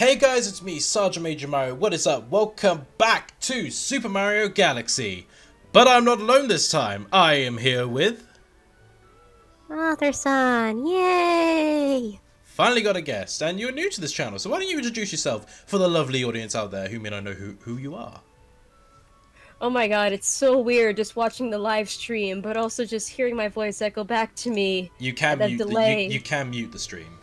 Hey guys, it's me, Sergeantmajormario. What is up? Welcome back to Super Mario Galaxy. But I'm not alone this time. I am here with... Father-son, yay! Finally got a guest, and you're new to this channel, so why don't you introduce yourself for the lovely audience out there who may not know who you are. Oh my god, it's so weird just watching the live stream, but also just hearing my voice echo back to me. You can that mute delay. you can mute the stream.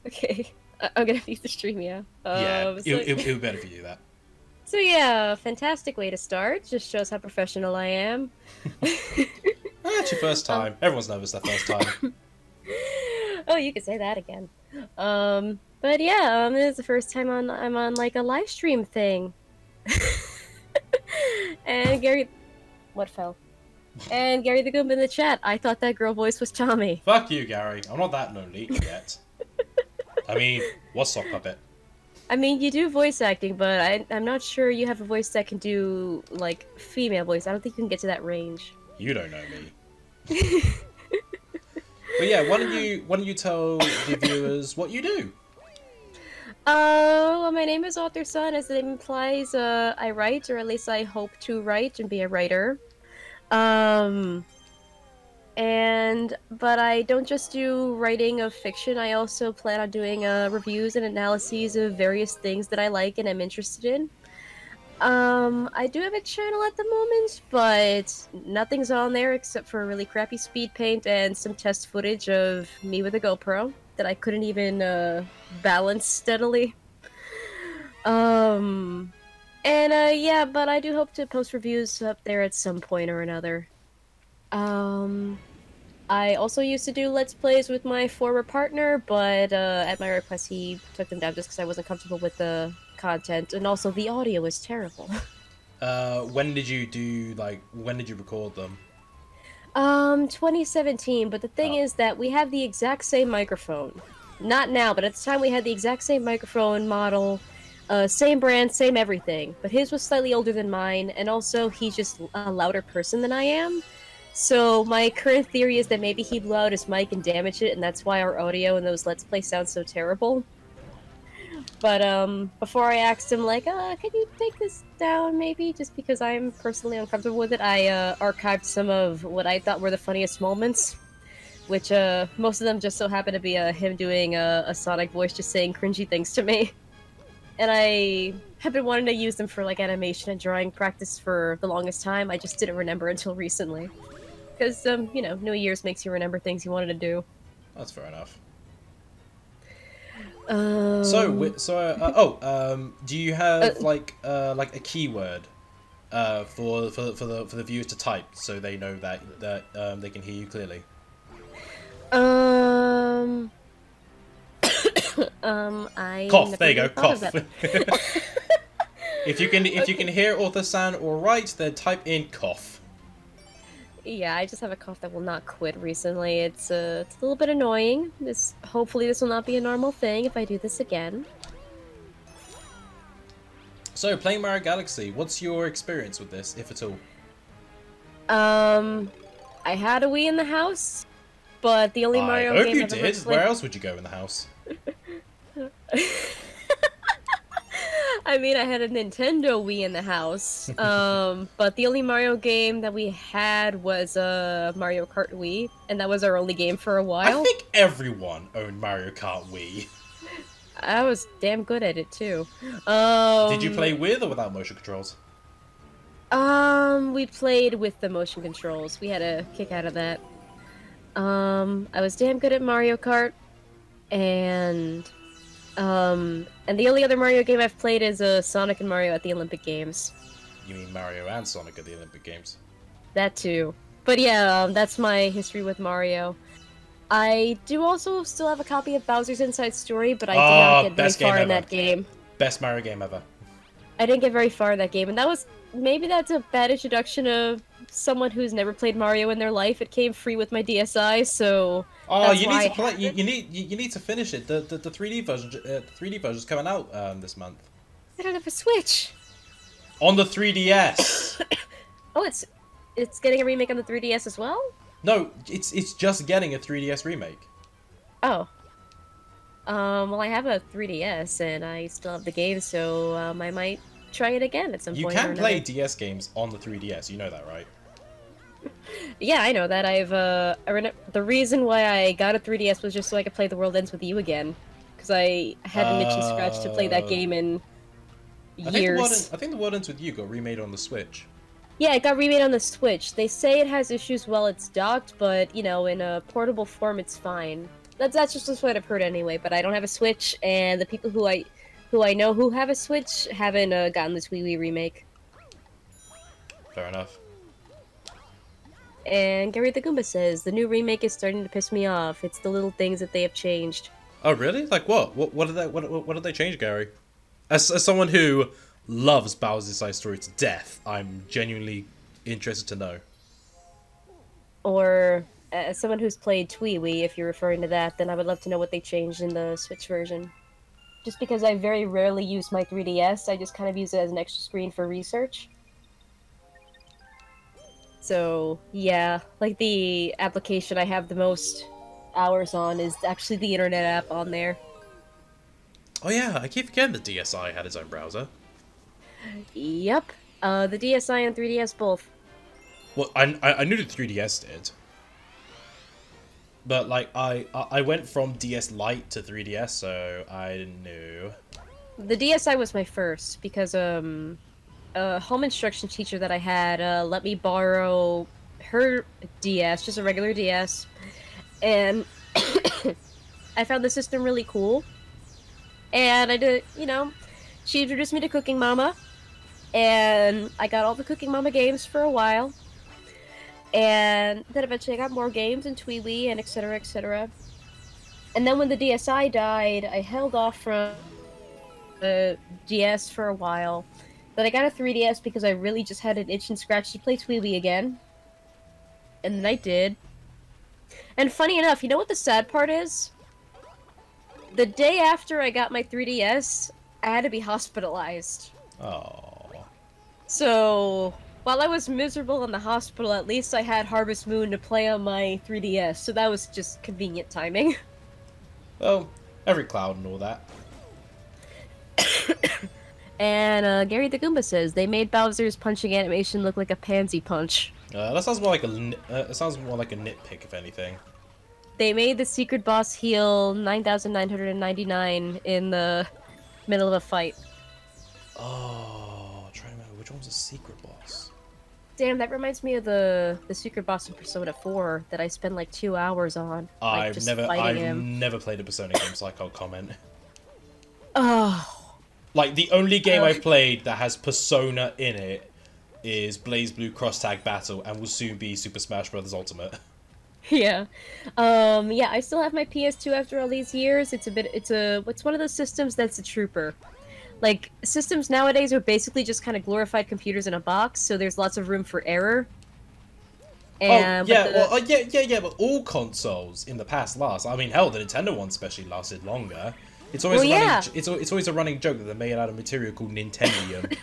Okay, I'm gonna mute the stream, yeah. Yeah, it would be better if you do that. So yeah, fantastic way to start. Just shows how professional I am. It's your first time. Everyone's nervous their first time. Oh, you could say that again. But yeah, this is the first time I'm on like a live stream thing. And Gary, what fell? And Gary the Goomba in the chat. I thought that girl voice was Tommy. Fuck you, Gary. I'm not that lonely yet. I mean, what's Sock Puppet? I mean, you do voice acting, but I'm not sure you have a voice that can do like female voice. I don't think you can get to that range. You don't know me. But yeah, why don't you tell the viewers what you do? Well, my name is Author-son, as the name implies. I write, or at least I hope to write and be a writer. But I don't just do writing of fiction. I also plan on doing reviews and analyses of various things that I like and am interested in. I do have a channel at the moment, but nothing's on there except for really crappy speed paint and some test footage of me with a GoPro that I couldn't even balance steadily. Yeah, but I do hope to post reviews up there at some point or another. I also used to do Let's Plays with my former partner, but at my request he took them down just because I wasn't comfortable with the content, and also the audio was terrible. When did you record them? 2017, but the thing is that we have the exact same microphone. Not now, but at the time we had the exact same microphone model, same brand, same everything. But his was slightly older than mine, and also he's just a louder person than I am. So my current theory is that maybe he blew out his mic and damaged it, and that's why our audio in those Let's Play sound so terrible. But before I asked him, like, can you take this down, maybe? Just because I'm personally uncomfortable with it, I archived some of what I thought were the funniest moments, which most of them just so happen to be him doing a Sonic voice just saying cringy things to me. And I have been wanting to use them for like animation and drawing practice for the longest time. I just didn't remember until recently. Because, you know, New Year's makes you remember things you wanted to do. That's fair enough. Do you have like a keyword for the viewers to type so they know that they can hear you clearly? I cough. There you go. Cough. If you can hear Author-san all right, then type in cough. Yeah, I just have a cough that will not quit recently. It's a little bit annoying. Hopefully this will not be a normal thing if I do this again. So, playing Mario Galaxy, what's your experience with this, if at all? I had a Wii in the house, but the only Mario game I've ever played... I hope you did. Where else would you go in the house? I mean, I had a Nintendo Wii in the house, but the only Mario game that we had was Mario Kart Wii, and that was our only game for a while. I think everyone owned Mario Kart Wii. I was damn good at it, too. Did you play with or without motion controls? We played with the motion controls. We had a kick out of that. I was damn good at Mario Kart, and the only other Mario game I've played is Sonic and Mario at the Olympic Games. You mean Mario and Sonic at the Olympic Games? That too. But yeah, that's my history with Mario. I do also still have a copy of Bowser's Inside Story, but I did not get very far in that game. Best Mario game ever. I didn't get very far in that game, and maybe that's a bad introduction of someone who's never played Mario in their life. It came free with my DSi, so... Oh, you need to play. You need to finish it. The 3D version. 3D version's coming out this month. I don't have a Switch. On the 3DS. Oh, it's getting a remake on the 3DS as well? No, it's just getting a 3DS remake. Oh. Well, I have a 3DS and I still have the game, so I might try it again at some You point or can another. play DS games on the 3DS, you know that, right? Yeah, I know that. The reason why I got a 3DS was just so I could play The World Ends With You again, because I had an itch and scratch to play that game in years. I think the World Ends With You got remade on the Switch. Yeah, it got remade on the Switch. They say it has issues while it's docked, but you know, in a portable form, it's fine. That's just what I've heard anyway. But I don't have a Switch, and the people who I know who have a Switch haven't gotten this Wii Wii remake. Fair enough. And Gary the Goomba says the new remake is starting to piss me off. It's the little things that they have changed. Oh really? Like what? What did they change, Gary? As someone who loves Bowser's Side Story to death, I'm genuinely interested to know. Or as someone who's played Twee-Wee, if you're referring to that, then I would love to know what they changed in the Switch version. Just because I very rarely use my 3DS, I just kind of use it as an extra screen for research. So, yeah, like the application I have the most hours on is actually the internet app on there. Oh yeah, I keep forgetting the DSi had its own browser. Yep. The DSi and 3DS both. Well, I knew the 3DS did. But, like, I went from DS Lite to 3DS, so I knew. The DSi was my first, because, a home instruction teacher that I had, let me borrow her DS, just a regular DS, and I found the system really cool. And I did, you know, she introduced me to Cooking Mama, and I got all the Cooking Mama games for a while. And then eventually I got more games and Twee-Wee and etc, etc. And then when the DSi died, I held off from the DS for a while. Then I got a 3DS because I really just had an itch and scratch to play Twee-Wee again. And then I did. And funny enough, you know what the sad part is? The day after I got my 3DS, I had to be hospitalized. Oh. So, while I was miserable in the hospital, at least I had Harvest Moon to play on my 3DS, so that was just convenient timing. Well, every cloud and all that. And Gary the Goomba says they made Bowser's punching animation look like a pansy punch. That sounds more like it sounds more like a nitpick, if anything. They made the secret boss heal 9,999 in the middle of a fight. Oh, try to remember which one was the secret boss. Damn, that reminds me of the secret boss in Persona 4 that I spent like 2 hours on. I've never played a Persona game, so I can't comment. Oh. Like, the only game I've played that has Persona in it is BlazBlue Cross Tag Battle, and will soon be Super Smash Bros. Ultimate. Yeah. Yeah, I still have my PS2 after all these years. It's one of those systems that's a trooper. Like, systems nowadays are basically just kind of glorified computers in a box, so there's lots of room for error. And, but all consoles in the past last. I mean, hell, the Nintendo one especially lasted longer. It's always it's always a running joke that they're made out of material called Nintendium.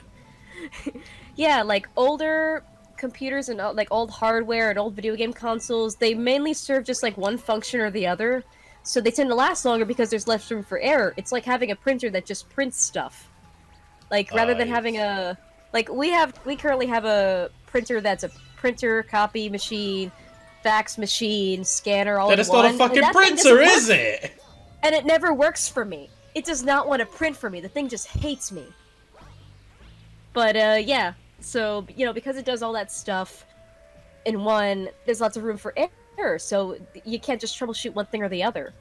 Yeah, like older computers and like old hardware and old video game consoles, they mainly serve just like one function or the other. So they tend to last longer because there's less room for error. It's like having a printer that just prints stuff. Like rather than having a we currently have a printer that's a printer, copy machine, fax machine, scanner, all in one. That is not a fucking printer, is it? And it never works for me. It does not want to print for me. The thing just hates me. But yeah, so you know, because it does all that stuff in one, there's lots of room for error. So you can't just troubleshoot one thing or the other.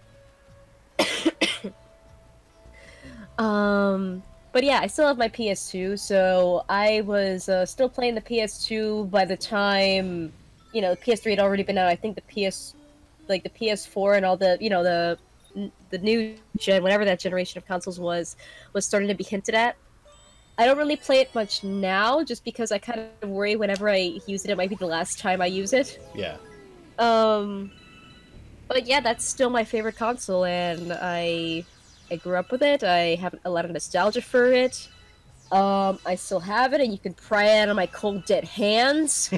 But yeah, I still have my PS2, so I was still playing the PS2 by the time, you know, the PS3 had already been out. I think the PS4 and all the, you know, the new gen, whatever that generation of consoles was starting to be hinted at. I don't really play it much now, just because I kind of worry whenever I use it, it might be the last time I use it. Yeah. But yeah, that's still my favorite console, and I grew up with it. I have a lot of nostalgia for it. I still have it, and you can pry it out of my cold, dead hands.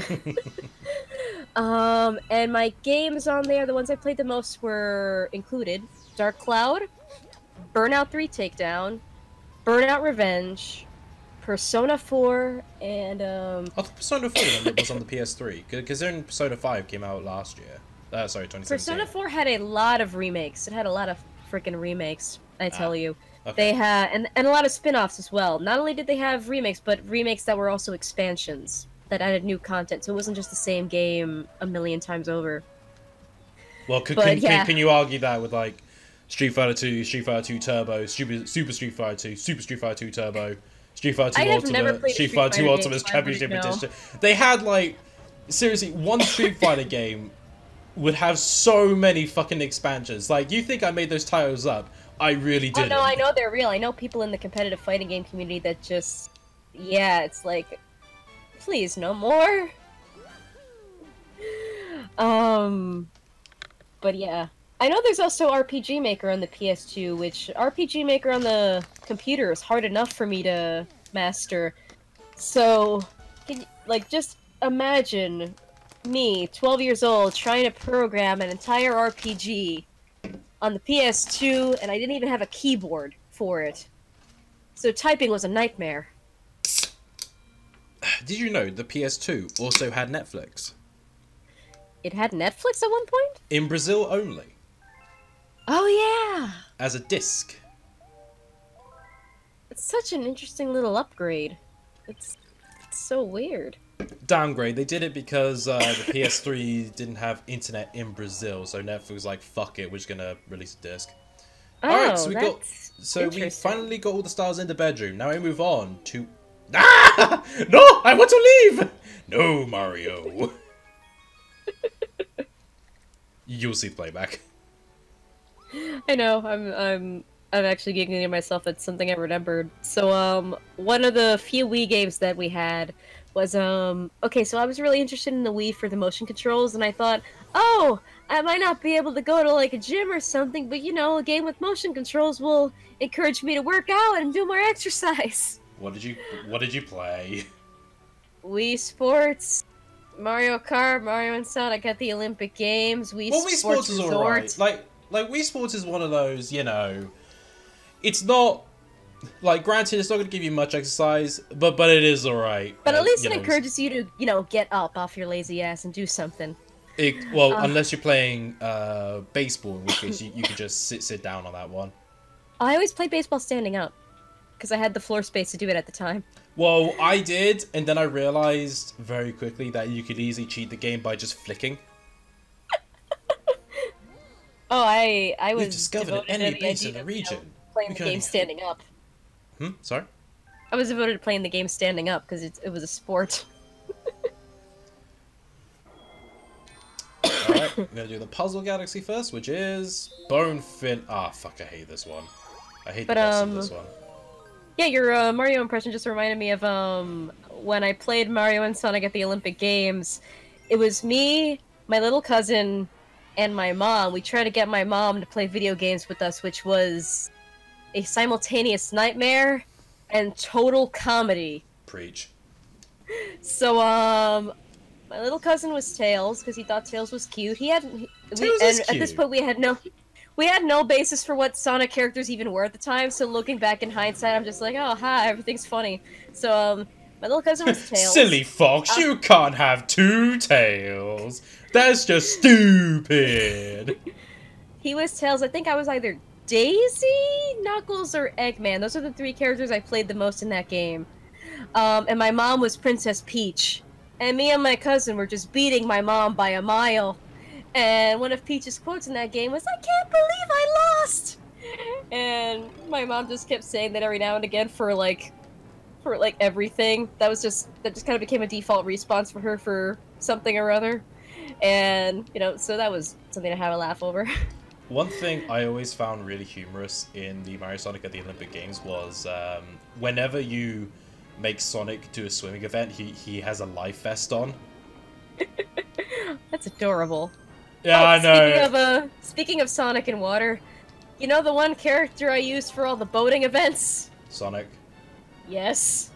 And my games on there, the ones I played the most were included Dark Cloud, Burnout 3 Takedown, Burnout Revenge, Persona 4, and I thought Persona 4 was on the PS3, because then Persona 5 came out last year. Sorry, 2017. Persona 4 had a lot of remakes. It had a lot of freaking remakes, I tell you. Okay. They had, and a lot of spin-offs as well. Not only did they have remakes, but remakes that were also expansions that added new content, so it wasn't just the same game a million times over. Well, can you argue that with, like, Street Fighter 2, Street Fighter 2 Turbo, Super Street Fighter 2, Super Street Fighter 2 Turbo, Street Fighter 2 Ultimate, Street Fighter 2 Ultimate Championship Edition. They had, like, seriously, one Street Fighter game would have so many fucking expansions. Like, you think I made those titles up? I really didn't. Oh, no, I know they're real. I know people in the competitive fighting game community that just... Yeah, it's like... Please, no more? But yeah. I know there's also RPG Maker on the PS2, which RPG Maker on the computer is hard enough for me to master. So, like, just imagine me, 12 years old, trying to program an entire RPG on the PS2, and I didn't even have a keyboard for it. So typing was a nightmare. Did you know the PS2 also had Netflix? It had Netflix at one point? In Brazil only. Oh, yeah! As a disc. It's such an interesting little upgrade. It's so weird. Downgrade. They did it because the PS3 didn't have internet in Brazil, so Netflix was like, fuck it, we're just gonna release a disc. Oh, alright, so we finally got all the stars in the bedroom. Now we move on to... Ah! No! I want to leave! No, Mario. You'll see the playback. I know, I'm actually giggling to myself. That's something I remembered. So, one of the few Wii games that we had was, okay, so I was really interested in the Wii for the motion controls, and I thought, oh, I might not be able to go to, like, a gym or something, but, you know, a game with motion controls will encourage me to work out and do more exercise. What did you play? Wii Sports, Mario Kart, Mario and Sonic at the Olympic Games, Wii Sports is Resort. alright. Like, Wii Sports is one of those, you know, it's not, like, granted, it's not going to give you much exercise, but it is alright. But at least it encourages you to, you know, get up off your lazy ass and do something. Unless you're playing baseball, in which case you could just sit down on that one. I always played baseball standing up, because I had the floor space to do it at the time. Well, I did, and then I realized very quickly that you could easily cheat the game by just flicking. Oh, I was discovered an enemy base in the region. Playing the game standing up. Sorry? I was devoted to playing the game standing up because it was a sport. Alright, we're gonna do the Puzzle Galaxy first, which is Bonefin. Ah, fuck! I hate this one. I hate the boss of this one. Yeah, your Mario impression just reminded me of when I played Mario and Sonic at the Olympic Games. It was me, my little cousin, and my mom. We tried to get my mom to play video games with us, which was a simultaneous nightmare and total comedy. Preach. So, my little cousin was Tails, because he thought Tails was cute. Tails is cute. At this point, we had no basis for what Sonic characters even were at the time, so looking back in hindsight, I'm just like, oh, hi, everything's funny. So, my little cousin was Tails. Silly fox, you can't have two tails. That's just stupid. He was Tails. I think I was either Daisy, Knuckles, or Eggman. Those are the three characters I played the most in that game. And my mom was Princess Peach. And me and my cousin were just beating my mom by a mile. And one of Peach's quotes in that game was, "I can't believe I lost!" And my mom just kept saying that every now and again for everything. That just kind of became a default response for her for something or other. And, you know, so that was something to have a laugh over. One thing I always found really humorous in the Mario Sonic at the Olympic Games was whenever you make Sonic do a swimming event, he has a life vest on. That's adorable. Yeah, I know. Speaking of Sonic and water, you know the one character I used for all the boating events? Sonic. Yes.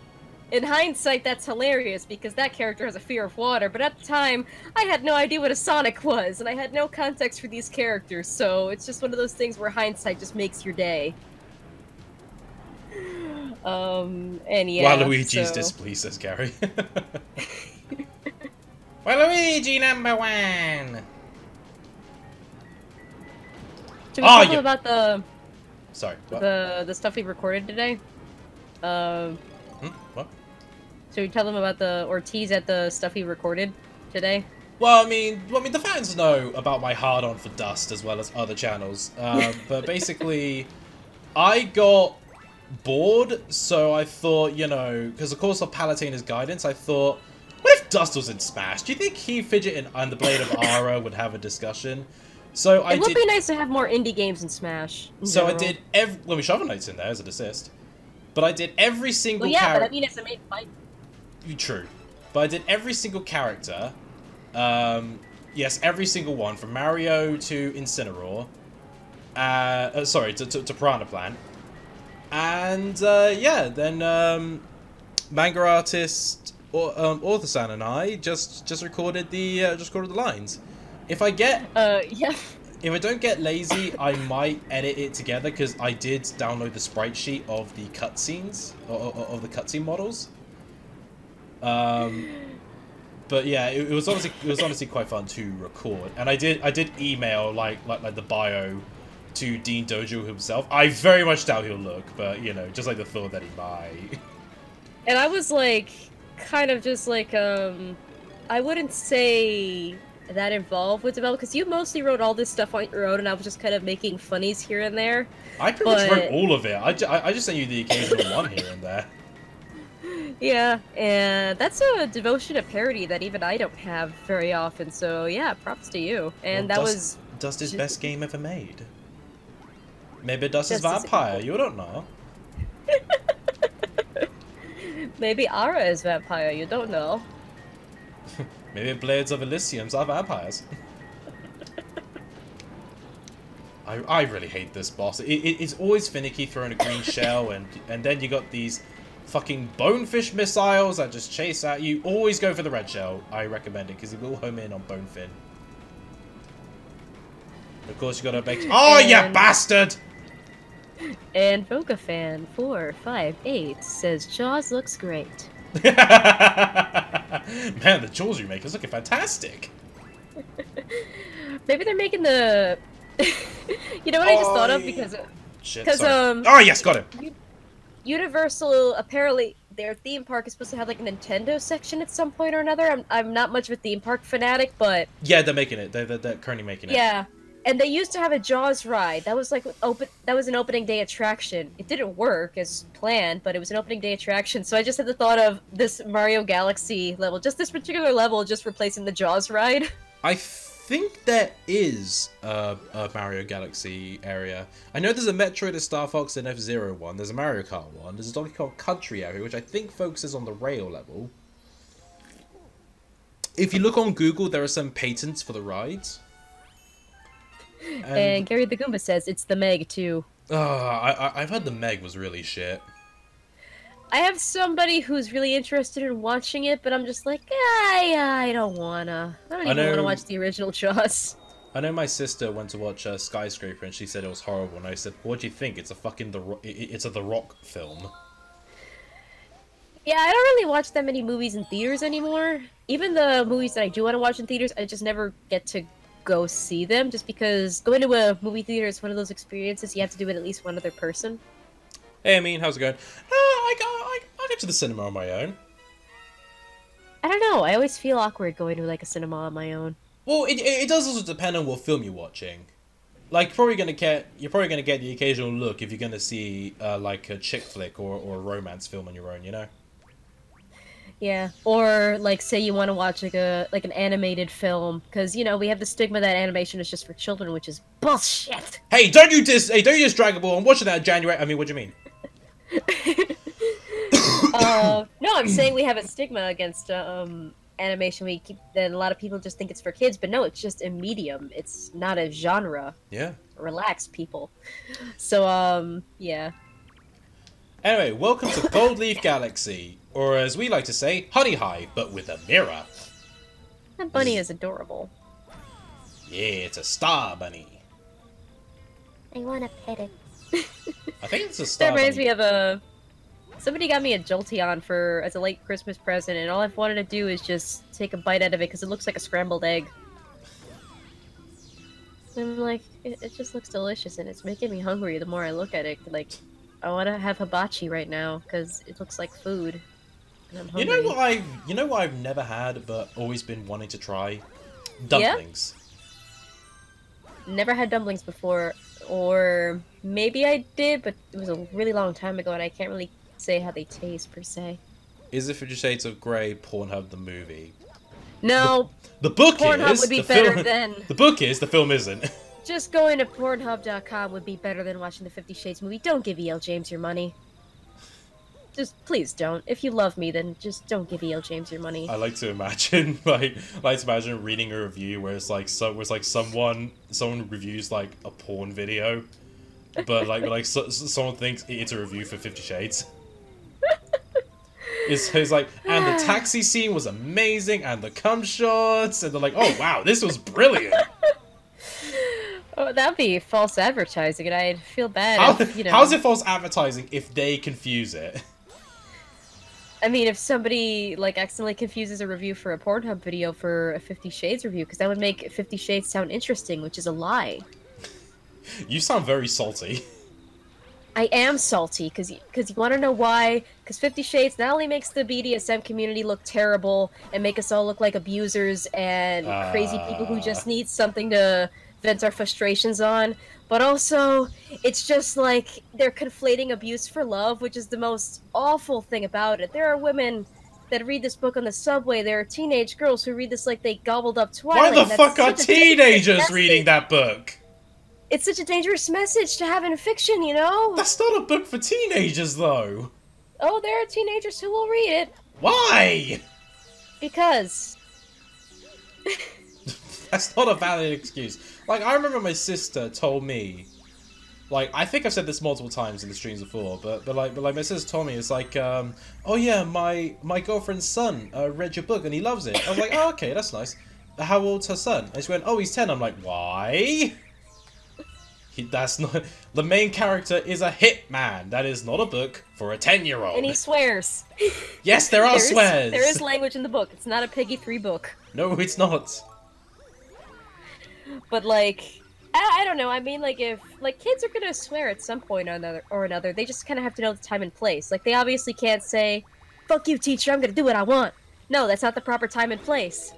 in hindsight, that's hilarious, because that character has a fear of water, but at the time, I had no idea what a Sonic was, and I had no context for these characters, so it's just one of those things where hindsight just makes your day. And yeah, Waluigi's displeased, says Gary. Waluigi #1! Should we talk about the... Sorry, what? The stuff we recorded today? What? Should we tell them about or tease at the stuff we recorded today? Well, I mean, the fans know about my hard-on for Dust as well as other channels. But basically, I got bored, so I thought, you know, because of course of Palutena's guidance, I thought, what if Dust was in Smash? Do you think he, Fidget, and the Blade of Ara would have a discussion? So it would be nice to have more indie games in Smash. So I did well, Shovel Knight's in there as an assist. But I did every single character. Well, yeah, but I mean, it's a main fight. True. But I did every single character. Yes, every single one, from Mario to Incineroar. Sorry, to Piranha Plant. And, yeah, then, manga artist, Author-san and I just recorded the lines. If I get... yeah. If I don't get lazy, I might edit it together, because I did download the sprite sheet of the cutscenes, of the cutscene models. But yeah, it was honestly quite fun to record, and I did email like the bio to Dean Dojo himself. I very much doubt he'll look, but you know, just like the thought that he might. And I was like, kind of just like I wouldn't say that involved with development, because you mostly wrote all this stuff on your own, and I was just kind of making funnies here and there. I pretty much wrote all of it. I just sent you the occasional one here and there. Yeah, and that's a devotion to parody that even I don't have very often, so yeah, props to you. And well, Dust is best game ever made. Maybe Dust is vampire, you don't know. Maybe Ara is vampire, you don't know. Maybe Blades of Elysium are vampires. I really hate this boss. It's always finicky throwing a green shell, and then you got these fucking bonefish missiles that just chase at you. Always go for the red shell. I recommend it, because it will home in on Bonefin. Of course, you gotta make... Oh, you bastard! And VocaFan458 says, Jaws looks great. Man, the Jaws remake is looking fantastic. Maybe they're making the... You know what I just thought of? Because... Oh, yes, got it! Universal, apparently, their theme park is supposed to have, like, a Nintendo section at some point or another. I'm not much of a theme park fanatic, but... Yeah, they're making it. They're currently making it. Yeah. And they used to have a Jaws ride. That was, like, that was an opening day attraction. It didn't work as planned, but it was an opening day attraction. So I just had the thought of this Mario Galaxy level, just this particular level, just replacing the Jaws ride. I think there is a Mario Galaxy area. I know there's a Metroid, a Star Fox, and F-Zero one. There's a Mario Kart one. There's a Donkey Kong Country area, which I think focuses on the rail level. If you look on Google, there are some patents for the rides. And Gary the Goomba says it's the Meg too. I've heard the Meg was really shit. I have somebody who's really interested in watching it, but I'm just like, I don't wanna. I don't even wanna watch the original Jaws. I know my sister went to watch Skyscraper and she said it was horrible, and I said, "What do you think? It's a fucking it's a The Rock film." Yeah, I don't really watch that many movies in theaters anymore. Even the movies that I do want to watch in theaters, I just never get to go see them, just because going to a movie theater is one of those experiences you have to do with at least one other person. Hey, Amin, how's it going? I go to the cinema on my own. I don't know. I always feel awkward going to like a cinema on my own. Well, it does also depend on what film you're watching. Like, you're probably gonna get the occasional look if you're gonna see like a chick flick or a romance film on your own, you know. Yeah, or like say you want to watch like an animated film, because you know we have the stigma that animation is just for children, which is bullshit. Hey, don't you diss Dragon Ball? I'm watching that in January. I mean, what do you mean? No, I'm saying we have a stigma against animation. Then a lot of people just think it's for kids, but no, it's just a medium. It's not a genre. Yeah. Relax, people. So yeah. Anyway, welcome to Gold Leaf Galaxy. Or as we like to say, honey hive, but with a mirror. That bunny is adorable. Yeah, it's a star bunny. I want to pet it. I think it's a star bunny. That reminds me of a... Somebody got me a Jolteon as a late Christmas present, and all I've wanted to do is just take a bite out of it because it looks like a scrambled egg. And I'm like, it just looks delicious, and it's making me hungry the more I look at it. Like, I want to have hibachi right now because it looks like food. And I'm hungry. You know what I've never had but always been wanting to try? Dumplings. Yeah? Never had dumplings before, or maybe I did, but it was a really long time ago, and I can't really say how they taste per se. Is it 50 Shades of Grey Pornhub the movie? No. The book Pornhub is. Would be better than. The book is. The film isn't. Just going to Pornhub.com would be better than watching the 50 Shades movie. Don't give E.L. James your money. Just please don't. If you love me, then just don't give E.L. James your money. I like to imagine, reading a review where it's like someone reviews like a porn video, but someone thinks it's a review for 50 Shades. It's like, and the taxi scene was amazing, and the cum shots, and they're like, oh wow, this was brilliant. Oh, that'd be false advertising, and I'd feel bad. How's it false advertising if they confuse it? I mean, if somebody like accidentally confuses a review for a Pornhub video for a 50 Shades review, because that would make 50 Shades sound interesting, which is a lie. You sound very salty. I am salty, because you want to know why? Because 50 Shades not only makes the BDSM community look terrible and make us all look like abusers and crazy people who just need something to vent our frustrations on, but also it's just like they're conflating abuse for love, which is the most awful thing about it. There are women that read this book on the subway. There are teenage girls who read this like they gobbled up Twilight. Why the fuck are teenagers reading that book? It's such a dangerous message to have in fiction, you know? That's not a book for teenagers, though. Oh, there are teenagers who will read it. Why? Because. That's not a valid excuse. Like, I remember my sister told me, like, I think I've said this multiple times in the streams before, but my sister told me, it's like, oh yeah, my girlfriend's son read your book and he loves it. I was like, oh, okay, that's nice. How old's her son? And she went, oh, he's 10. I'm like, why? That's not... The main character is a hitman. That is not a book for a 10-year-old. And he swears. Yes, there are swears. There is language in the book. It's not a PEGI 3 book. No, it's not. But, like... I don't know. I mean, like, if... Like, kids are gonna swear at some point or another. They just kind of have to know the time and place. Like, they obviously can't say, fuck you, teacher, I'm gonna do what I want. No, that's not the proper time and place.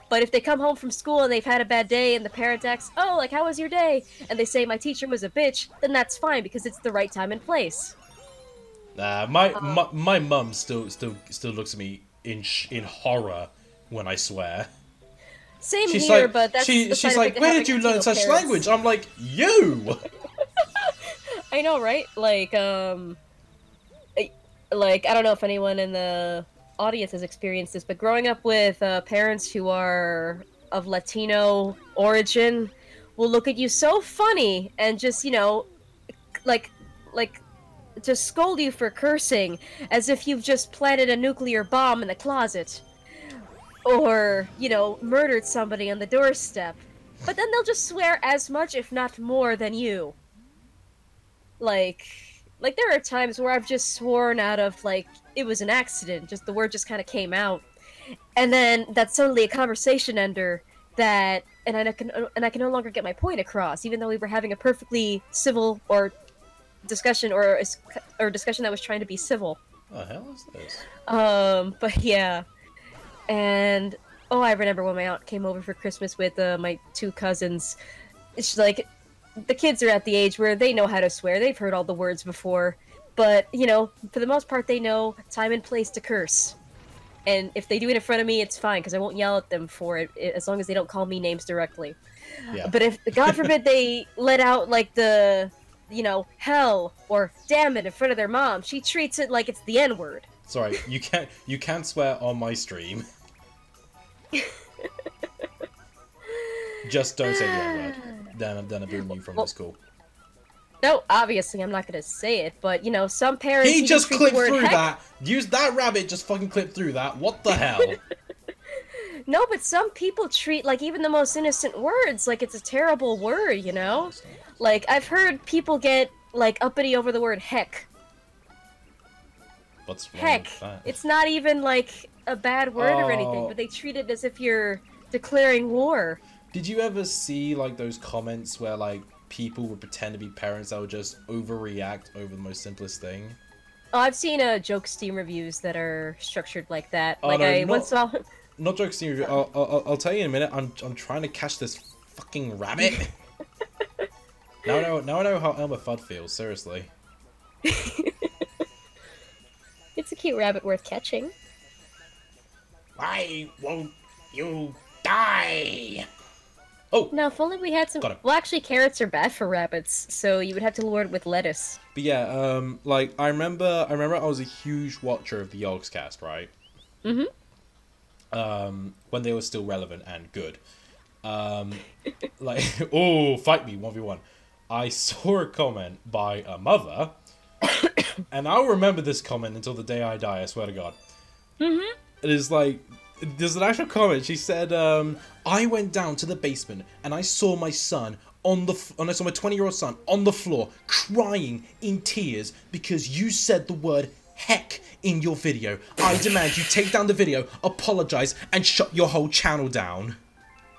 But if they come home from school and they've had a bad day and the parent asks, oh, like, how was your day? And they say, my teacher was a bitch, then that's fine because it's the right time and place. My mum still looks at me in horror when I swear. Same she's here, like, but that's she's like, where did you learn such language? I'm like, you! I know, right? Like, I don't know if anyone in the audience has experienced this, but growing up with parents who are of Latino origin will look at you so funny and just, you know, like just scold you for cursing as if you've just planted a nuclear bomb in the closet or, you know, murdered somebody on the doorstep. But then they'll just swear as much, if not more, than you. Like there are times where I've just sworn out of, like, it was an accident, just the word just kind of came out. And then that's suddenly a conversation ender that, and I can no longer get my point across, even though we were having a perfectly civil discussion or discussion that was trying to be civil. What the hell is this? But yeah. And, oh, I remember when my aunt came over for Christmas with my 2 cousins. It's like, the kids are at the age where they know how to swear. They've heard all the words before. But, you know, for the most part, they know time and place to curse. And if they do it in front of me, it's fine, because I won't yell at them for it, as long as they don't call me names directly. Yeah. But if, God forbid, they let out, like, the, you know, hell or damn it in front of their mom, she treats it like it's the N-word. Sorry, you can't swear on my stream. Just don't say the N-word. Then I boom you from this call. No, obviously I'm not gonna say it, but you know, some parents. He just clipped through that. Use that rabbit. Just fucking clipped through that. What the hell? No, but some people treat like even the most innocent words like it's a terrible word. You know, like I've heard people get like uppity over the word heck. What's wrong heck? With that? It's not even like a bad word or anything, but they treat it as if you're declaring war. Did you ever see like those comments where like people would pretend to be parents that would just overreact over the most simplest thing? Oh, I've seen joke Steam reviews that are structured like that. Oh, like no, I once saw. Not joke Steam review. I'll tell you in a minute. I'm trying to catch this fucking rabbit. now I know how Elmer Fudd feels. Seriously. It's a cute rabbit worth catching. Why won't you die? Oh! No, if only we had some... Well, actually, carrots are bad for rabbits, so you would have to lure it with lettuce. But yeah, like, I remember I was a huge watcher of the Yogscast, right? Mm-hmm. When they were still relevant and good. Like, oh, fight me, 1v1. I saw a comment by a mother, and I'll remember this comment until the day I die, I swear to God. Mm-hmm. It is like... There's an actual comment. She said, I went down to the basement and I saw my son on the... and I saw my 20-year-old son on the floor crying in tears because you said the word heck in your video. I demand you take down the video, apologize, and shut your whole channel down.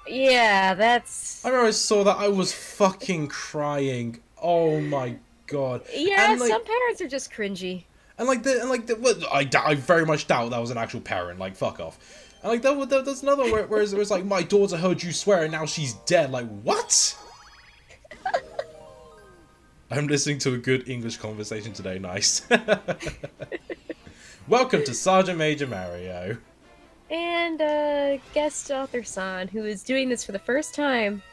Yeah, that's... I remember I saw that. I was fucking crying. Oh my God. Yeah, and, like, some parents are just cringy. And I very much doubt that was an actual parent. Like, fuck off. And like there's another where it was like, my daughter heard you swear and now she's dead. Like, what? I'm listening to a good English conversation today. Nice. Welcome to Sergeantmajormario. And guest author San, who is doing this for the first time.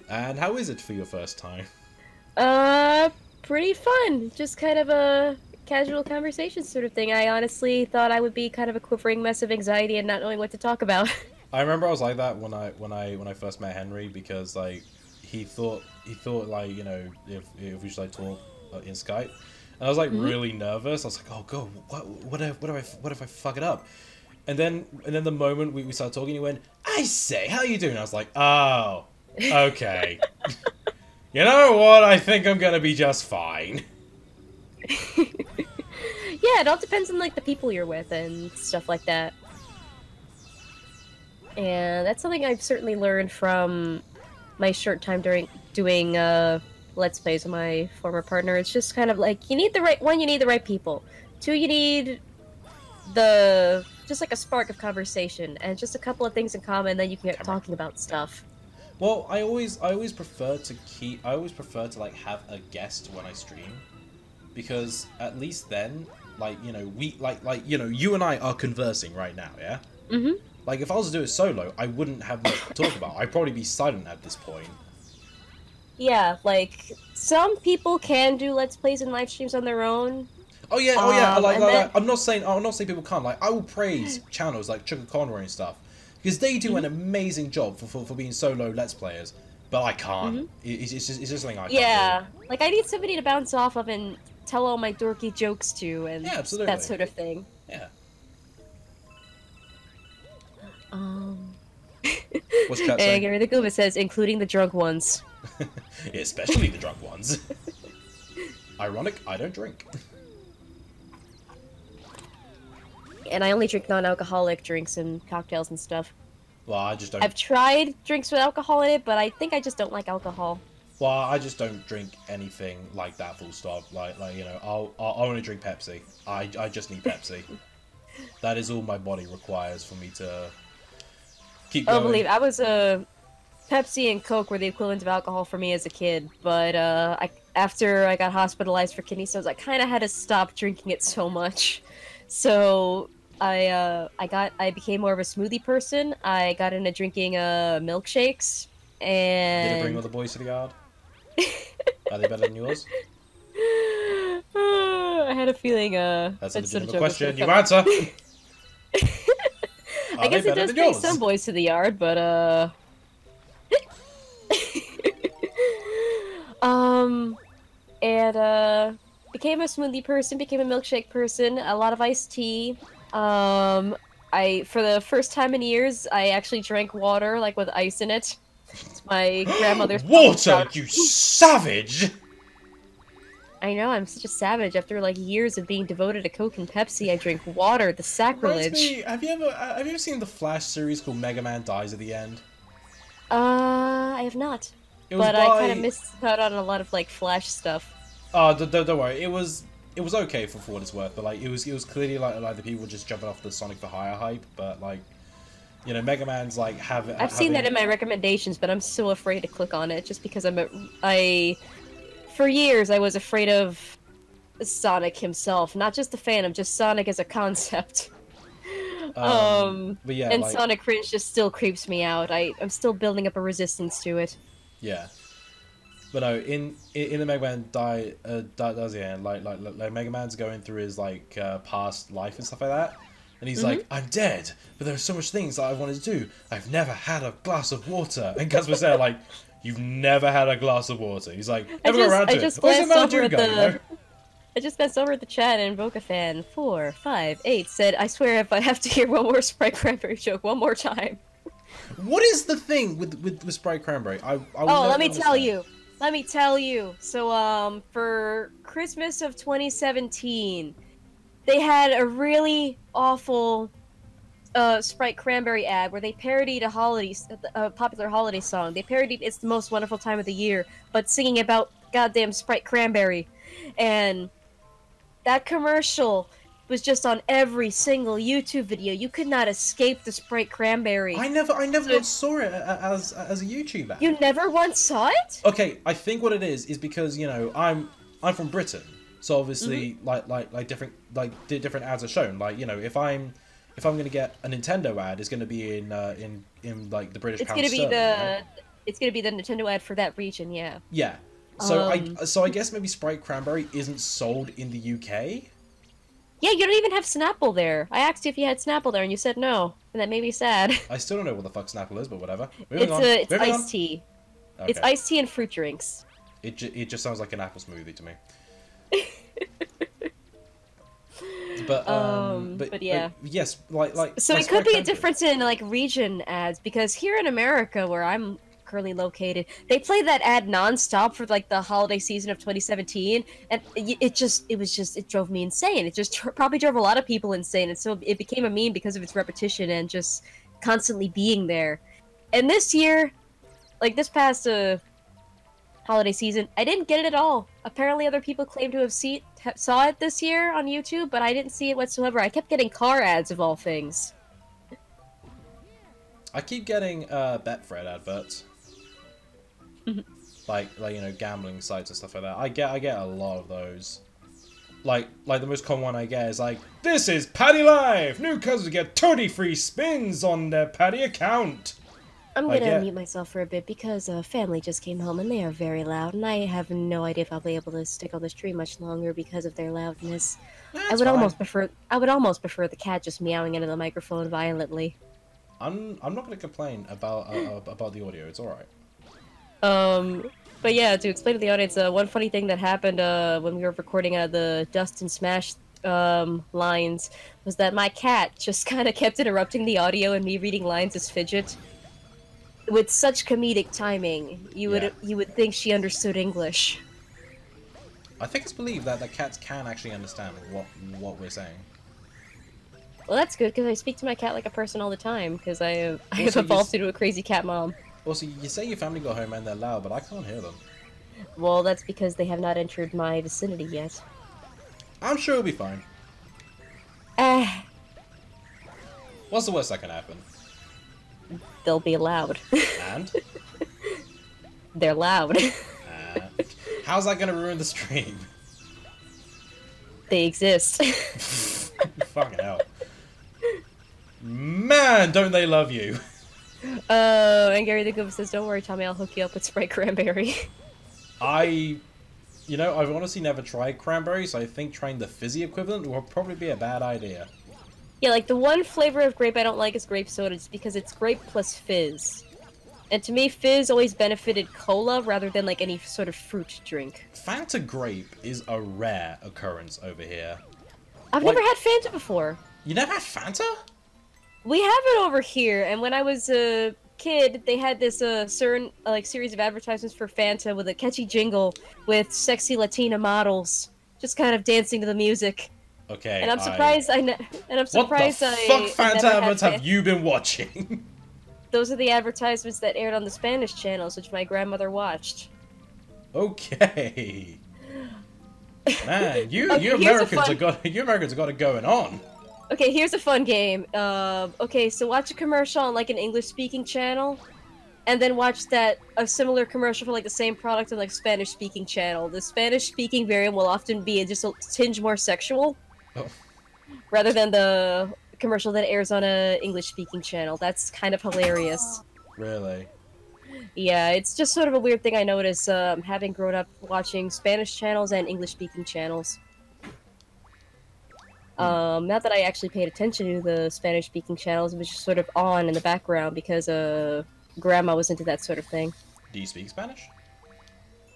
And how is it for your first time? Pretty fun. Just kind of a casual conversation sort of thing. I honestly thought I would be kind of a quivering mess of anxiety and not knowing what to talk about. I remember I was like that when I first met Henry, because like he thought like, you know, if we should like talk in Skype, and I was like really nervous. I was like, oh god, what if I fuck it up? And then the moment we started talking, he went, I say, how you doing? I was like, oh, okay. You know what? I think I'm gonna be just fine. Yeah, it all depends on like the people you're with and stuff like that. And that's something I've certainly learned from my short time during doing Let's Plays with my former partner. It's just kind of like, you need the right one, you need the right people. Two, you need just like a spark of conversation and just a couple of things in common, then you can get talking about stuff. Well, I always prefer to like have a guest when I stream, because at least then, like, you know, we like you know, you and I are conversing right now, yeah? Mm-hmm. Like, if I was to do it solo, I wouldn't have much to talk about. I'd probably be silent at this point. Yeah, like, some people can do Let's Plays and live streams on their own. Oh yeah, oh yeah. Like, I'm not saying people can't. Like, I will praise channels like Sugar Conroy and stuff, because they do an amazing job for being solo Let's Players. But I can't. It's just something I can't do. Like, I need somebody to bounce off of and tell all my dorky jokes to, and that sort of thing. Yeah. What's chat saying? Gary the Gooba says, including the drunk ones. Especially the drunk ones. Ironic, I don't drink. And I only drink non-alcoholic drinks and cocktails and stuff. Well, I just don't... I've tried drinks with alcohol in it, but I think I just don't like alcohol. Well, I just don't drink anything like that, full stop. Like you know, I'll only drink Pepsi. I just need Pepsi. That is all my body requires for me to keep going. Oh, believe I was Pepsi and Coke were the equivalent of alcohol for me as a kid, but after I got hospitalized for kidney stones, I kind of had to stop drinking it so much. So I became more of a smoothie person. I got into drinking milkshakes, and... Did it bring all the boys to the yard? Are they better than yours? I had a feeling that's a legitimate question. You answer! I guess it does bring some boys to the yard, but and became a smoothie person, became a milkshake person, a lot of iced tea. For the first time in years, I actually drank water, like, with ice in it. It's my grandmother's water, you savage! I know, I'm such a savage. After, like, years of being devoted to Coke and Pepsi, I drink water, the sacrilege. Have you ever seen the Flash series called Mega Man Dies at the End? I have not. But I kind of missed out on a lot of, like, Flash stuff. Oh, don't worry. It was okay for what it's worth, but like it was clearly like the people just jumping off the Sonic for Hire hype, but like, you know, Mega Man's like I've seen that in my recommendations, but I'm so afraid to click on it just because for years I was afraid of Sonic himself, not just the fan, just Sonic as a concept. But yeah, and like, Sonic cringe just still creeps me out. I'm still building up a resistance to it. Yeah. But no, in the Mega Man Dies the End, like Mega Man's going through his like past life and stuff like that, and he's like, I'm dead, but there are so much things that I wanted to do. I've never had a glass of water, and Gus was there like, you've never had a glass of water. He's like, never got around to it. I just glanced over at the chat and Invoke-a-Fan 458 said, I swear if I have to hear one more Sprite Cranberry joke one more time. What is the thing with Sprite Cranberry? Let me tell you. Let me tell you. So, for Christmas of 2017, they had a really awful Sprite Cranberry ad where they parodied a popular holiday song. They parodied "It's the Most Wonderful Time of the Year," but singing about goddamn Sprite Cranberry, and that commercial was just on every single YouTube video. You could not escape the Sprite Cranberry. I never once saw it as a YouTuber. You never once saw it? Okay, I think what it is because, you know, I'm from Britain, so obviously like different ads are shown. Like, you know, if I'm gonna get a Nintendo ad, it's gonna be in like the British pound sterling. It's gonna be the Nintendo ad for that region, yeah. Yeah. So I guess maybe Sprite Cranberry isn't sold in the UK. Yeah, you don't even have Snapple there. I asked you if you had Snapple there, and you said no, and that made me sad. I still don't know what the fuck Snapple is, but whatever. It's iced tea. Okay. It's iced tea and fruit drinks. It just sounds like an apple smoothie to me. But yeah. Yes, like. So like it could be a difference in like region ads, because here in America, where I'm currently located, they play that ad nonstop for like the holiday season of 2017, and it drove me insane. It just probably drove a lot of people insane, and so it became a meme because of its repetition and just constantly being there. And this year, like this past holiday season, I didn't get it at all. Apparently other people claim to have saw it this year on YouTube, but I didn't see it whatsoever. I kept getting car ads of all things. I keep getting Betfred adverts. like you know, gambling sites and stuff like that. I get a lot of those. Like the most common one I get is like, this is Paddy Live! New customers get 30 free spins on their Paddy account! I'm gonna mute myself for a bit because family just came home and they are very loud, and I have no idea if I'll be able to stick on the stream much longer because of their loudness. I would almost prefer the cat just meowing into the microphone violently. I'm not gonna complain about the audio. It's all right. But yeah, to explain to the audience, one funny thing that happened when we were recording the Dust and Smash lines was that my cat just kind of kept interrupting the audio and me reading lines as Fidget. With such comedic timing, you would think she understood English. I think it's believed that the cats can actually understand what we're saying. Well, that's good, because I speak to my cat like a person all the time, because I have evolved into a crazy cat mom. Also, you say your family got home and they're loud, but I can't hear them. Well, that's because they have not entered my vicinity yet. I'm sure it'll be fine. What's the worst that can happen? They'll be loud. And? They're loud. How's that gonna ruin the stream? They exist. Fucking hell. Man, don't they love you? And Gary the Goof says, don't worry, Tommy, I'll hook you up with Sprite Cranberry. I've honestly never tried cranberry, so I think trying the fizzy equivalent will probably be a bad idea. Yeah, like the one flavor of grape I don't like is grape soda, just because it's grape plus fizz. And to me, fizz always benefited cola rather than like any sort of fruit drink. Fanta grape is a rare occurrence over here. I've never had Fanta before. You never had Fanta? We have it over here, and when I was a kid, they had this certain like series of advertisements for Fanta with a catchy jingle with sexy Latina models just kind of dancing to the music. Okay. And I'm surprised What the fuck Fanta adverts have you been watching? Those are the advertisements that aired on the Spanish channels, which my grandmother watched. Okay. Man, you Americans have got it going on. Okay, here's a fun game. Okay, so watch a commercial on like an English-speaking channel, and then watch a similar commercial for like the same product on like Spanish-speaking channel. The Spanish-speaking variant will often be just a tinge more sexual, rather than the commercial that airs on a English-speaking channel. That's kind of hilarious. Really? Yeah, it's just sort of a weird thing I notice, having grown up watching Spanish channels and English-speaking channels. Not that I actually paid attention to the Spanish-speaking channels, it was just sort of on in the background because, Grandma was into that sort of thing. Do you speak Spanish?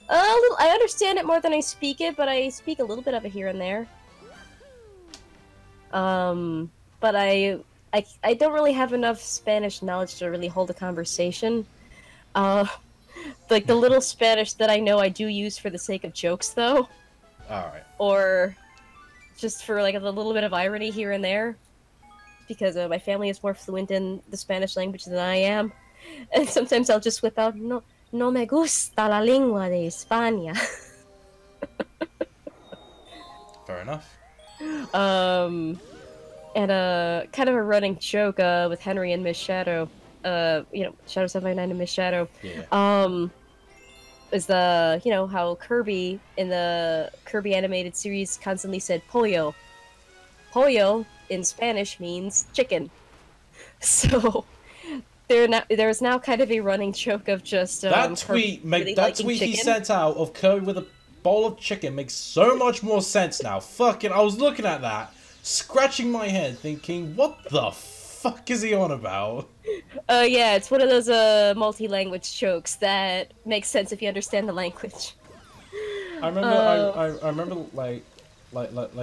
I understand it more than I speak it, but I speak a little bit of it here and there. But I don't really have enough Spanish knowledge to really hold a conversation. Like, the little Spanish that I know I do use for the sake of jokes, though. Alright. Or just for, like, a little bit of irony here and there. Because my family is more fluent in the Spanish language than I am. And sometimes I'll just whip out, no me gusta la lengua de España. Fair enough. And kind of a running joke with Henry and Miss Shadow, you know, Shadow 759 and Miss Shadow, yeah. Is the, you know, how Kirby in the Kirby animated series constantly said pollo. Pollo in Spanish means chicken. So there's now kind of a running joke of just that tweet he sent out of Kirby with a bowl of chicken makes so much more sense now. Fucking, I was looking at that, scratching my head, thinking, what the fuck is he on about? Yeah, it's one of those multi-language jokes that makes sense if you understand the language. I remember like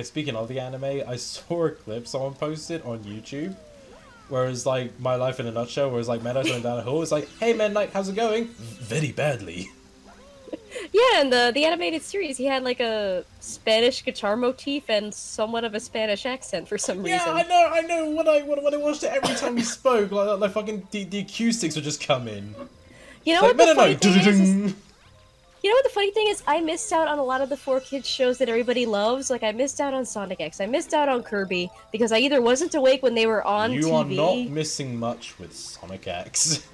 speaking of the anime, I saw a clip someone posted on YouTube. Whereas, like, My Life in a Nutshell, whereas, like, Meadows going down a hill, it's like, hey, man, like, how's it going? Very badly. Yeah, and the animated series, he had, like, a Spanish guitar motif and somewhat of a Spanish accent for some reason. Yeah, I know. When I watched it, every time he spoke, like fucking, the acoustics would just come in. You know what the funny thing is? You know what the funny thing is? I missed out on a lot of the 4Kids shows that everybody loves. Like, I missed out on Sonic X. I missed out on Kirby, because I either wasn't awake when they were on TV... You are not missing much with Sonic X.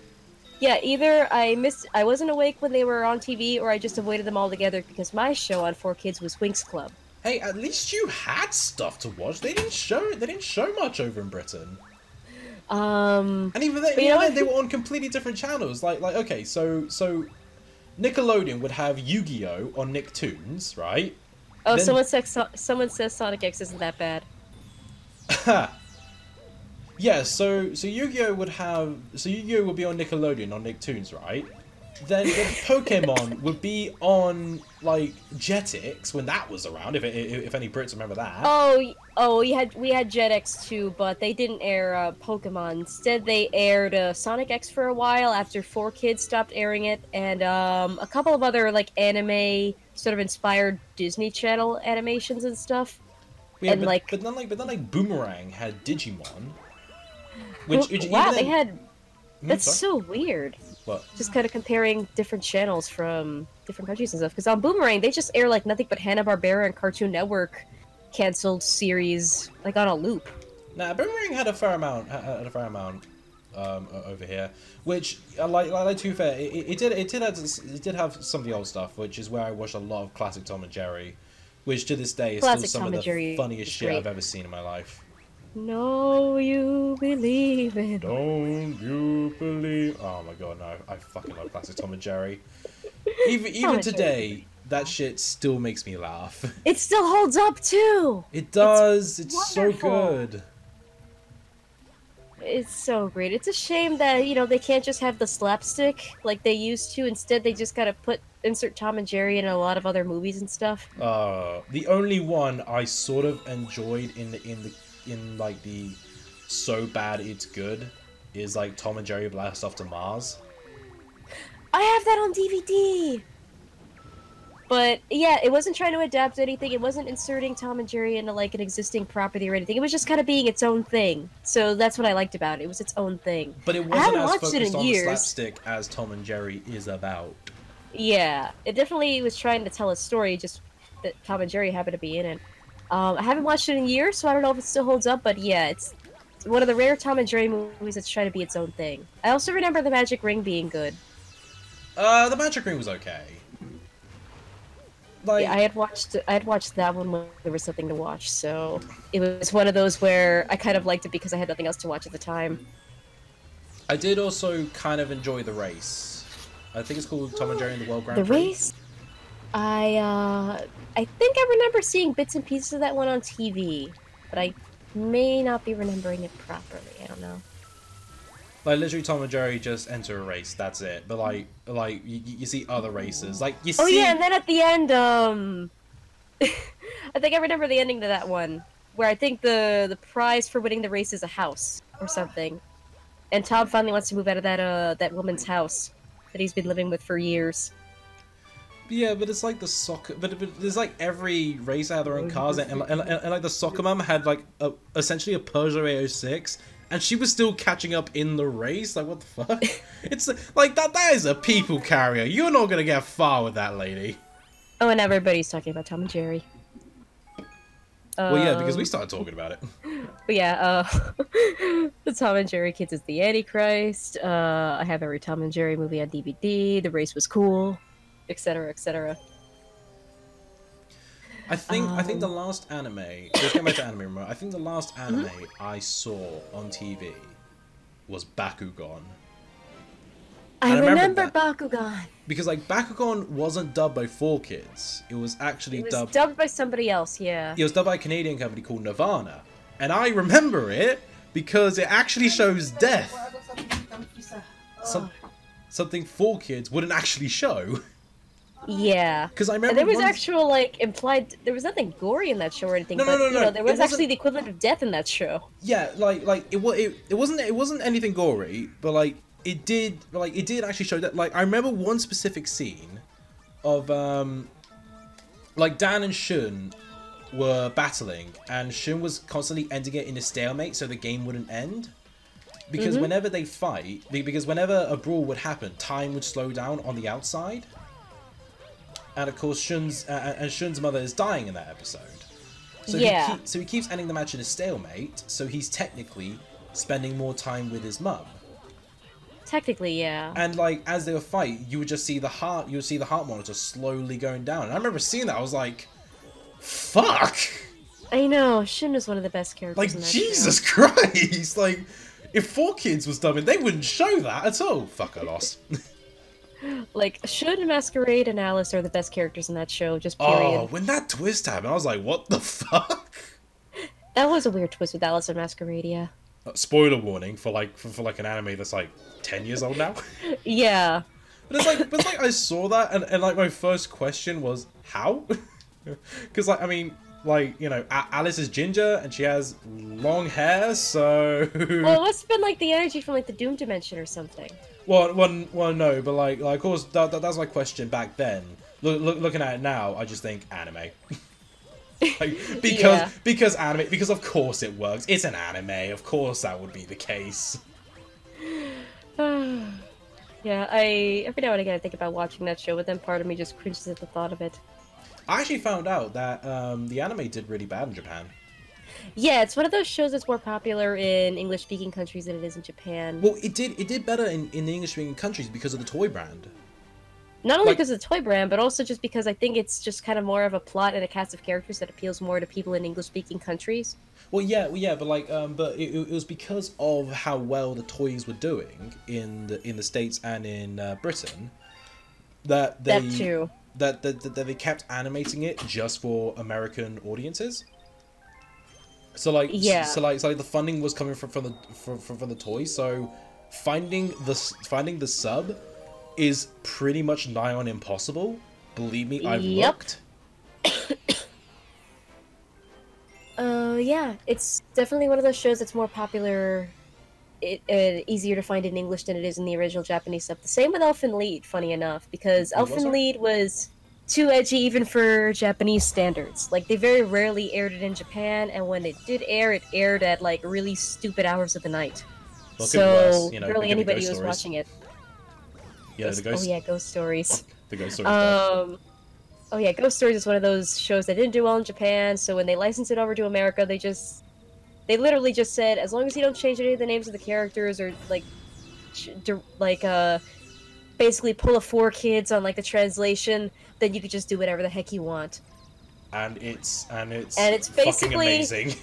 Yeah, either I wasn't awake when they were on TV, or I just avoided them altogether, because my show on 4Kids was Winx Club. Hey, at least you had stuff to watch. They didn't show much over in Britain. And even then, they were on completely different channels. Like, okay, so Nickelodeon would have Yu-Gi-Oh! On Nicktoons, right? Oh, then... someone says Sonic X isn't that bad. Yeah, so Yu-Gi-Oh! would be on Nickelodeon on Nicktoons, right? Then Pokemon would be on, like, Jetix when that was around, if any Brits remember that. Oh, we had Jetix too, but they didn't air Pokemon. Instead, they aired Sonic X for a while after 4Kids stopped airing it, and a couple of other, like, anime sort of inspired Disney Channel animations and stuff. Yeah, and but then Boomerang had Digimon, which wow, they had. That's sorry? So weird. What? Just kind of comparing different channels from different countries and stuff. Because on Boomerang, they just air like nothing but Hanna-Barbera and Cartoon Network canceled series, like on a loop. Nah, Boomerang had a fair amount. Over here, which like to be fair, it did have some of the old stuff, which is where I watched a lot of classic Tom and Jerry, which to this day is still some of the funniest shit I've ever seen in my life. No, you believe it. Don't you believe? Oh my god, no! I fucking love classic Tom and Jerry. Even today, that shit still makes me laugh. It still holds up too. It does. It's so good. It's so great. It's a shame that, you know, they can't just have the slapstick like they used to. Instead, they just gotta insert Tom and Jerry in a lot of other movies and stuff. The only one I sort of enjoyed in like the so bad it's good is like Tom and Jerry Blast Off to Mars. I have that on DVD! But, yeah, it wasn't trying to adapt anything. It wasn't inserting Tom and Jerry into, like, an existing property or anything. It was just kind of being its own thing. So that's what I liked about it. It was its own thing. But it wasn't as focused on the slapstick as Tom and Jerry is about. Yeah, it definitely was trying to tell a story, just that Tom and Jerry happened to be in it. I haven't watched it in years, so I don't know if it still holds up, but yeah, it's one of the rare Tom and Jerry movies that's trying to be its own thing. I also remember The Magic Ring being good. The Magic Ring was okay. Like, yeah, I had watched that one when there was something to watch, so it was one of those where I kind of liked it because I had nothing else to watch at the time. I did also kind of enjoy The Race. I think it's called Tom and Jerry and the World Grand Prix. The Race? I think I remember seeing bits and pieces of that one on TV, but I may not be remembering it properly. I don't know. Like, literally, Tom and Jerry just enter a race. That's it. But like you see other races. Like you see. Oh yeah, and then at the end, I think I remember the ending to that one, where I think the prize for winning the race is a house or something, and Tom finally wants to move out of that woman's house that he's been living with for years. Yeah, but it's like the soccer. But there's like every race had their own cars, and like the soccer mom had like essentially a Peugeot 806. And she was still catching up in the race? Like, what the fuck? It's like, that is a people carrier. You're not gonna get far with that lady. Oh, and everybody's talking about Tom and Jerry. Well, yeah, because we started talking about it. But yeah, the Tom and Jerry Kids is the Antichrist. I have every Tom and Jerry movie on DVD. The race was cool, etc., etc. I think the last anime. Let's get back to anime. Remember, I think the last anime I saw on TV was Bakugan. I remember Bakugan because like Bakugan wasn't dubbed by 4Kids. It was actually dubbed by somebody else. Yeah. It was dubbed by a Canadian company called Nirvana, and I remember it because it actually shows death. Something 4Kids wouldn't actually show. Yeah, because I remember and there was actual like implied. There was nothing gory in that show or anything. No. There was actually the equivalent of death in that show. Yeah, like it wasn't anything gory, but like it did actually show that. Like I remember one specific scene of like Dan and Shun were battling, and Shun was constantly ending it in a stalemate so the game wouldn't end. Because whenever they fight, because whenever a brawl would happen, time would slow down on the outside. And of course, Shun's mother is dying in that episode. So yeah. He keeps ending the match in a stalemate. So he's technically spending more time with his mum. Technically, yeah. And like as they were fighting, you would just see the heart. You would see the heart monitor slowly going down. And I remember seeing that. I was like, "Fuck!" I know. Shun is one of the best characters. Like in that Jesus show. Christ! Like if 4Kids was dubbing, they wouldn't show that at all. Fuck, I lost. Like, Shun, Masquerade, and Alice are the best characters in that show, just period. Oh, when that twist happened, I was like, what the fuck? That was a weird twist with Alice and Masquerade, yeah. Spoiler warning for like an anime that's like 10 years old now. Yeah. But it's like I saw that and like my first question was, how? Because like, I mean, like, you know, Alice is ginger and she has long hair, so... Well, it must have been like the energy from like the Doom Dimension or something. Well, no, but like of course that's my question back then. Looking at it now, I just think anime. Like, because anime, because of course it works. It's an anime, of course that would be the case. Yeah, every now and again I think about watching that show, but then part of me just cringes at the thought of it. I actually found out that the anime did really bad in Japan. Yeah, it's one of those shows that's more popular in English-speaking countries than it is in Japan. Well, it did better in the English-speaking countries because of the toy brand. Not only because of the toy brand, but also just because I think it's just kind of more of a plot and a cast of characters that appeals more to people in English-speaking countries. Well, yeah, but like, but it was because of how well the toys were doing in the States and in Britain that they kept animating it just for American audiences. So like, yeah. so like the funding was coming from the toys. So finding the sub is pretty much nigh on impossible. Believe me, I've looked. Yeah, it's definitely one of those shows that's more popular, easier to find in English than it is in the original Japanese stuff. The same with Elfen Lied, funny enough, because Elfen Lied was too edgy even for Japanese standards. Like, they very rarely aired it in Japan, and when it did air, it aired at, like, really stupid hours of the night. Well, so, barely anybody was watching it. Yeah, Oh yeah, Ghost Stories. The Ghost Stories Oh yeah, Ghost Stories is one of those shows that didn't do well in Japan, so when they licensed it over to America, they literally just said, as long as you don't change any of the names of the characters or, basically pull a 4Kids on, like, the translation, then you could just do whatever the heck you want. And it's basically fucking amazing.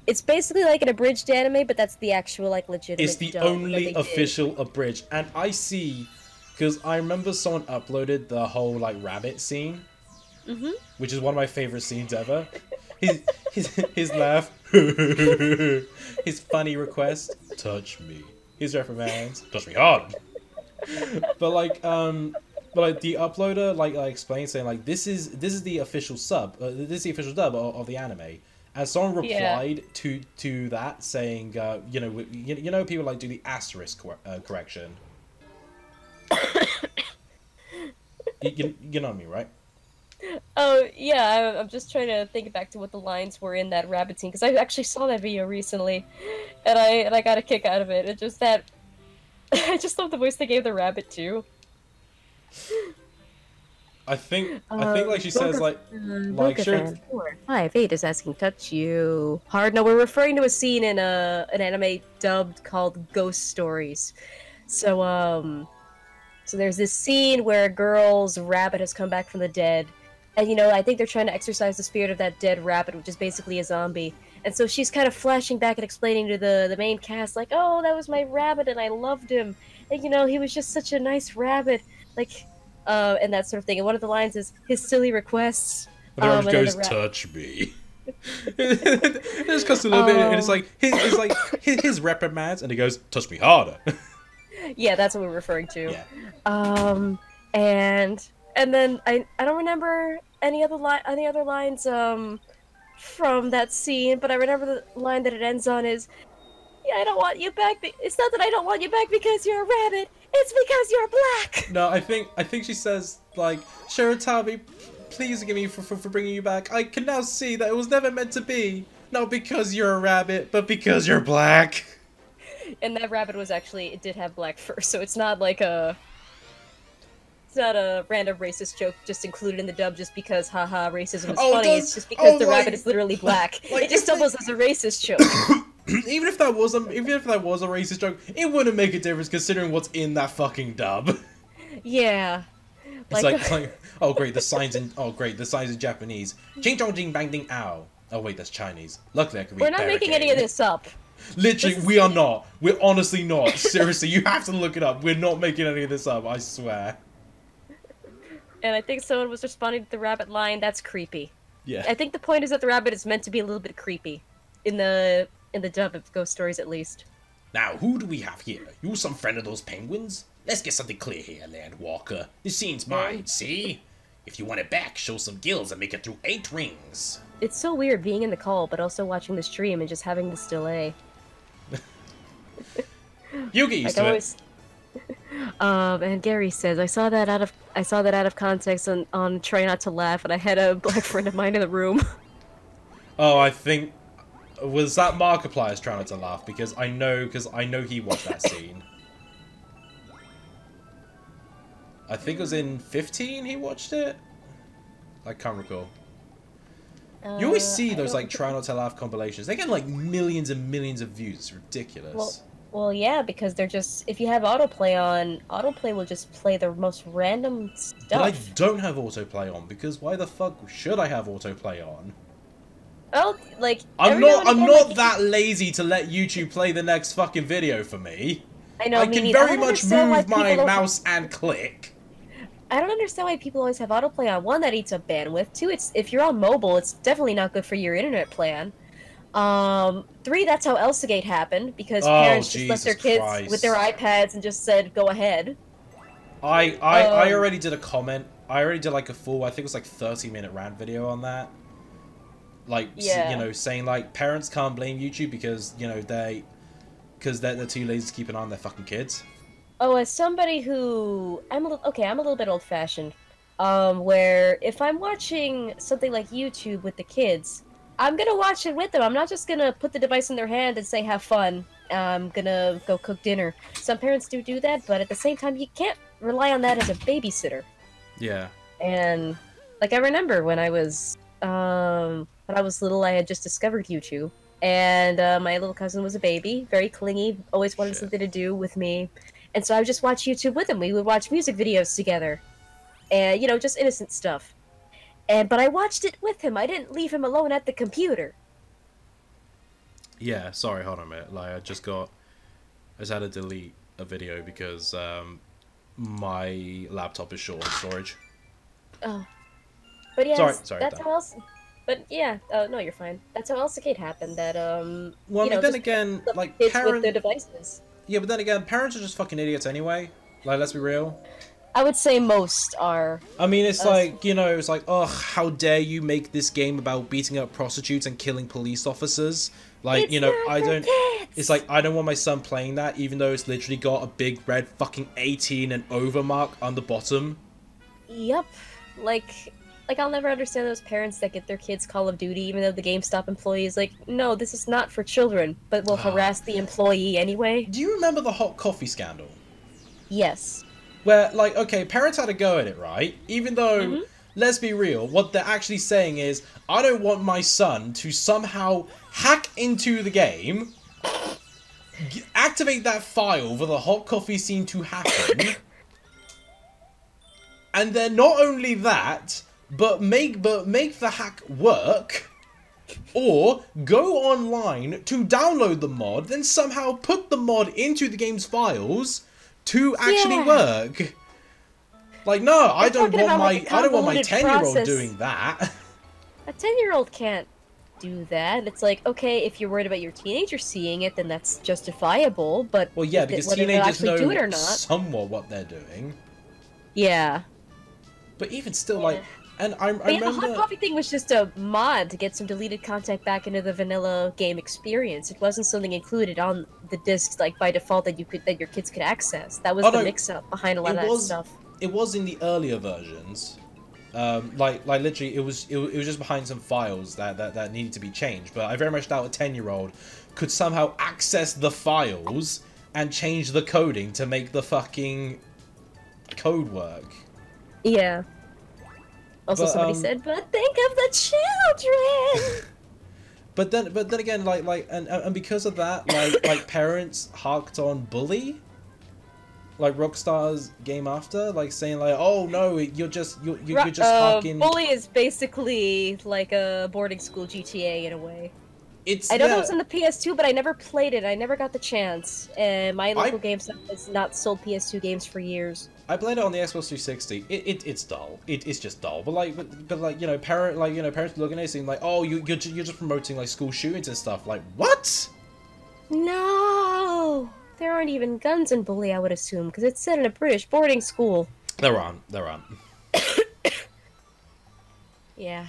It's basically like an abridged anime, but that's the actual, like, legitimate It's the only official abridged. And I see, because I remember someone uploaded the whole, like, rabbit scene. Mm-hmm. Which is one of my favorite scenes ever. His laugh. His funny request. Touch me. His reprimands. Touch me hard. But the uploader like explained, saying like this is the official sub. This is the official dub of the anime. And someone replied to that saying, you know people like do the asterisk correction. you know me, right? Oh, yeah, I'm just trying to think back to what the lines were in that rabbit scene, because I actually saw that video recently, and I got a kick out of it. It's just that... I just love the voice they gave the rabbit, too. I think like she says, like sure... 458 is asking, touch you. Hard? No, we're referring to a scene in an anime dubbed called Ghost Stories. So there's this scene where a girl's rabbit has come back from the dead. And, I think they're trying to exorcise the spirit of that dead rabbit, which is basically a zombie. And so she's kind of flashing back and explaining to the main cast, like, oh, that was my rabbit and I loved him. And, he was just such a nice rabbit. Like, and that sort of thing. And one of the lines is, his silly requests. And the rabbit goes, touch me. It just cuts a little bit, and it's like, his reprimands, and he goes, touch me harder. Yeah, that's what we're referring to. Yeah. And then I don't remember any other lines from that scene, but I remember the line that it ends on is, yeah, I don't want you back. It's not that I don't want you back because you're a rabbit. It's because you're black. No, I think she says, like, Shiratabi, please forgive me for bringing you back. I can now see that it was never meant to be. Not because you're a rabbit, but because you're black. And that rabbit was actually, it did have black fur, so it's not like it's not a random racist joke just included in the dub just because, haha, racism is funny. It's just because the rabbit is literally black. Like, it just doubles as a racist joke. Even if that was a racist joke, it wouldn't make a difference considering what's in that fucking dub. Yeah. It's like oh great, the signs in Japanese. Ching chong jing bang ding ow. Oh wait, that's Chinese. Luckily I can read. We're not making any of this up. Literally, we are not. We're honestly not. Seriously, you have to look it up. We're not making any of this up, I swear. And I think someone was responding to the rabbit line, that's creepy. Yeah. I think the point is that the rabbit is meant to be a little bit creepy. In the dub of Ghost Stories, at least. Now, who do we have here? You some friend of those penguins? Let's get something clear here, Landwalker. This scene's mine, see? If you want it back, show some gills and make it through 8 rings. It's so weird being in the call, but also watching the stream and just having this delay. You get used to it. And Gary says, I saw that out of context on Try Not to Laugh, and I had a black friend of mine in the room. Oh, I think was that Markiplier's Try Not to Laugh, because I know he watched that scene. I think it was in 15 he watched it. I can't recall. You always see those like Try Not to Laugh compilations. They get like millions and millions of views. It's ridiculous. Well, yeah, because they're just, if you have autoplay on, autoplay will just play the most random stuff. But I don't have autoplay on, because why the fuck should I have autoplay on? Oh, like, I'm not that lazy to let YouTube play the next fucking video for me. I know, I can very much move my mouse and click. I don't understand why people always have autoplay on. One, that eats up bandwidth. Two, if you're on mobile, it's definitely not good for your internet plan. 3, that's how Elsagate happened, because parents just left their kids with their iPads and just said, go ahead. I already did a comment. I already did like a full, I think it was like 30-minute rant video on that. Like, yeah. You know, saying like, parents can't blame YouTube because, you know, they're too lazy to keep an eye on their fucking kids. Oh, as somebody who, I'm a little bit old-fashioned. Where if I'm watching something like YouTube with the kids, I'm gonna watch it with them. I'm not just gonna put the device in their hand and say, have fun. I'm gonna go cook dinner. Some parents do that, but at the same time, you can't rely on that as a babysitter. Yeah. And, like, I remember when I was little, I had just discovered YouTube. And my little cousin was a baby, very clingy, always wanted something to do with me. And so I would just watch YouTube with him. We would watch music videos together. And, you know, just innocent stuff. But I watched it with him. I didn't leave him alone at the computer. Yeah, sorry, hold on a minute. Like, I just had to delete a video because my laptop is short on storage. Oh. But yeah, sorry, that's how else... But yeah, no, you're fine. That's how Elsagate happened, that, well, you know, then again, like, kids with their devices. Yeah, but then again, parents are just fucking idiots anyway. Like, let's be real. I would say most are. I mean, it's like, you know, it's like, ugh, how dare you make this game about beating up prostitutes and killing police officers? Like, you know, it's like, I don't want my son playing that, even though it's literally got a big red fucking 18 and over mark on the bottom. Yep. Like, I'll never understand those parents that get their kids Call of Duty, even though the GameStop employee is like, no, this is not for children, but will harass the employee anyway. Do you remember the hot coffee scandal? Yes. Where, like, okay, parents had a go at it, right? Even though, let's be real, what they're actually saying is, I don't want my son to somehow hack into the game, activate that file for the hot coffee scene to happen, and then not only that, but make the hack work, or go online to download the mod, then somehow put the mod into the game's files to actually work. Like, no, I don't want my 10-year-old doing that. A 10-year-old can't do that. It's like, okay, if you're worried about your teenager seeing it, then that's justifiable, but well, yeah, because teenagers know somewhat what they're doing. Yeah. But even still, like, and I remember... the hot coffee thing was just a mod to get some deleted content back into the vanilla game experience. It wasn't something included on the discs, like, by default that your kids could access. That was the mix-up behind a lot of that stuff. It was in the earlier versions. Like literally, it was just behind some files that needed to be changed. But I very much doubt a 10-year-old could somehow access the files and change the coding to make the fucking code work. Yeah. Also, somebody said, "But think of the children." but then again, and because of that, like parents harked on Bully, like Rockstar's game after, like saying like, "Oh no, you're just harking." Bully is basically like a boarding school GTA in a way. I know that was in the PS2, but I never played it. I never got the chance. And my local GameStop has not sold PS2 games for years. I played it on the Xbox 360. It's dull. It's just dull. But like you know, parents looking at it saying like, oh, you're just promoting like school shootings and stuff. Like what? No, there aren't even guns in Bully, I would assume, because it's set in a British boarding school. There aren't. Yeah.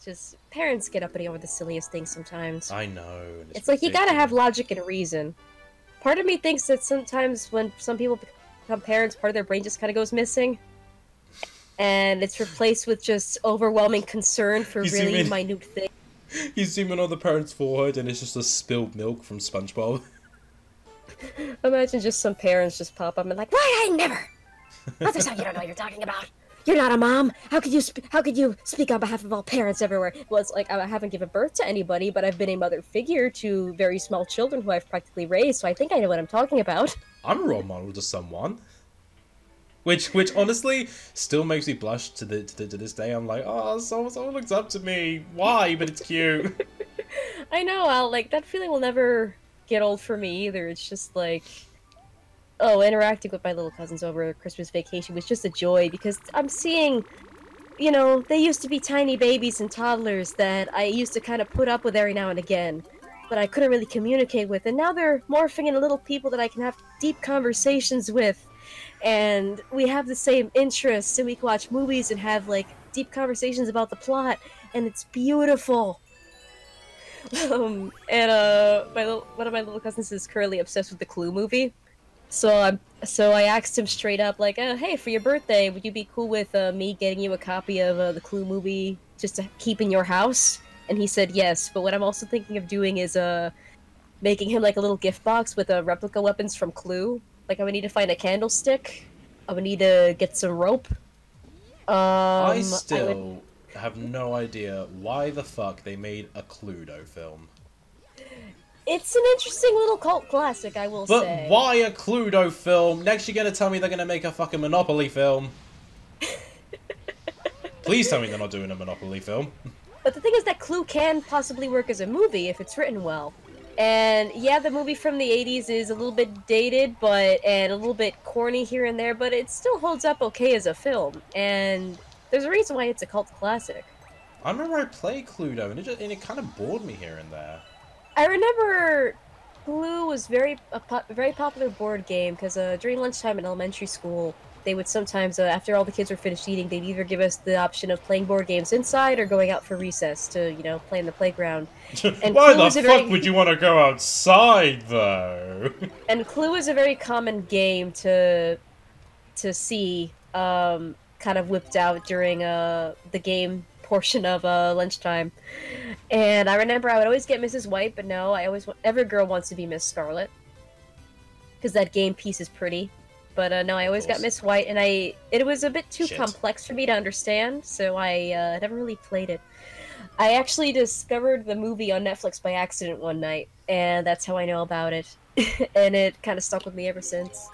Just parents get uppity over the silliest things sometimes. I know. It's like, you gotta have logic and reason. Part of me thinks that sometimes when some people become parents, part of their brain just kind of goes missing. And it's replaced with just overwhelming concern for really minute things. You zoom in on the parent's forehead and it's just a spilled milk from SpongeBob. Imagine just some parents just pop up and like, why I never? Not this time you don't know what you're talking about. You're not a mom. How could you speak on behalf of all parents everywhere? Well, it's like, I haven't given birth to anybody, but I've been a mother figure to very small children who I've practically raised, so I think I know what I'm talking about. I'm a role model to someone. Which honestly still makes me blush to this day. I'm like, oh, someone looks up to me. Why? But it's cute. I know. That feeling will never get old for me either. It's just like, oh, interacting with my little cousins over Christmas vacation was just a joy because I'm seeing you know, they used to be tiny babies and toddlers that I used to kind of put up with every now and again, but I couldn't really communicate with, and now they're morphing into little people that I can have deep conversations with, and we have the same interests, and we can watch movies and have, like, deep conversations about the plot, and it's beautiful. And one of my little cousins is currently obsessed with the Clue movie. So I asked him straight up, like, "Hey, for your birthday, would you be cool with me getting you a copy of the Clue movie just to keep in your house?" And he said yes. But what I'm also thinking of doing is making him like a little gift box with replica weapons from Clue. Like I would need to find a candlestick. I would need to get some rope. I still have no idea why the fuck they made a Cluedo film. It's an interesting little cult classic, I will say. But why a Cluedo film? Next you're gonna tell me they're gonna make a fucking Monopoly film. Please tell me they're not doing a Monopoly film. But the thing is that Clue can possibly work as a movie if it's written well. And yeah, the movie from the 80s is a little bit dated, and a little bit corny here and there, but it still holds up okay as a film. And there's a reason why it's a cult classic. I remember I played Cluedo, and it kind of bored me here and there. I remember Clue was very popular board game, because during lunchtime in elementary school, they would sometimes, after all the kids were finished eating, they'd either give us the option of playing board games inside or going out for recess to, you know, play in the playground. And why the fuck would you want to go outside, though? And Clue is a very common game to see kind of whipped out during the game portion of lunchtime. And I remember I would always get Mrs. White, but no, every girl wants to be Miss Scarlet. Because that game piece is pretty. But no, I always got Miss White, and it was a bit too complex for me to understand, so I never really played it. I actually discovered the movie on Netflix by accident one night, and that's how I know about it. And it kind of stuck with me ever since.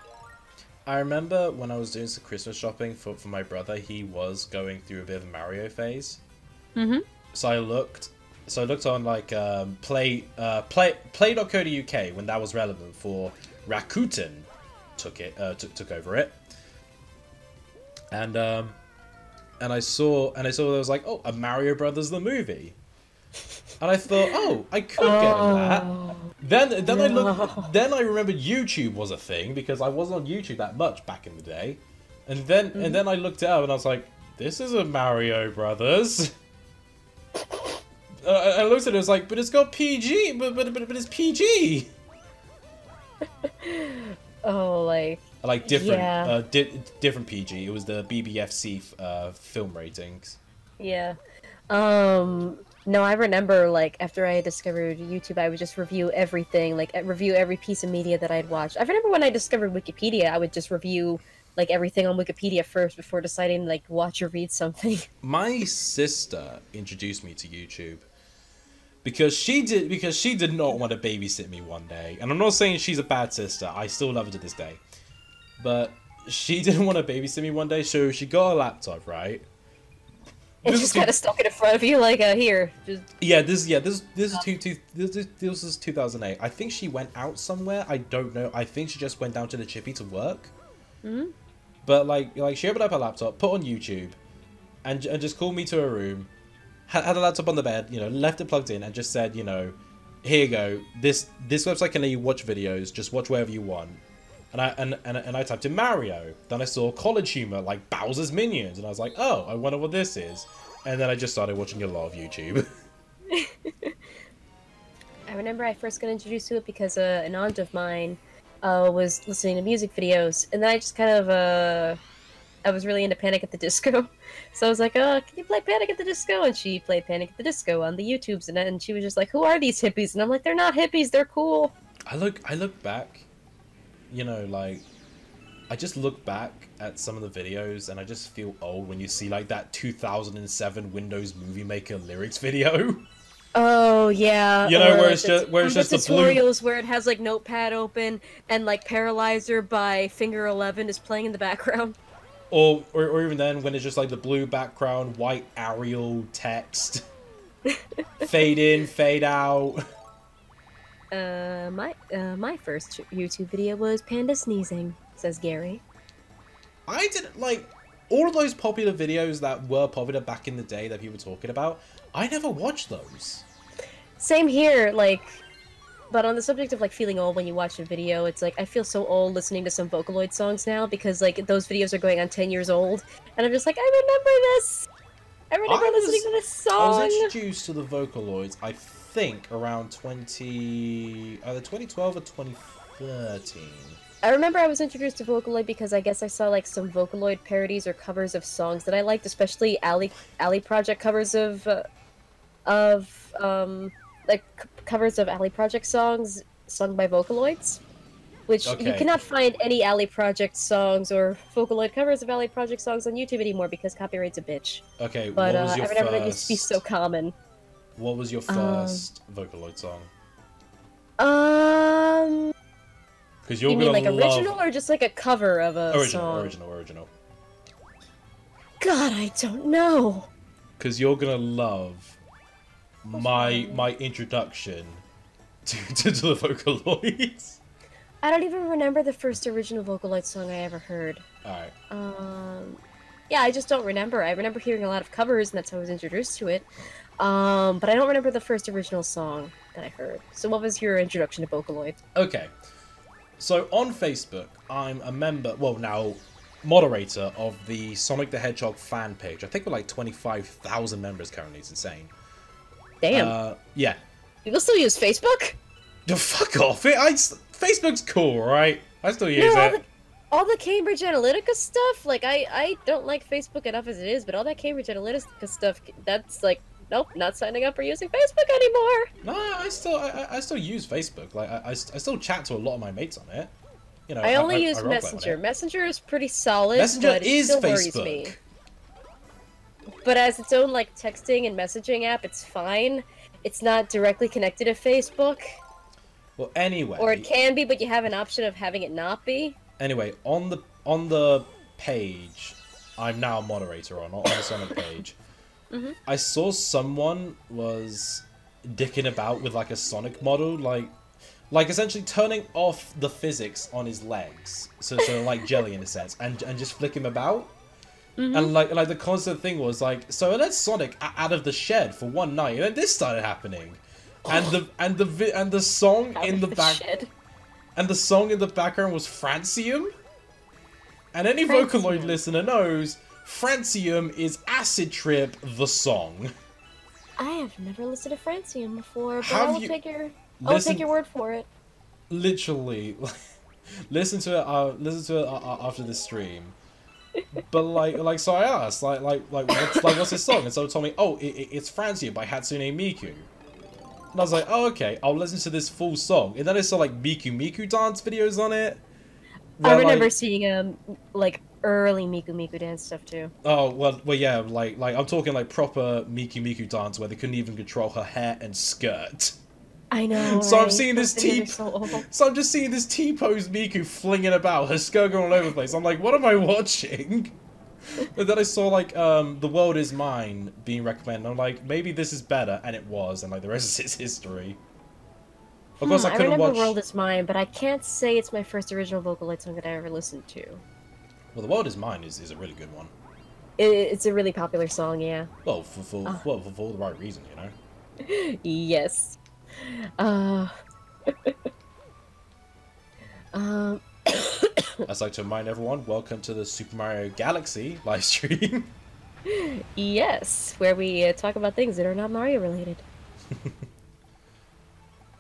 I remember when I was doing some Christmas shopping for my brother, he was going through a bit of a Mario phase. Mm-hmm. So I looked on like play.co.uk when that was relevant for Rakuten. Took over it, and I saw there was like, oh, a Mario Brothers the movie, and I thought, oh, I could get in that. Then I remembered YouTube was a thing because I wasn't on YouTube that much back in the day, and then I looked it up and I was like, this is a Mario Brothers. I looked at it, I was like, but it's got PG, but it's PG. Oh, like different, yeah. Different PG. It was the BBFC film ratings. Yeah. No, I remember, like, after I discovered YouTube, I would just review everything, like, review every piece of media that I'd watched. I remember when I discovered Wikipedia, I would just review, like, everything on Wikipedia first before deciding, like, watch or read something. My sister introduced me to YouTube. Because she did not want to babysit me one day. And I'm not saying she's a bad sister. I still love her to this day. But she didn't want to babysit me one day, so she got a laptop, right? And just kind of stuck it in front of you, like, here. Just... Yeah, this is 2008. I think she went out somewhere. I don't know. I think she just went down to the chippy to work. Mm-hmm. But, like she opened up her laptop, put on YouTube, and just called me to her room. Had a laptop on the bed, you know, left it plugged in, and just said, you know, here you go. This website can let you watch videos. Just watch wherever you want. And I typed in Mario. Then I saw College Humor, like Bowser's Minions, and I was like, oh, I wonder what this is. And then I just started watching a lot of YouTube. I remember I first got introduced to it because an aunt of mine was listening to music videos, and then I just kind of I was really into Panic at the Disco. So I was like, can you play Panic at the Disco? And she played Panic at the Disco on the YouTubes, and she was just like, who are these hippies? And I'm like, they're not hippies, they're cool. I look back, you know, like, I just look back at some of the videos, and I just feel old when you see, like, that 2007 Windows Movie Maker lyrics video. Oh, yeah. You know, where it's just the tutorials where it has, like, Notepad open, and, like, Paralyzer by Finger 11 is playing in the background. Or even then, when it's just like the blue background, white Arial text, fade in, fade out. My first YouTube video was Panda sneezing, says Gary. I didn't like all of those popular videos that were popular back in the day that people were talking about, I never watched those. Same here, like, but on the subject of, like, feeling old when you watch a video, it's like, I feel so old listening to some Vocaloid songs now, because, like, those videos are going on 10 years old, and I'm just like, I remember this! I remember listening to this song! I was introduced to the Vocaloids, I think, around either 2012 or 2013. I remember I was introduced to Vocaloid because I guess I saw, like, some Vocaloid parodies or covers of songs that I liked, especially Alley Project covers of covers of Alley Project songs sung by Vocaloids, which you cannot find any Alley Project songs or Vocaloid covers of Alley Project songs on YouTube anymore because copyright's a bitch. Okay, but what was your I remember that used to be so common. What was your first Vocaloid song? Because you mean like original or just like a cover of a song? Original. God, I don't know. Because you're gonna love my introduction to the Vocaloids. I don't even remember the first original Vocaloid song I ever heard. Alright. Yeah, I just don't remember. I remember hearing a lot of covers, and that's how I was introduced to it. But I don't remember the first original song that I heard. So what was your introduction to Vocaloid? Okay. So on Facebook, I'm a member, well now, moderator of the Sonic the Hedgehog fan page. I think we're like 25,000 members currently. It's insane. Damn. Yeah. People still use Facebook? Fuck off. Facebook's cool, right? I still use it. All the Cambridge Analytica stuff, like, I don't like Facebook enough as it is, but all that Cambridge Analytica stuff, that's like, nope, not signing up or using Facebook anymore. No, I still use Facebook. Like, I still chat to a lot of my mates on it. You know, I only use Messenger. Messenger is pretty solid. Messenger but is it still Facebook. Worries me. But as its own, like, texting and messaging app, it's fine. It's not directly connected to Facebook. Well, anyway. Or it can be, but you have an option of having it not be. Anyway, on the page, I'm now a moderator on the Sonic page. I saw someone was dicking about with like a Sonic model, like essentially turning off the physics on his legs, so like jelly in a sense, and just flick him about. And like the constant thing was like, so let's Sonic out of the shed for one night, and then this started happening, and the song in the back. And the song in the background was Francium. And any Vocaloid listener knows Francium is Acid Trip, the song. I have never listened to Francium before, but I'll take your word for it. Literally, listen to it after the stream. But like, so I asked, what's this song? And someone told me, oh, it's Francium by Hatsune Miku. And I was like, oh, okay, I'll listen to this full song. And then I saw, like, Miku dance videos on it. I remember seeing, like, early Miku dance stuff, too. Oh, well, yeah, like, I'm talking, like, proper Miku dance where they couldn't even control her hair and skirt. I know, So I'm seeing this So I'm just seeing this T-pose Miku flinging about, her skirt going all over the place. I'm like, what am I watching? And then I saw, like, The World Is Mine being recommended. I'm like, maybe this is better, and it was, and, like, the rest is history. Of course, I couldn't watch... The World Is Mine, but I can't say it's my first original Vocaloid song that I ever listened to. Well, The World Is Mine is a really good one. It's a really popular song, yeah. Well, for all the right reasons, you know? Yes. I'd like to remind everyone, welcome to the Super Mario Galaxy live stream. Yes, where we talk about things that are not Mario related.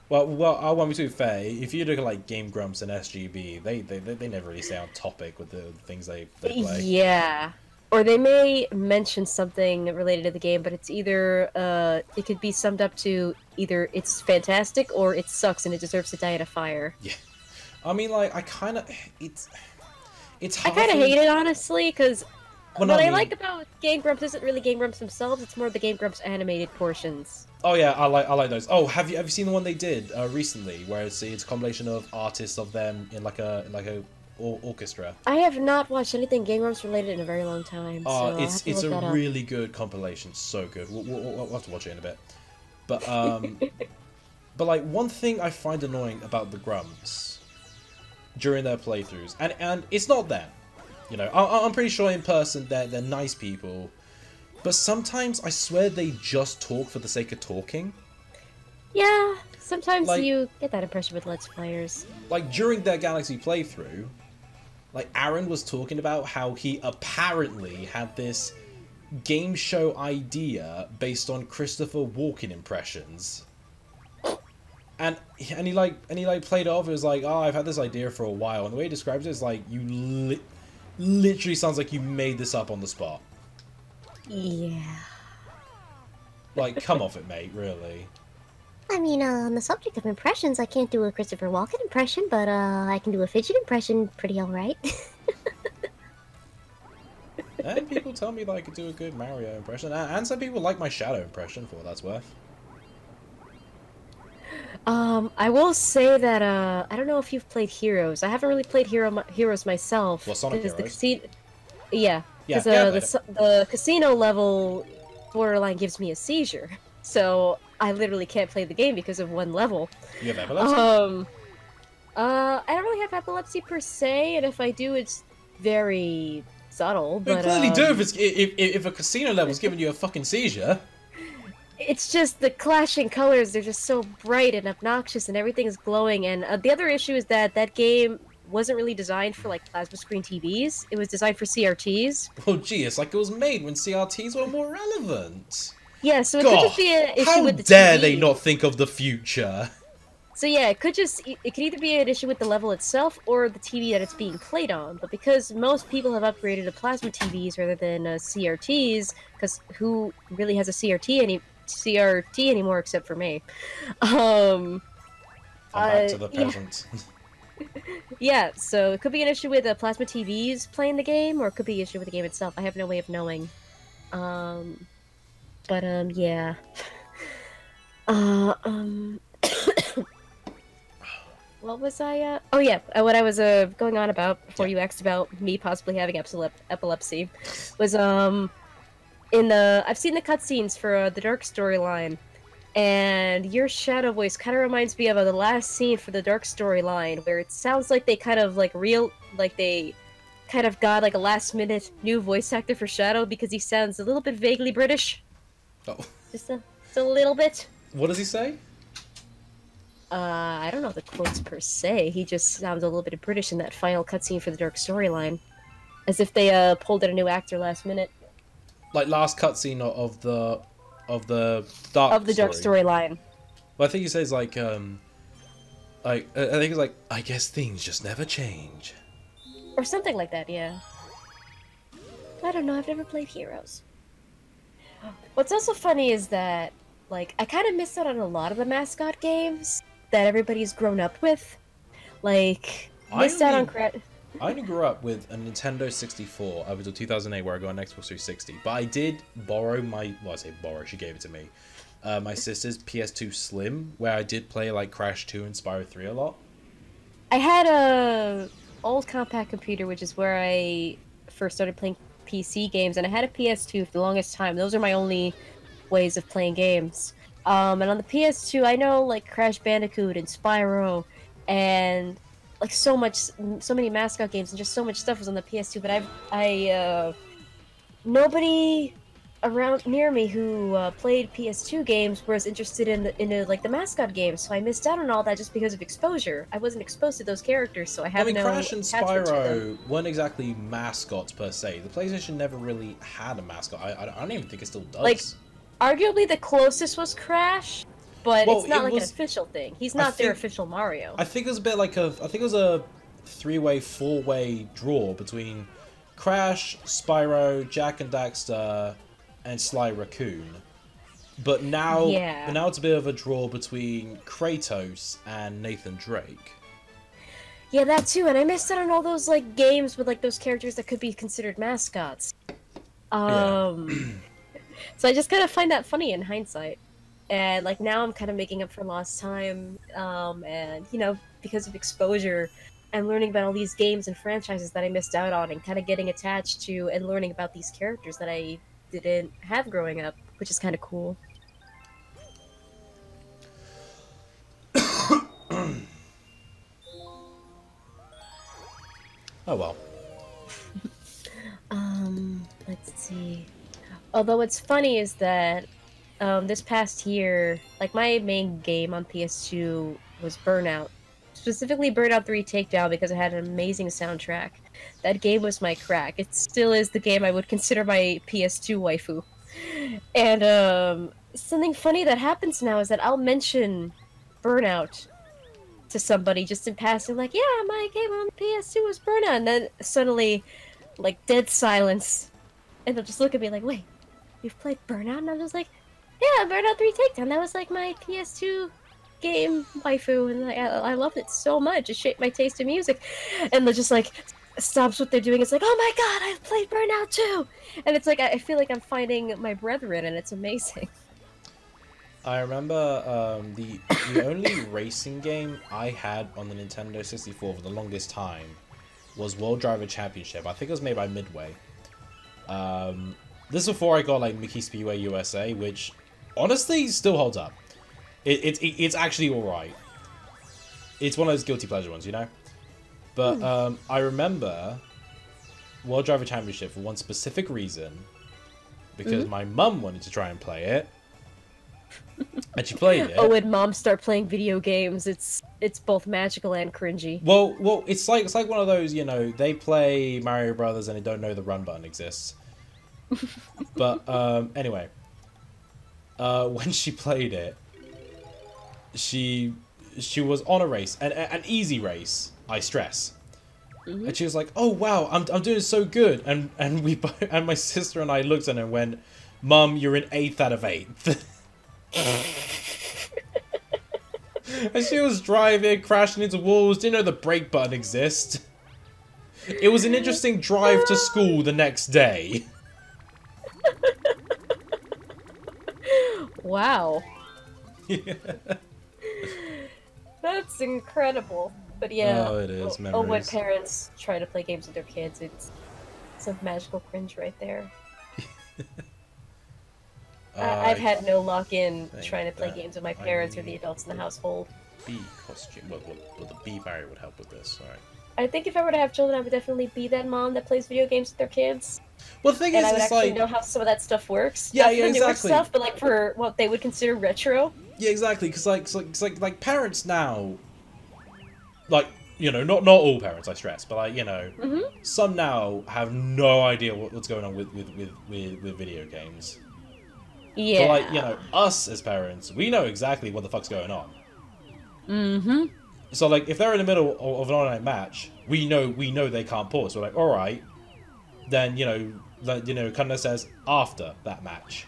Well, I want to be fair. If you look at like Game Grumps and SGB, they never really stay on topic with the things they play. Yeah, or they may mention something related to the game, but it's either it could be summed up to either it's fantastic or it sucks and it deserves to die at a fire. Yeah. I mean, like, it's hard. I kind of hate it, honestly, because what I like about Game Grumps isn't really Game Grumps themselves, it's more the Game Grumps animated portions. Oh yeah, I like those. Oh, have you seen the one they did recently, where it's a combination of artists of them in like a orchestra? I have not watched anything Game Grumps related in a very long time. Oh, so it's a really good compilation. So good. We'll have to watch it in a bit. But but like one thing I find annoying about the Grumps during their playthroughs, and it's not them, You know, I'm pretty sure in person they're nice people, but sometimes I swear they just talk for the sake of talking. Yeah, sometimes like, you get that impression with Let's Players. Like during their Galaxy playthrough, like Aaron was talking about how he apparently had this game show idea based on Christopher Walken impressions. And he played it off. It was like, oh, I've had this idea for a while, and the way he describes it is like you literally sounds like you made this up on the spot. Yeah. Like, come off it, mate. Really. I mean, on the subject of impressions, I can't do a Christopher Walken impression, but I can do a Fidget impression pretty alright. And people tell me that I could do a good Mario impression, and some people like my Shadow impression, for what that's worth. I will say that, I don't know if you've played Heroes. I haven't really played Heroes myself. Well, Sonic Heroes? Yeah, because the casino level borderline gives me a seizure. So, I literally can't play the game because of one level. You have epilepsy? I don't really have epilepsy per se, and if I do, it's very subtle. But you clearly do if a casino level's giving you a fucking seizure. It's just the clashing colors, they're just so bright and obnoxious and everything is glowing, and the other issue is that that game wasn't really designed for like plasma screen TVs, it was designed for CRTs. Oh gee, it's like it was made when CRTs were more relevant. Yeah, so it could just be an issue with the TV. How dare they not think of the future? So yeah, it could either be an issue with the level itself or the TV that it's being played on. But because most people have upgraded to plasma TVs rather than CRTs, because who really has a CRT anymore except for me? I'm back to the present. Yeah, so it could be an issue with plasma TVs playing the game, or it could be an issue with the game itself. I have no way of knowing. Yeah. What was I, oh yeah, what I was, going on about before you asked about me possibly having epilepsy was, I've seen the cutscenes for, the Dark storyline, and your Shadow voice kind of reminds me of the last scene for the Dark storyline, where it sounds like they kind of, like, they kind of got, like, a last-minute new voice actor for Shadow, because he sounds a little bit vaguely British. Oh. Just a little bit. What does he say? I don't know the quotes per se. He just sounds a little bit British in that final cutscene for the Dark storyline. As if they, pulled in a new actor last minute. Like last cutscene of the Dark storyline. Well, I think he says like I think it's like, I guess things just never change. Or something like that, yeah. I don't know, I've never played Heroes. What's also funny is that, like, I kind of missed out on a lot of the mascot games that everybody's grown up with. Like, I only grew up with a Nintendo 64 up until 2008, where I got an Xbox 360. But I did borrow I say borrow, she gave it to me. My sister's PS2 Slim, where I did play, like, Crash 2 and Spyro 3 a lot. I had a old compact computer, which is where I first started playing PC games, and I had a PS2 for the longest time. Those are my only ways of playing games. And on the PS2, I know, like, Crash Bandicoot and Spyro, and, like, so many mascot games, and just so much stuff was on the PS2, but nobody around near me who played PS2 games was interested in the mascot games, so I missed out on all that just because of exposure. I wasn't exposed to those characters, so I have no Crash and Spyro weren't exactly mascots per se. The PlayStation never really had a mascot. I don't even think it still does. Like, arguably the closest was Crash, but it's not like an official thing. He's not their official Mario. I think it was a bit like I think it was a 3-way, 4-way draw between Crash, Spyro, Jak and Daxter, and Sly Raccoon. But now it's a bit of a draw between Kratos and Nathan Drake. Yeah, that too, and I missed out on all those, like, games with, like, those characters that could be considered mascots. So I just kind of find that funny in hindsight. And, like, now I'm kind of making up for lost time, and, you know, because of exposure and learning about all these games and franchises that I missed out on, and kind of getting attached to and learning about these characters that I didn't have growing up, which is kind of cool. Oh well. see. Although what's funny is that this past year, like my main game on PS2 was Burnout. Specifically Burnout 3 Takedown because it had an amazing soundtrack. That game was my crack. It still is the game I would consider my PS2 waifu. And something funny that happens now is that I'll mention Burnout to somebody just in passing, like, yeah, my game on PS2 was Burnout, and then suddenly, like, dead silence. And they'll just look at me like, wait, you've played Burnout? And I'm just like, yeah, Burnout 3 Takedown, that was like my PS2 game waifu, and I loved it so much. It shaped my taste in music. And they're just like, stops what they're doing. It's like, oh my god, I've played Burnout too! And it's like, I feel like I'm finding my brethren, and it's amazing. I remember the only racing game I had on the Nintendo 64 for the longest time was World Driver Championship. I think it was made by Midway. This is before I got like Mickey Speedway USA, which honestly still holds up. It's actually alright. It's one of those guilty pleasure ones, you know? But I remember World Driver Championship for one specific reason, because my mum wanted to try and play it. And she played it. Oh, when moms start playing video games, it's both magical and cringy. Well, it's like one of those, you know, they play Mario Brothers and they don't know the run button exists. But anyway, when she played it, she was on a race, an easy race, I stress. And she was like, "Oh wow, I'm doing so good," and my sister and I looked at her and went, "Mum, you're in 8th out of 8th." And she was driving, crashing into walls, didn't know the brake button exists. It was an interesting drive to school the next day. Wow. Yeah. That's incredible. But yeah, oh, it is. Oh, when parents try to play games with their kids, it's a magical cringe right there. I've had no luck in trying to play games with my parents or the adults in the household. Bee costume. Well, the bee barrier would help with this. All right. I think if I were to have children, I would definitely be that mom that plays video games with their kids. Well, the thing is, I would it's actually like know how some of that stuff works. Yeah, Not for the newer exactly. stuff, but like for what they would consider retro. Yeah, exactly. Because like parents now, like, you know, not all parents, I stress, but like, you know, some now have no idea what's going on with video games. Yeah. But like, you know, us as parents, we know exactly what the fuck's going on. So like, if they're in the middle of an online match, we know they can't pause. We're like, all right, then Kunda says after that match.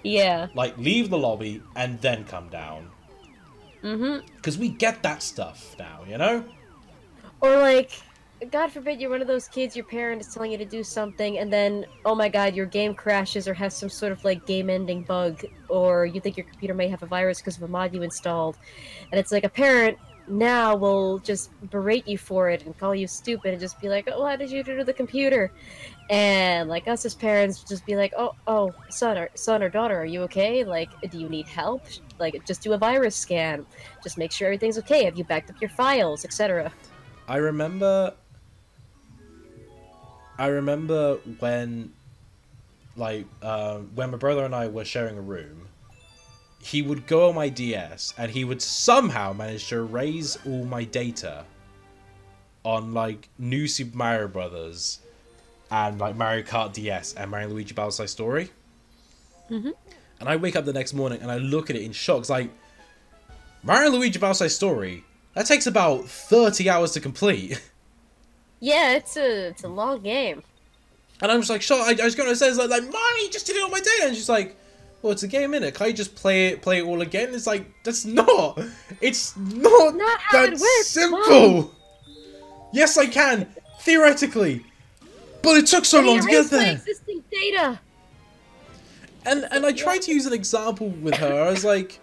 Yeah. Like, leave the lobby and then come down. Because we get that stuff now, you know? Or like, God forbid you're one of those kids, your parent is telling you to do something, and then, oh my god, your game crashes or has some sort of like game-ending bug, or you think your computer may have a virus because of a mod you installed. And it's like a parent now will just berate you for it and call you stupid and just be like, oh, what did you do to the computer? And like us as parents just be like, oh, son or daughter, are you okay? Like, do you need help? Like, just do a virus scan. Just make sure everything's okay. Have you backed up your files, etc. I remember when, like, when my brother and I were sharing a room, he would go on my DS and he would somehow manage to erase all my data on, like, New Super Mario Brothers and, like, Mario Kart DS and Mario & Luigi Bowser's Story. And I wake up the next morning and I look at it in shock. It's like, Mario & Luigi Bowser's Story, that takes about 30 hours to complete. Yeah, it's a long game. And I'm just like, I just go upstairs like, Mommy, just did it on my data. And she's like, well, it's a game, innit? Can I just play it all again? It's like, it's not how that it works, simple. Mom. Yes, I can, theoretically, but it took so long to get there. Existing data. And I tried to use an example with her. I was like,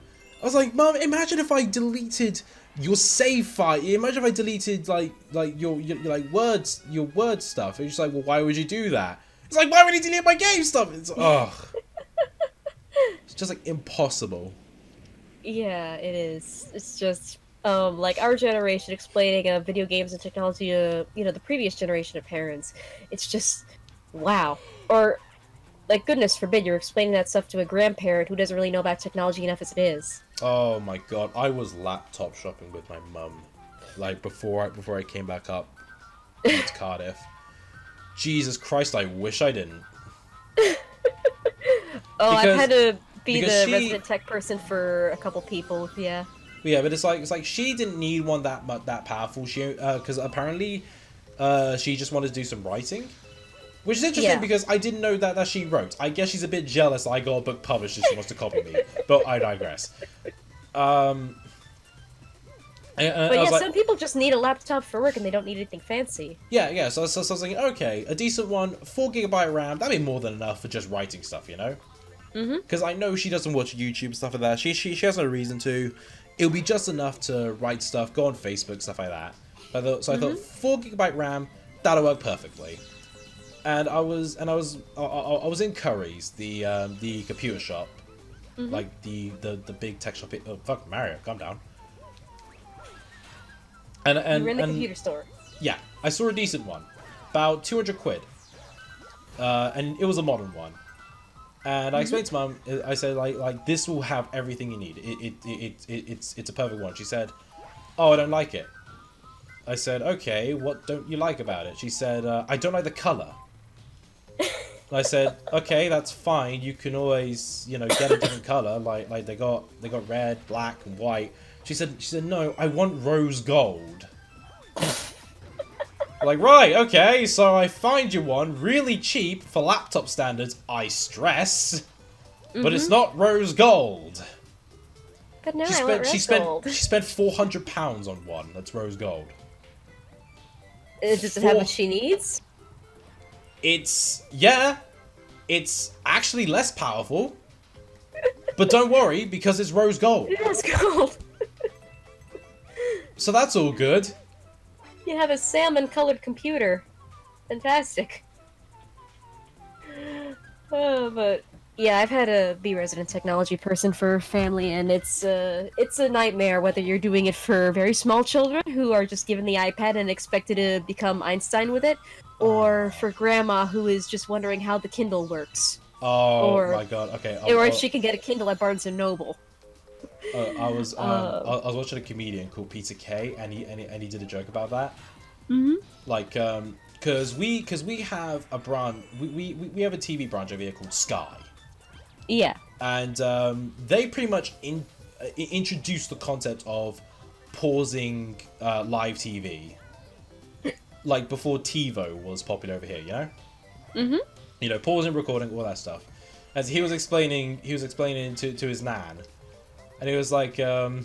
Mom, imagine if I deleted your save file. Imagine if I deleted like your word stuff. And she's like, well, why would you do that? It's like, why would you delete my game stuff? It's it's just like impossible. Yeah, it is. It's just like our generation explaining video games and technology to the previous generation of parents. It's just wow. Or like, goodness forbid you're explaining that stuff to a grandparent who doesn't really know about technology enough as it is. Oh my god, I was laptop shopping with my mum, like, before I came back up to Cardiff. Jesus Christ, I wish I didn't. I've had to be the resident tech person for a couple people, yeah. Yeah, but it's like she didn't need one that powerful. She because apparently, she just wanted to do some writing, which is interesting because I didn't know that she wrote. I guess she's a bit jealous I got a book published and she wants to copy me. But I digress. But yeah, some people just need a laptop for work and they don't need anything fancy. Yeah. So I was thinking, okay, a decent one, 4GB RAM, that'd be more than enough for just writing stuff, you know? Because I know she doesn't watch YouTube stuff like that. She has no reason to. It'll be just enough to write stuff, go on Facebook, stuff like that. So I thought 4GB RAM, that'll work perfectly. And I was in Curry's, the computer shop, like the big tech shop. Oh fuck, Mario, calm down. And you were in the computer store. Yeah, I saw a decent one, about 200 quid, and it was a modern one. And I explained to Mum, I said like this will have everything you need. It's a perfect one. She said, "Oh, I don't like it." I said, "Okay, what don't you like about it?" She said, "I don't like the color." And I said, "Okay, that's fine. You can always, you know, get a different color. Like they got red, black, and white." She said, "No, I want rose gold." Like, right, okay, so I find you one really cheap for laptop standards, I stress, but it's not rose gold. But no, I want rose gold. She spent £400 on one that's rose gold. Does it have what she needs? It's actually less powerful, but don't worry, because it's rose gold. It is gold. So that's all good. You have a salmon-colored computer. Fantastic. Oh, but yeah, I've had to be resident technology person for family, and it's a nightmare whether you're doing it for very small children who are just given the iPad and expected to become Einstein with it, or for grandma who is just wondering how the Kindle works. Oh my god! Okay. Or if she can get a Kindle at Barnes and Noble. I was watching a comedian called Peter Kay, and he did a joke about that. Like, because we have a branch, we have a TV branch over here called Sky. Yeah. And they pretty much introduced the concept of pausing live TV, like before TiVo was popular over here. You know. You know, pausing, recording, all that stuff. As he was explaining to his nan. And he was like, all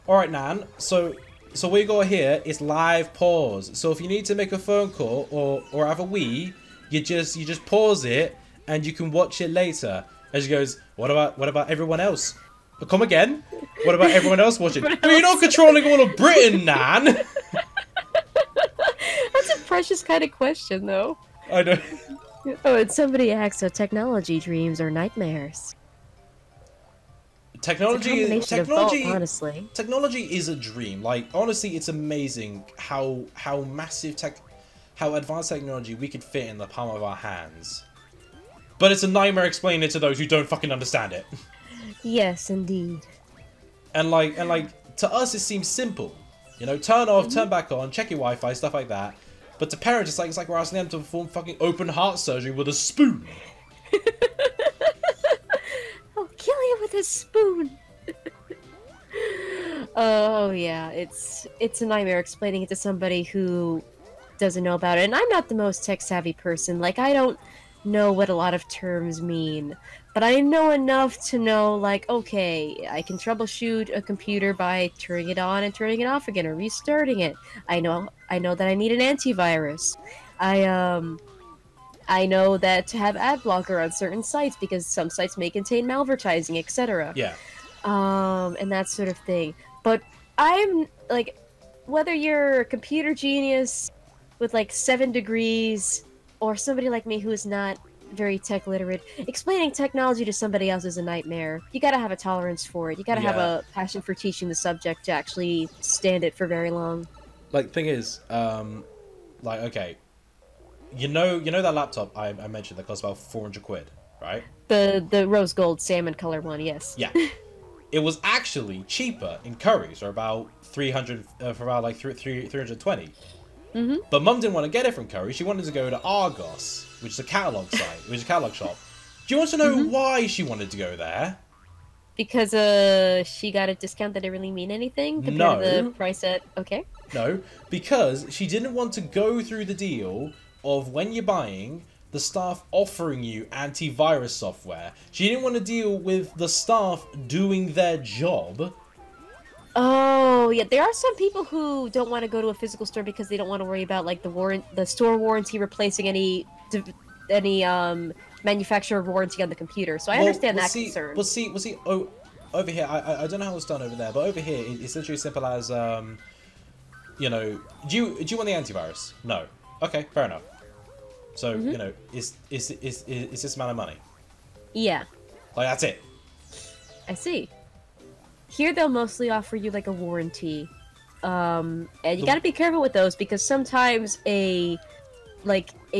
right, Nan, so what you got here is live pause. So if you need to make a phone call or have a wee, you just pause it and you can watch it later. And she goes, what about everyone else? Come again? What about everyone else watching? But you're not controlling all of Britain, Nan. That's a precious kind of question, though. I know. Oh, and somebody asks, so technology dreams or nightmares? Technology, honestly. Technology is a dream. Like, honestly, it's amazing how advanced technology we could fit in the palm of our hands. But it's a nightmare explaining it to those who don't fucking understand it. Yes, indeed. And like to us, it seems simple. You know, turn off, turn back on, check your Wi-Fi, stuff like that. But to parents, it's like we're asking them to perform fucking open heart surgery with a spoon. I'll kill you with a spoon. Oh yeah, it's a nightmare explaining it to somebody who doesn't know about it. And I'm not the most tech savvy person. Like, I don't know what a lot of terms mean, but I know enough to know, like, okay, I can troubleshoot a computer by turning it on and turning it off again or restarting it. I know that I need an antivirus. I know that to have ad blocker on certain sites because some sites may contain malvertising, etc. Yeah. And that sort of thing. But I'm like, whether you're a computer genius with like 7 degrees or somebody like me who is not very tech literate, explaining technology to somebody else is a nightmare. You gotta have a tolerance for it. You gotta have a passion for teaching the subject to actually stand it for very long. Like, thing is, like, okay, you know that laptop I mentioned that cost about 400 quid, right? The rose gold salmon color one, yes. Yeah. It was actually cheaper in Curry's for about 300, for about like 320. Mm-hmm. But Mum didn't want to get it from Curry. She wanted to go to Argos, which is a catalog site, which is a catalog shop. Do you want to know why she wanted to go there? Because she got a discount that didn't really mean anything compared to the price at... Okay. No, because she didn't want to go through the deal of when you're buying, the staff offering you antivirus software. She didn't want to deal with the staff doing their job. Oh, yeah. There are some people who don't want to go to a physical store because they don't want to worry about like the store warranty replacing any manufacturer warranty on the computer. So I understand that concern. We'll see. Oh, over here, I don't know how it's done over there, but over here it's literally as simple as you know, do you want the antivirus? No. Okay, fair enough. So you know, it's this amount of money. Yeah. Like that's it. I see. Here they'll mostly offer you like a warranty, and you gotta be careful with those because sometimes a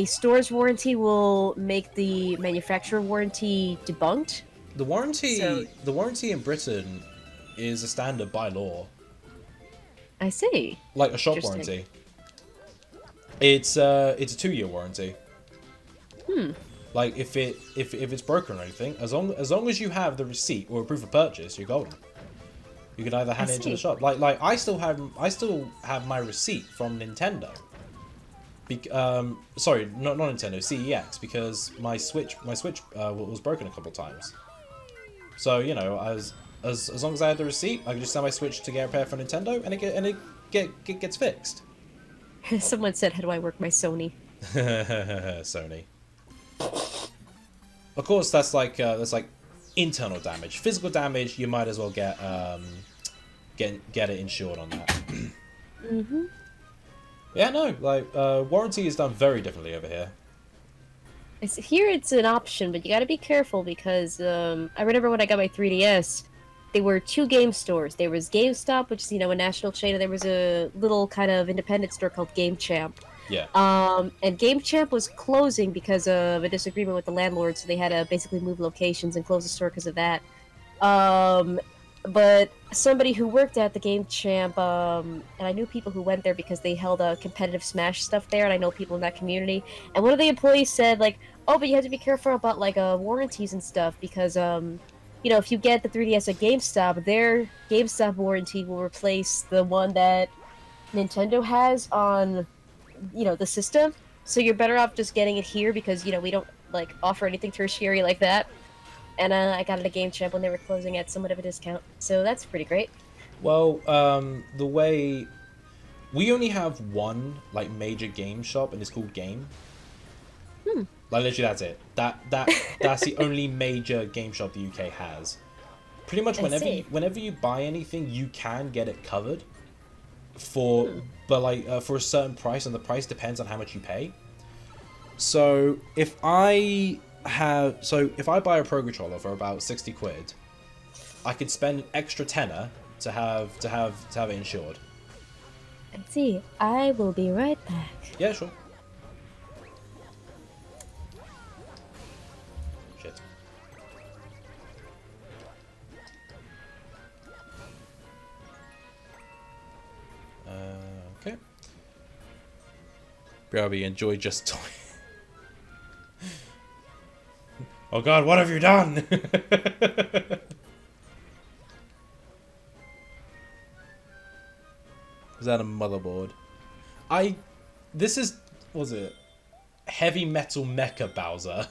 store's warranty will make the manufacturer warranty debunked. The warranty in Britain is a standard by law. I see. Like a shop warranty. It's a 2-year warranty. Like if it's broken or anything, as long as you have the receipt or a proof of purchase, you're golden. You can either hand it into the shop. Like I still have my receipt from Nintendo. Sorry, not Nintendo, CEX, because my Switch was broken a couple times. So you know, as long as I had the receipt, I could just send my Switch to get repaired for Nintendo, and it gets fixed. Someone said, "How do I work my Sony?" Sony. Of course, that's like internal damage. Physical damage, you might as well get it insured on that. Yeah, no, like warranty is done very differently over here. Here it's an option, but you gotta be careful because I remember when I got my 3DS, there were 2 game stores. There was GameStop, which is, you know, a national chain, and there was a little kind of independent store called Game Champ. Yeah. And Game Champ was closing because of a disagreement with the landlord, so they had to basically move locations and close the store because of that. But somebody who worked at the Game Champ, and I knew people who went there because they held a competitive Smash stuff there, and I know people in that community. And one of the employees said, like, oh, but you have to be careful about, like, warranties and stuff, because, you know, if you get the 3DS at GameStop, their GameStop warranty will replace the one that Nintendo has on, you know, the system. So you're better off just getting it here because, you know, we don't, like, offer anything tertiary like that. And I got it at Game Champ when they were closing at somewhat of a discount. So that's pretty great. Well, the way... We only have one, like, major game shop, and it's called Game. Like, literally, that's it. That's the only major game shop the UK has. Pretty much whenever you buy anything, you can get it covered. But, like, for a certain price, and the price depends on how much you pay. So, if I buy a Pro Controller for about 60 quid, I could spend an extra tenner to have it insured. Let's see. I will be right back. Yeah, sure. Shit. Okay. Probably enjoy just toy. Oh god, what have you done? Is that a motherboard? This is, what was it? Heavy Metal Mecha Bowser.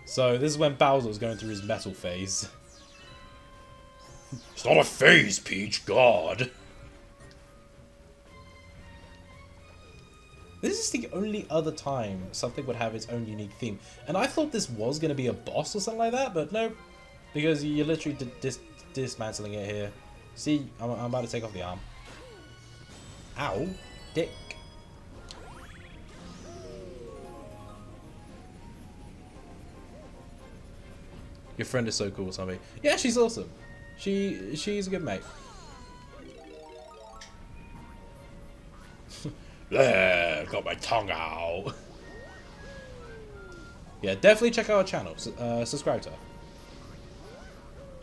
So this is when Bowser was going through his metal phase. It's not a phase, Peach, God. This is the only other time something would have its own unique theme. And I thought this was going to be a boss or something like that, but no. Because you're literally dismantling it here. See, I'm about to take off the arm. Ow. Dick. Your friend is so cool, Tommy. Yeah, she's awesome. She's a good mate. I've got my tongue out. Yeah, definitely check out our channel. Subscribe to her.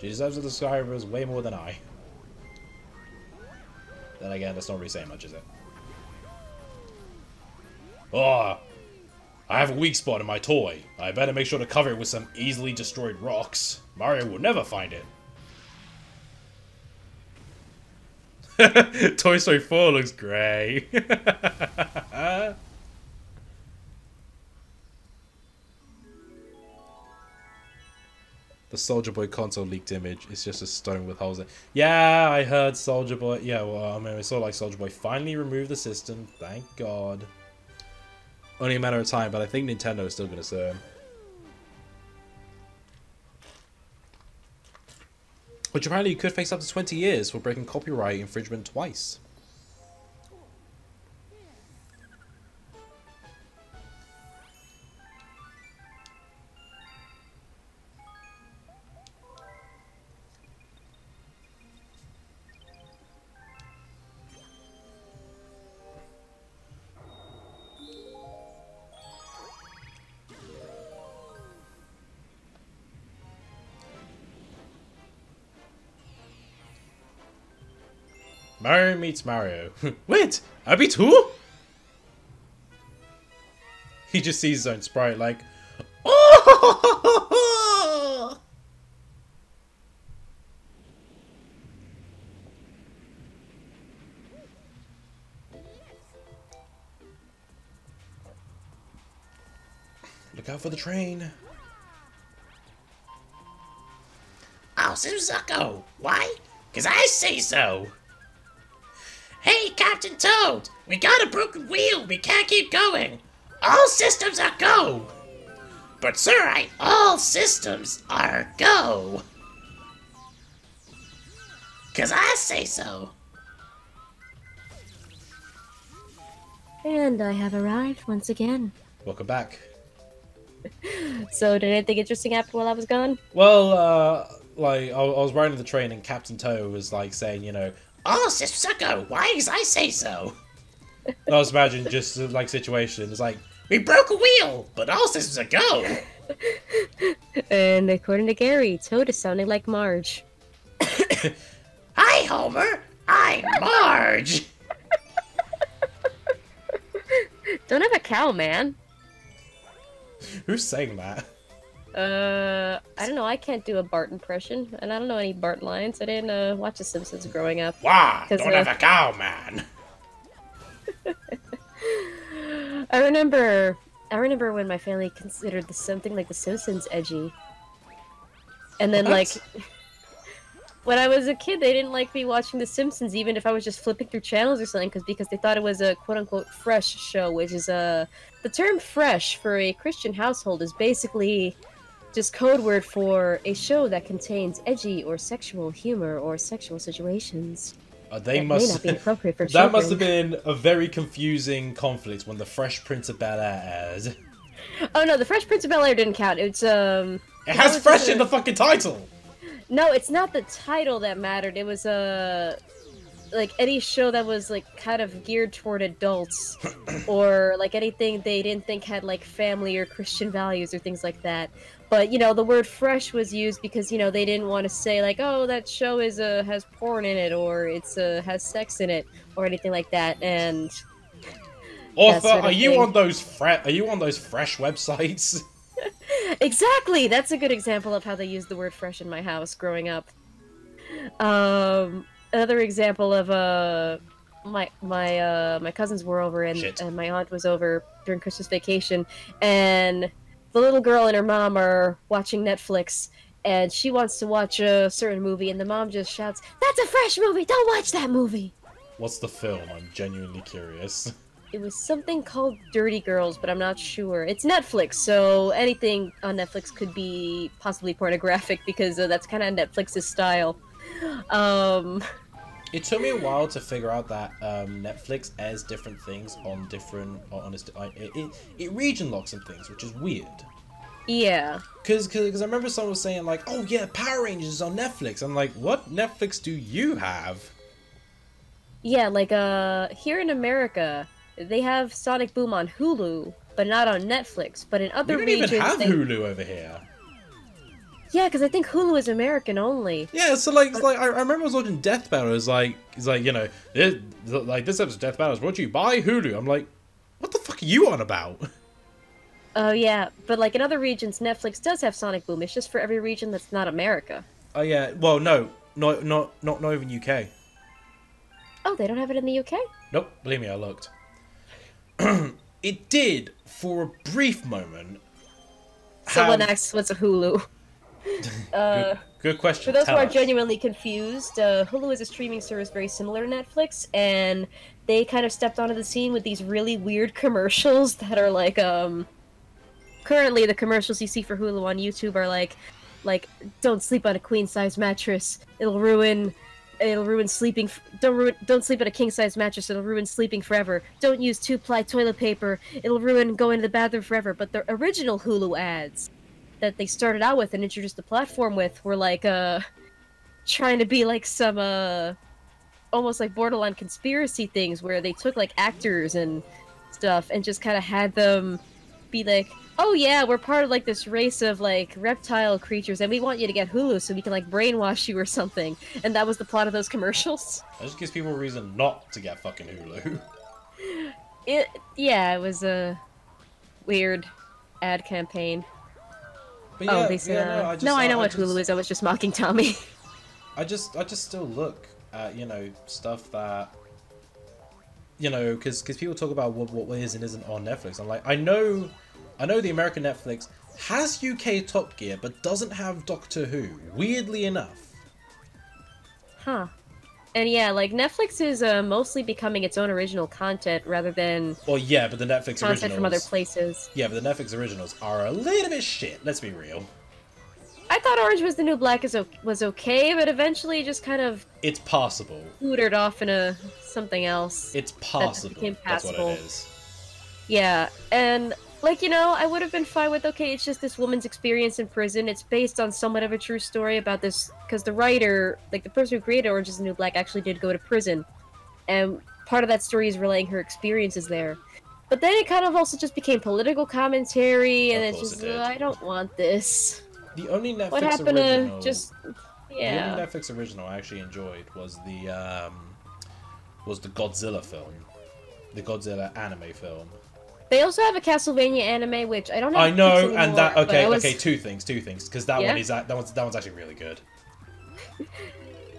She deserves the subscribers way more than I. Then again, that's not really saying much, is it? Oh, I have a weak spot in my toy. I better make sure to cover it with some easily destroyed rocks. Mario will never find it. Toy Story 4 looks great. The Soldier Boy console leaked image is just a stone with holes in it. Yeah, I heard Soldier Boy. Yeah, well, I mean, it's sort of like Soldier Boy finally removed the system. Thank God. Only a matter of time, but I think Nintendo is still going to sue him. Which apparently you could face up to 20 years for breaking copyright infringement twice. Mario meets Mario. Wait, Abby too? He just sees his own sprite like, oh! Look out for the train. Oh, Suzuko. Why? 'Cause I say so. Hey, Captain Toad! We got a broken wheel! We can't keep going! All systems are go! But sir, all systems are go! 'Cause I say so! And I have arrived once again. Welcome back. So, did anything interesting happen while I was gone? Well, like, I was riding the train and Captain Toad was, like, saying, you know, all systems are go! Why? 'Cause I say so! I was imagining just, like, situation. It's like, we broke a wheel, but all systems are go! And according to Gary, Toad is sounding like Marge. Hi, Homer! I'm Marge! Don't have a cow, man. Who's saying that? I don't know, I can't do a Bart impression, and I don't know any Bart lines. I didn't, watch The Simpsons growing up. Wow, don't have a cow, man! I remember when my family considered something like The Simpsons edgy. And then, like, when I was a kid, they didn't like me watching The Simpsons, even if I was just flipping through channels or something, because they thought it was a quote-unquote fresh show, which is, the term fresh for a Christian household is basically just code word for a show that contains edgy or sexual humor or sexual situations. They that must may not be appropriate for that children. must have been a very confusing conflict when the Fresh Prince of Bel-Air aired. Oh no, the Fresh Prince of Bel-Air didn't count. It's It has fresh in the fucking title. No, it's not the title that mattered. It was like any show that was like kind of geared toward adults, or like anything they didn't think had like family or Christian values or things like that. But you know, the word "fresh" was used because you know they didn't want to say like, "Oh, that show is has porn in it," or "It's has sex in it," or anything like that. And Author, are you on those fresh websites? Exactly. That's a good example of how they used the word "fresh" in my house growing up. Another example of my cousins were over and my aunt was over during Christmas vacation, and the little girl and her mom are watching Netflix, and she wants to watch a certain movie, and the mom just shouts, "That's a fresh movie! Don't watch that movie!" What's the film? I'm genuinely curious. It was something called Dirty Girls, but I'm not sure. It's Netflix, so anything on Netflix could be possibly pornographic because that's kind of Netflix's style. It took me a while to figure out that Netflix airs different things on different... it region locks some things, which is weird. Yeah. Because I remember someone was saying, like, oh yeah, Power Rangers is on Netflix. I'm like, what Netflix do you have? Yeah, like, here in America, they have Sonic Boom on Hulu, but not on Netflix. But in other regions, we don't even have Hulu over here. Yeah, because I think Hulu is American only. Yeah, so like, it's like I remember I was watching Death Battle. It's like you know, this episode of Death Battle is brought to you by Hulu. I'm like, what the fuck are you on about? Oh yeah, but like in other regions, Netflix does have Sonic Boom. It's just for every region that's not America. Oh yeah, well no, not even UK. Oh, they don't have it in the UK? Nope, believe me, I looked. It did for a brief moment. Someone asked what's a Hulu. Good question. For those who are genuinely confused, Hulu is a streaming service very similar to Netflix, and they kind of stepped onto the scene with these really weird commercials that are like, currently the commercials you see for Hulu on YouTube are like, don't sleep on a queen-size mattress, it'll ruin sleeping. Don't sleep on a king-size mattress, it'll ruin sleeping forever. Don't use 2-ply toilet paper, it'll ruin going to the bathroom forever. But the original Hulu ads that they started out with and introduced the platform with were like trying to be like some almost like borderline conspiracy things where they took like actors and stuff and just kind of had them be like, oh yeah, we're part of like this race of like reptile creatures and we want you to get Hulu so we can like brainwash you or something. And that was the plot of those commercials. That just gives people a reason not to get fucking Hulu. Yeah, it was a weird ad campaign. But yeah, they said, I know what Hulu is. I was just mocking Tommy. I just still look at, you know, stuff that, you know, because people talk about what is and isn't on Netflix. I'm like, I know the American Netflix has UK Top Gear, but doesn't have Doctor Who. Weirdly enough. Huh. And yeah, like Netflix is mostly becoming its own original content rather than. Well, yeah, but the Netflix content originals from other places. Yeah, but the Netflix originals are a little bit shit. Let's be real. I thought Orange Was the New Black was okay, but eventually just kind of. It's passable. Hootered off in something else. It's passable. That's what it is. Yeah, and like, you know, I would have been fine with, okay, it's just this woman's experience in prison. It's based on somewhat of a true story about this, because the writer, like the person who created Orange is the New Black, actually did go to prison. And part of that story is relaying her experiences there. But then it kind of also just became political commentary, and it's just, I don't want this. The only Netflix what happened original, to just, yeah. The only Netflix original I actually enjoyed was the Godzilla film. The Godzilla anime film. They also have a Castlevania anime, which I don't know. I know, and that okay, two things, because that one is that one's actually really good.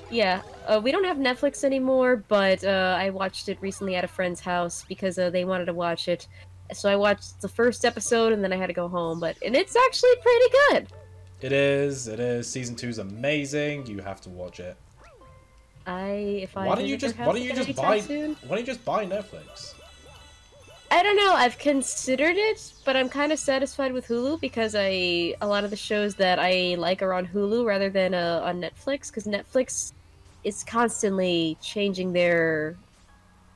Yeah, we don't have Netflix anymore, but I watched it recently at a friend's house because they wanted to watch it. So I watched the first episode, and then I had to go home. And it's actually pretty good. It is. Season 2 is amazing. You have to watch it. Why don't you just buy Netflix? I don't know, I've considered it, but I'm kind of satisfied with Hulu because a lot of the shows that I like are on Hulu rather than on Netflix, because Netflix is constantly changing their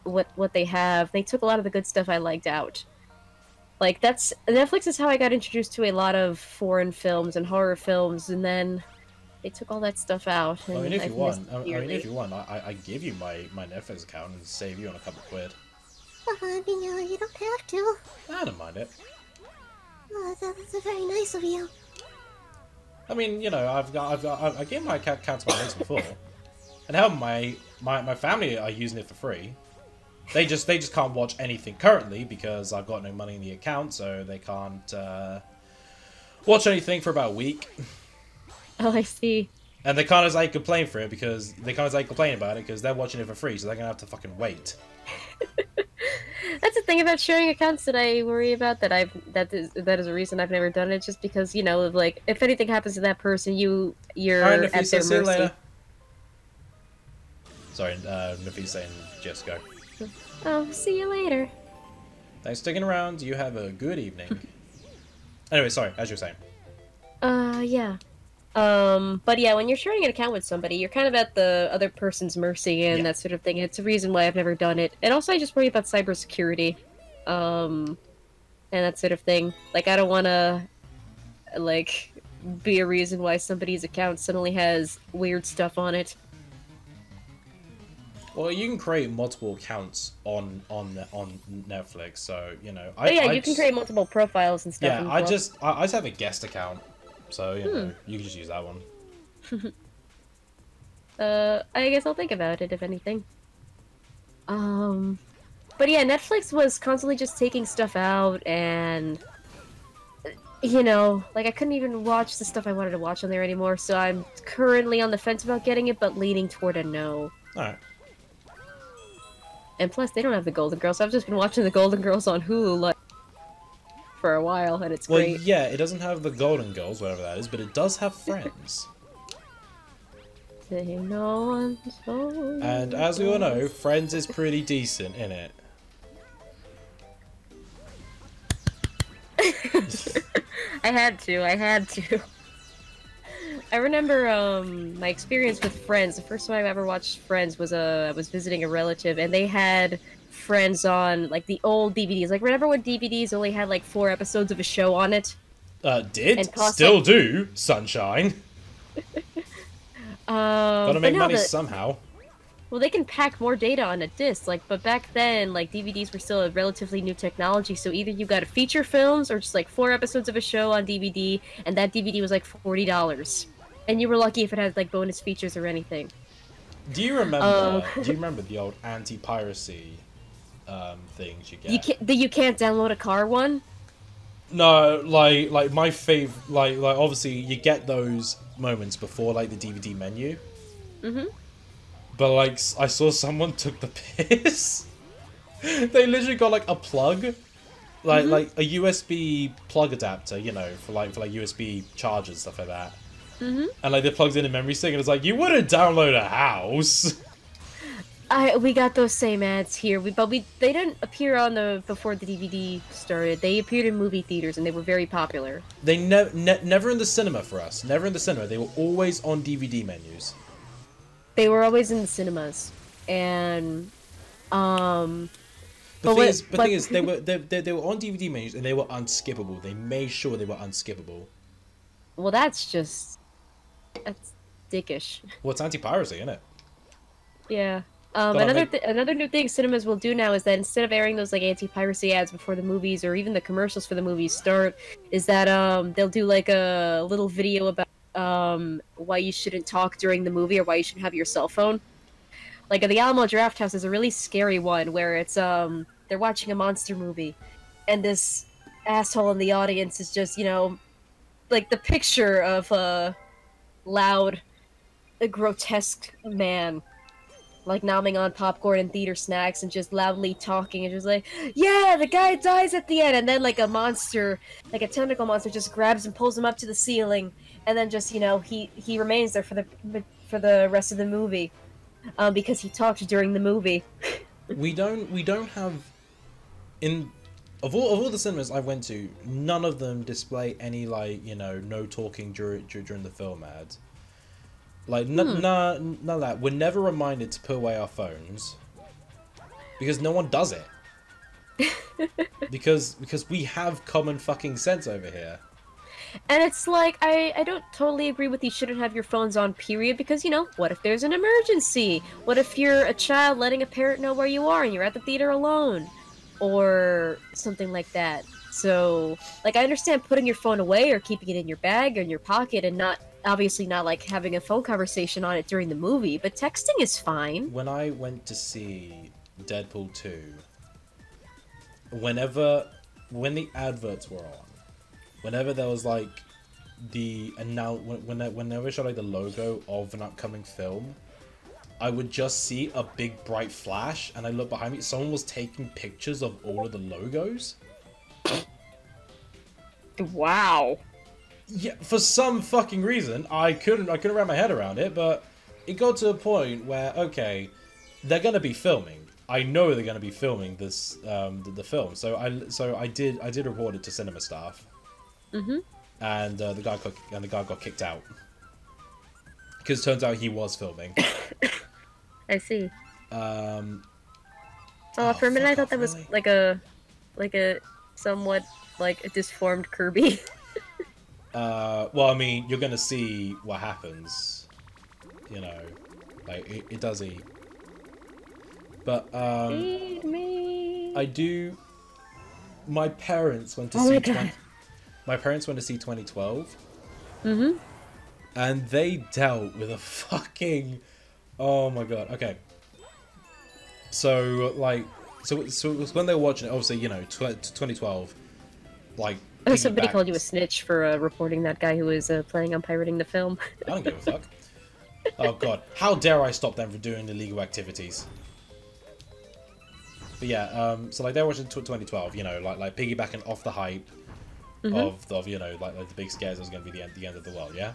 what they have. They took a lot of the good stuff I liked out. Like, Netflix is how I got introduced to a lot of foreign films and horror films, and then they took all that stuff out. And I mean, if you want, I give you my Netflix account and save you on a couple quid. I mean, you don't have to. I don't mind it. Oh, that's very nice of you. I mean, you know, I gave my account to my mates before, and how my family are using it for free. They just can't watch anything currently because I've got no money in the account, so they can't watch anything for about a week. Oh, I see. And they can't like complain for it because complain about it because they're watching it for free, so they're gonna have to fucking wait. That's the thing about sharing accounts that I worry about. That is a reason I've never done it. Just because, you know, like if anything happens to that person, you're at their mercy. Sorry, Nafis saying just go. Oh, see you later. Thanks for sticking around. You have a good evening. Anyway, sorry, as you're saying. Yeah. But yeah, when you're sharing an account with somebody, you're kind of at the other person's mercy and that sort of thing. It's a reason why I've never done it. And also I just worry about cybersecurity. And that sort of thing. Like, I don't want to, like, be a reason why somebody's account suddenly has weird stuff on it. Well, you can create multiple accounts on Netflix, so you know. You can create multiple profiles and stuff. Yeah, I just have a guest account, so you know you can just use that one. I guess I'll think about it if anything. But yeah, Netflix was constantly just taking stuff out, and you know, like I couldn't even watch the stuff I wanted to watch on there anymore. So I'm currently on the fence about getting it, but leaning toward a no. All right. And plus, they don't have the Golden Girls. So I've just been watching the Golden Girls on Hulu like for a while, and it's great. Well, yeah, it doesn't have the Golden Girls, whatever that is, but it does have Friends. And as we all know, Friends is pretty decent, innit? I had to. I remember my experience with Friends. The first time I ever watched Friends was I was visiting a relative, and they had Friends on like the old DVDs. Like, remember when DVDs only had like 4 episodes of a show on it? Still do, Sunshine. Gotta make money somehow. Well, they can pack more data on a disc, but back then, like, DVDs were still a relatively new technology, so either you got a feature films or just, like, 4 episodes of a show on DVD, and that DVD was, like, $40. And you were lucky if it had, like, bonus features or anything. Do you remember the old anti-piracy things you get? You can't download a car one? No, like my fave, like obviously you get those moments before, like, the DVD menu. Mm-hmm. But, like, I saw someone took the piss. They literally got, like, a plug. Like a USB plug adapter, you know, for USB chargers, stuff like that. Mm-hmm. And, like, they plugged in a memory stick, and it's like, you wouldn't download a house. We got those same ads here, but they didn't appear before the DVD started. They appeared in movie theaters, and they were very popular. They never in the cinema for us. Never in the cinema. They were always on DVD menus. They were always in the cinemas, and The thing is, they were on DVD menus, and they were unskippable. They made sure they were unskippable. Well, that's dickish. Well, it's anti-piracy, isn't it? Yeah. Another new thing cinemas will do now is that instead of airing those like anti-piracy ads before the movies or even the commercials for the movies start, is that they'll do like a little video about why you shouldn't talk during the movie or why you shouldn't have your cell phone. Like the Alamo Drafthouse is a really scary one where it's they're watching a monster movie, and this asshole in the audience is just, you know, like the picture of a loud, grotesque man, like nomming on popcorn and theater snacks and just loudly talking and just like, yeah, the guy dies at the end, and then like a monster, like a tentacle monster, just grabs and pulls him up to the ceiling, and then just, you know, he remains there for the rest of the movie, because he talked during the movie. we don't have of all the cinemas I went to, none of them display any, like, you know, no talking during the film ads. Like, none of that. We're never reminded to put away our phones. Because no one does it. because we have common fucking sense over here. And it's like, I don't totally agree with you shouldn't have your phones on, period, because, you know, what if there's an emergency? What if you're a child letting a parent know where you are and you're at the theater alone? Or something like that. So, like, I understand putting your phone away or keeping it in your bag or in your pocket and obviously not, like, having a phone conversation on it during the movie, but texting is fine. When I went to see Deadpool 2, when the adverts were on, whenever there was, like, whenever it showed, like, the logo of an upcoming film, I would just see a big bright flash, and I looked behind me, someone was taking pictures of all of the logos. Wow. Yeah, for some fucking reason, I couldn't wrap my head around it, but it got to a point where, okay, they're gonna be filming. I know they're gonna be filming this, the film. So I did report it to cinema staff. Mm-hmm. And the guy got kicked out because it turns out he was filming. I see. For a minute I thought that was like a somewhat like a disformed Kirby. Well, I mean, you're gonna see what happens. You know, like it does eat. But Feed me. I do. My parents went to see. My parents went to see 2012. Mm-hmm. And they dealt with a fucking. Oh my god. Okay. So like, so it was when they were watching it. Obviously, 2012. Like. Somebody called you a snitch for reporting that guy who was planning on pirating the film. I don't give a fuck. Oh god, how dare I stop them from doing illegal activities? But yeah, so like they were watching 2012, like piggybacking off the hype of like the big scares that was going to be the end of the world, yeah.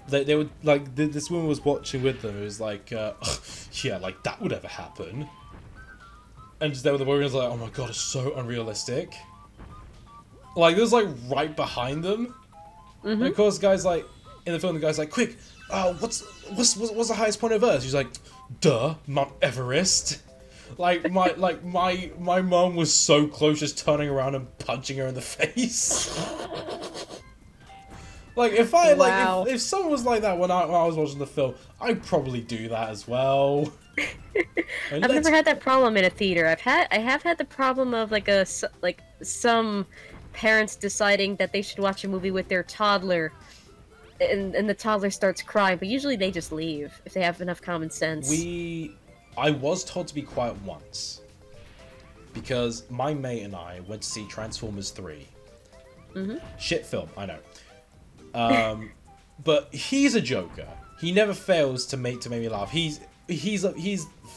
They were like this woman was watching with them. It was like, yeah, like that would ever happen. And just there the woman was like, oh my god, it's so unrealistic. Like it was like right behind them. And of course, guys like in the film, the guy's like, quick, what's the highest point of Earth? She's like, duh, Mount Everest. Like my mom was so close, just turning around and punching her in the face. Like if if someone was like that when I was watching the film, I'd probably do that as well. I've never had that problem in a theater. I have had the problem of some parents deciding that they should watch a movie with their toddler, and the toddler starts crying, but usually they just leave if they have enough common sense. I was told to be quiet once, because my mate and I went to see Transformers 3. Shit film, I know. But he's a joker. He never fails to make me laugh. He's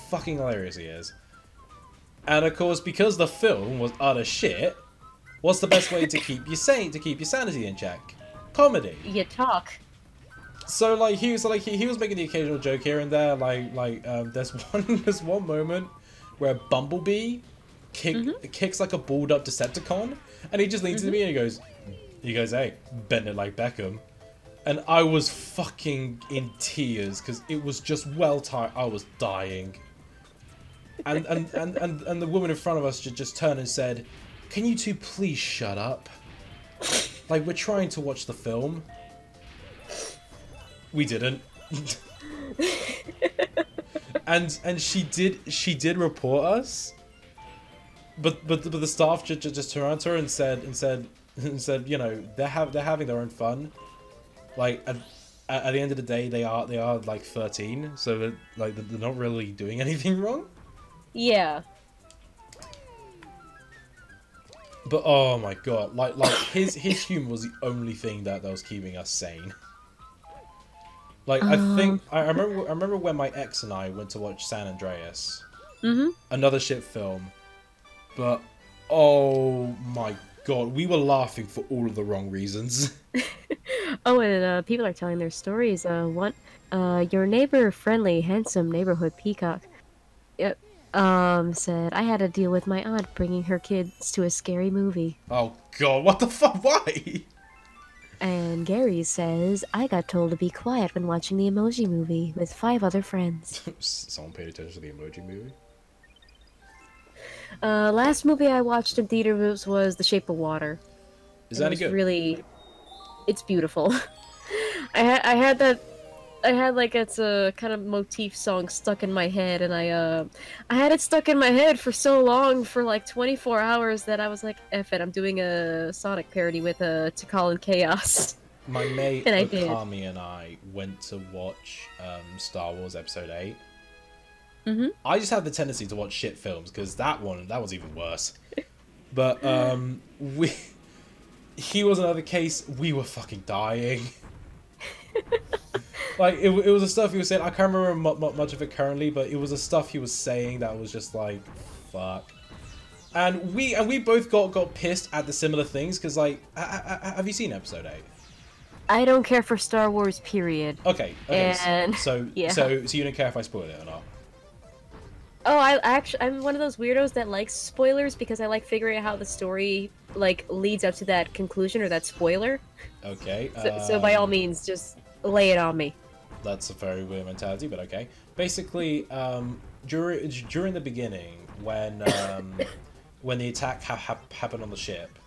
fucking hilarious, he is. And of course, because the film was utter shit, what's the best way to keep your sanity in check? Comedy. You talk. So like he was making the occasional joke here and there. There's one moment where Bumblebee kicks like a balled up Decepticon, and he just leans to me and he goes, hey, bend it like Beckham. And I was fucking in tears because it was just well timed. I was dying. And the woman in front of us just turned and said, "Can you two please shut up? Like, we're trying to watch the film." We didn't. and she did report us. But the staff just turned around to her and said, they're having their own fun. Like at the end of the day, they are like 13, so they're not really doing anything wrong. Yeah. But oh my god, like his humor was the only thing that was keeping us sane. Like I remember when my ex and I went to watch San Andreas. Another shit film. But oh my god, we were laughing for all of the wrong reasons. Oh, and people are telling their stories. Your neighbor friendly, handsome neighborhood peacock. Yep. Said, I had to deal with my aunt bringing her kids to a scary movie. Oh god, what the fuck? Why? And Gary says, I got told to be quiet when watching the Emoji Movie with 5 other friends. Someone paid attention to the Emoji Movie? Last movie I watched in theaters was The Shape of Water. Is that any good? It's beautiful. I had like it's a kind of motif song stuck in my head, and I had it stuck in my head for so long, for like 24 hours, that I was like, F it, I'm doing a Sonic parody with Tikal and Chaos. My mate Okami and I went to watch Star Wars Episode 8. I just have the tendency to watch shit films, because that was even worse. But he was another case. We were fucking dying. Like it was the stuff he was saying. I can't remember much of it currently, but it was the stuff he was saying that was just like, fuck. And we both got pissed at the similar things, because like, have you seen Episode 8? I don't care for Star Wars, period. Okay. And so yeah. So you don't care if I spoil it or not? Oh, I'm one of those weirdos that likes spoilers, because I like figuring out how the story like leads up to that conclusion or that spoiler. Okay. So by all means, just lay it on me. That's a very weird mentality, but okay. Basically, during the beginning, when the attack happened on the ship,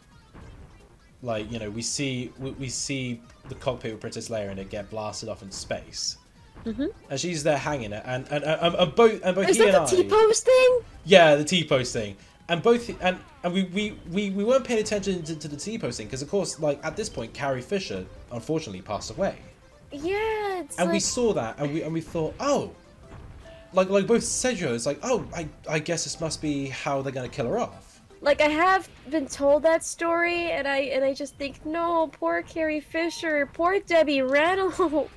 like we see the cockpit with Princess Leia in it get blasted off into space. And she's there hanging it, and both Is he and that the T-pose thing? Yeah, the T-pose thing. And both and we weren't paying attention to the T-pose thing because of course, like at this point, Carrie Fisher unfortunately passed away. Yeah, it's and like... we saw that, and we thought, oh, like both said, it's like, oh, I guess this must be how they're gonna kill her off. Like, I have been told that story, and I just think, no, poor Carrie Fisher, poor Debbie Reynolds.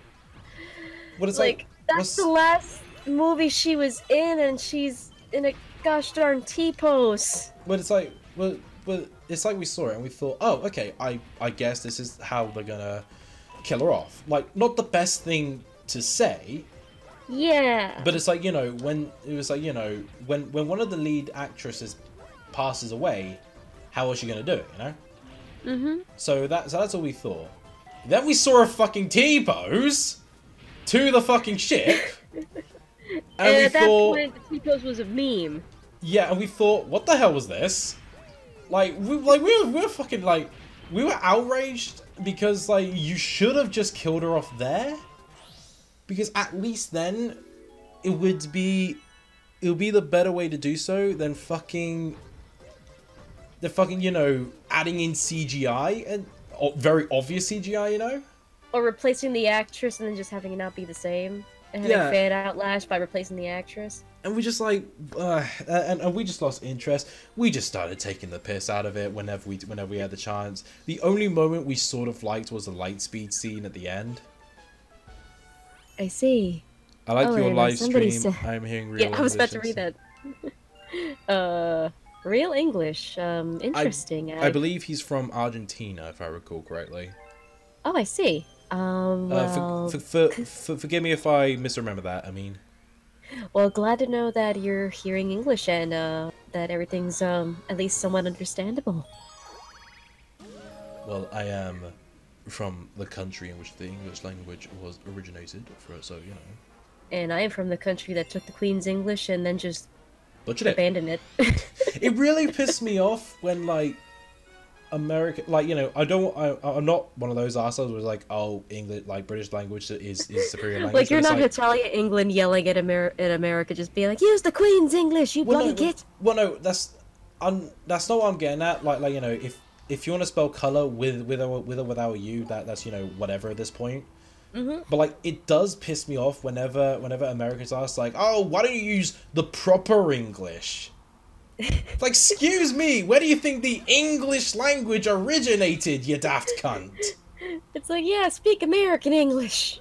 What is like that's the last movie she was in, and she's in a gosh darn T-pose. But it's like, well, it's like we saw it and we thought, oh, okay, I guess this is how they're gonna kill her off. Like, not the best thing to say. Yeah. But it's like, you know, when it was like, you know, when one of the lead actresses passes away, how was she gonna do it? You know. So that's all we thought. Then we saw a fucking T-pose to the fucking ship. And at that point, the T-pose was a meme. Yeah, and we thought, what the hell was this? Like, we were fucking, like, we were outraged because, like, you should have just killed her off there. Because at least then, it would be the better way to do so than fucking, you know, adding in CGI, and very obvious CGI, you know? Or replacing the actress and then just having it not be the same. And having fade out lash by replacing the actress. And we just like, and we just lost interest. We just started taking the piss out of it whenever we had the chance. The only moment we sort of liked was the Lightspeed scene at the end. I see. I like your live stream. I'm hearing real English. Yeah, I was about to read that. Real English. Interesting. I believe he's from Argentina, if I recall correctly. Oh, I see. Well... forgive me if I misremember that, I mean. Well, glad to know that you're hearing English and that everything's at least somewhat understandable. Well, I am from the country in which the English language was originated, so, you know. And I am from the country that took the Queen's English and then just butchered abandoned it. It really pissed me off when, like, America, like, you know, I'm not one of those assholes who's like, oh, English, like, British language is superior language. Like, you're not Natalia England yelling at America, just being like, use the Queen's English, you bloody git. Well, no, that's not what I'm getting at. Like, you know, if you want to spell color with or without a U, that's, you know, whatever at this point. But, like, it does piss me off whenever Americans ask, like, oh, why don't you use the proper English? Like, excuse me, where do you think the English language originated, you daft cunt? It's like, yeah, speak American English.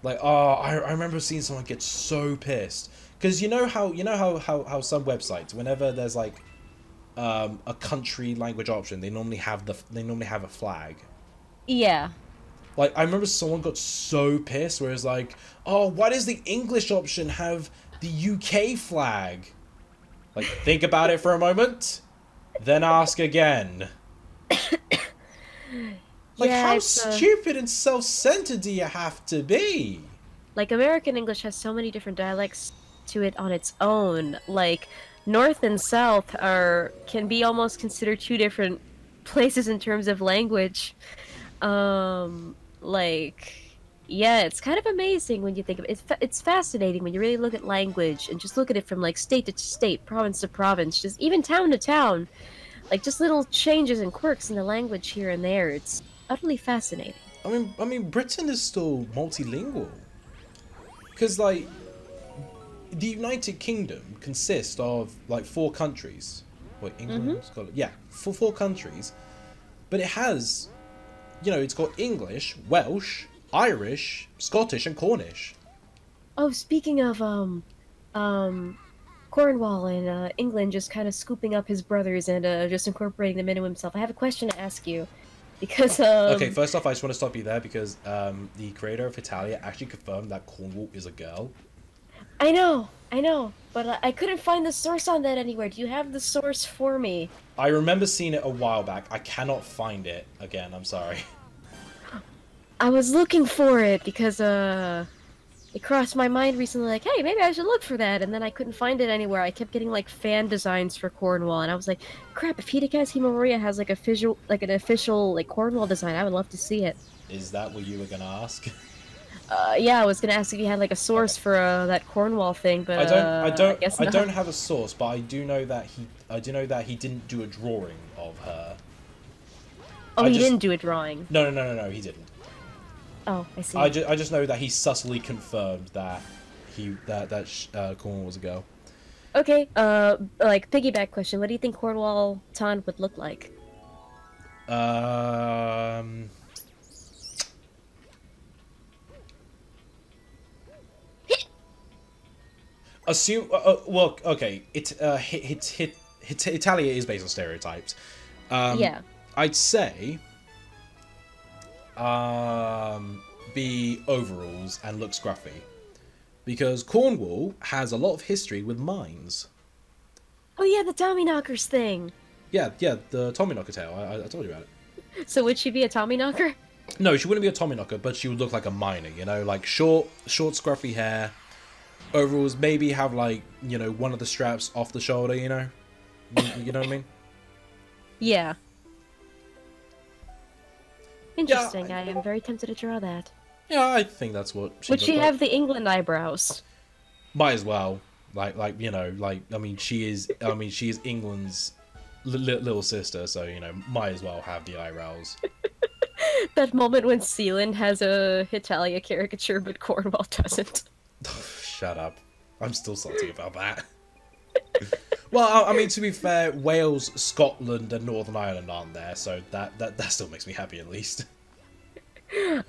Like, oh, I remember seeing someone get so pissed. Because you know how some websites, whenever there's like a country language option, they normally have a flag. Yeah. Like, I remember someone got so pissed where it's like, oh, why does the English option have the UK flag? Like, think about it for a moment, then ask again. Like, yeah, how stupid and self-centered do you have to be? Like, American English has so many different dialects to it on its own. Like, North and South can be almost considered two different places in terms of language. Like, yeah, it's kind of amazing when you think of it. It's fascinating when you really look at language and just look at it from, like, state to state, province to province, just even town to town. Like, just little changes and quirks in the language here and there. It's utterly fascinating. I mean, Britain is still multilingual. Because, like, the United Kingdom consists of, like, 4 countries. Wait, England, Scotland? Yeah, 4 countries. But it has, you know, it's got English, Welsh, Irish, Scottish, and Cornish. Oh, speaking of, Cornwall and England just kind of scooping up his brothers and just incorporating them into himself, I have a question to ask you. Because, Okay, first off, I just want to stop you there because the creator of Italia actually confirmed that Cornwall is a girl. I know, but I couldn't find the source on that anywhere. Do you have the source for me? I remember seeing it a while back. I cannot find it again, I'm sorry. I was looking for it because, it crossed my mind recently, like, hey, maybe I should look for that, and then I couldn't find it anywhere. I kept getting, like, fan designs for Cornwall, and I was like, crap, if Hidekazu Himamoriya has, like, an official, like, Cornwall design, I would love to see it. Is that what you were gonna ask? Yeah, I was gonna ask if you had like a source for that Cornwall thing, but I guess not. don't have a source, but I do know that he didn't do a drawing of her. Oh, he didn't do a drawing. No, he didn't. Oh, I see. I just know that he subtly confirmed that Cornwall was a girl. Okay, like piggyback question: what do you think Cornwall Ton would look like? Assume. Well, okay. Italia is based on stereotypes. Yeah. I'd say. Be overalls and look scruffy, because Cornwall has a lot of history with mines. Oh yeah, the Tommyknockers thing. Yeah, the Tommyknocker tale. I told you about it. So would she be a Tommyknocker? No, she wouldn't be a Tommyknocker, but she would look like a miner. You know, like short, scruffy hair. Overalls, maybe have like, you know, one of the straps off the shoulder, you know? You know what I mean? Yeah. Interesting. Yeah, I am very tempted to draw that. Yeah, I think that's what she would she have the England eyebrows? Might as well. Like you know, like I mean she is England's little sister, so you know, might as well have the eyebrows. That moment when Sealand has a Hitalia caricature but Cornwall doesn't. Shut up. I'm still salty about that. Well, I mean, to be fair, Wales, Scotland, and Northern Ireland aren't there, so that still makes me happy at least.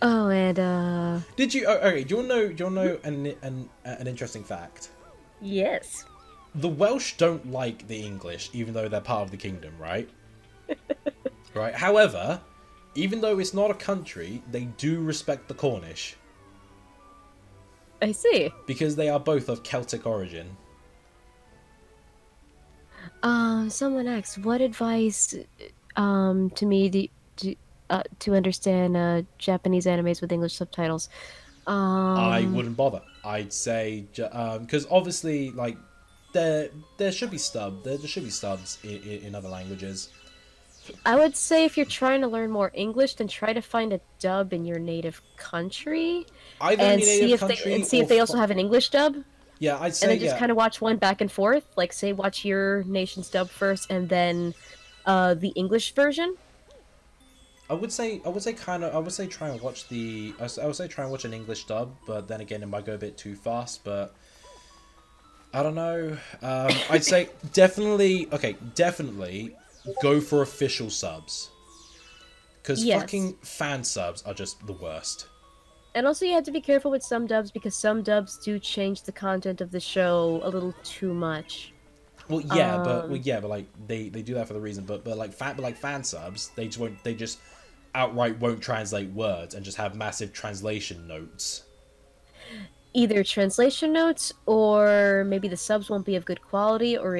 Oh, and did you? Okay, do you know an interesting fact? Yes. The Welsh don't like the English, even though they're part of the kingdom, right? Right. However, even though it's not a country, they do respect the Cornish. I see. Because they are both of Celtic origin. Someone asked, what advice, to me to understand, Japanese animes with English subtitles? I wouldn't bother. I'd say, because obviously, like, there should be there should be subs in other languages. I would say if you're trying to learn more English, then try to find a dub in your native country. And see if they also have an English dub. Yeah, I'd say, and then just kind of watch one back and forth. Like, say, watch your nation's dub first, and then the English version. I would say try and watch an English dub, but then again, it might go a bit too fast. But I don't know. I'd say definitely go for official subs, because fucking fan subs are just the worst. And also, you have to be careful with some dubs, because some dubs do change the content of the show a little too much. Well, yeah, but like they do that for the reason. But like fan subs, they just outright won't translate words and just have massive translation notes. Either translation notes, or maybe the subs won't be of good quality, or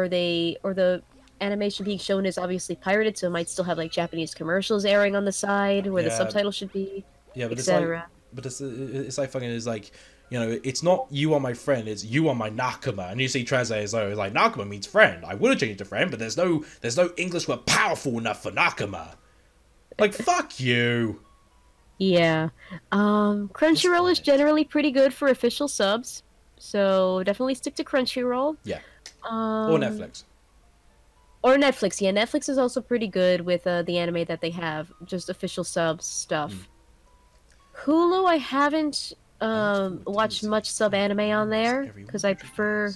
the animation being shown is obviously pirated, so it might still have like Japanese commercials airing on the side where the subtitle should be. Yeah, but it's like fucking, it's like, you know, it's not "you are my friend," it's "you are my nakama," and you see translators it's like nakama means friend. I would have changed to friend, but there's no English word powerful enough for nakama. Like, fuck you. Yeah. Crunchyroll is generally pretty good for official subs, so definitely stick to Crunchyroll. Yeah. Or Netflix. Or Netflix, yeah. Netflix is also pretty good with the anime that they have, just official subs stuff. Hulu, I haven't watched much sub-anime on there, because I prefer...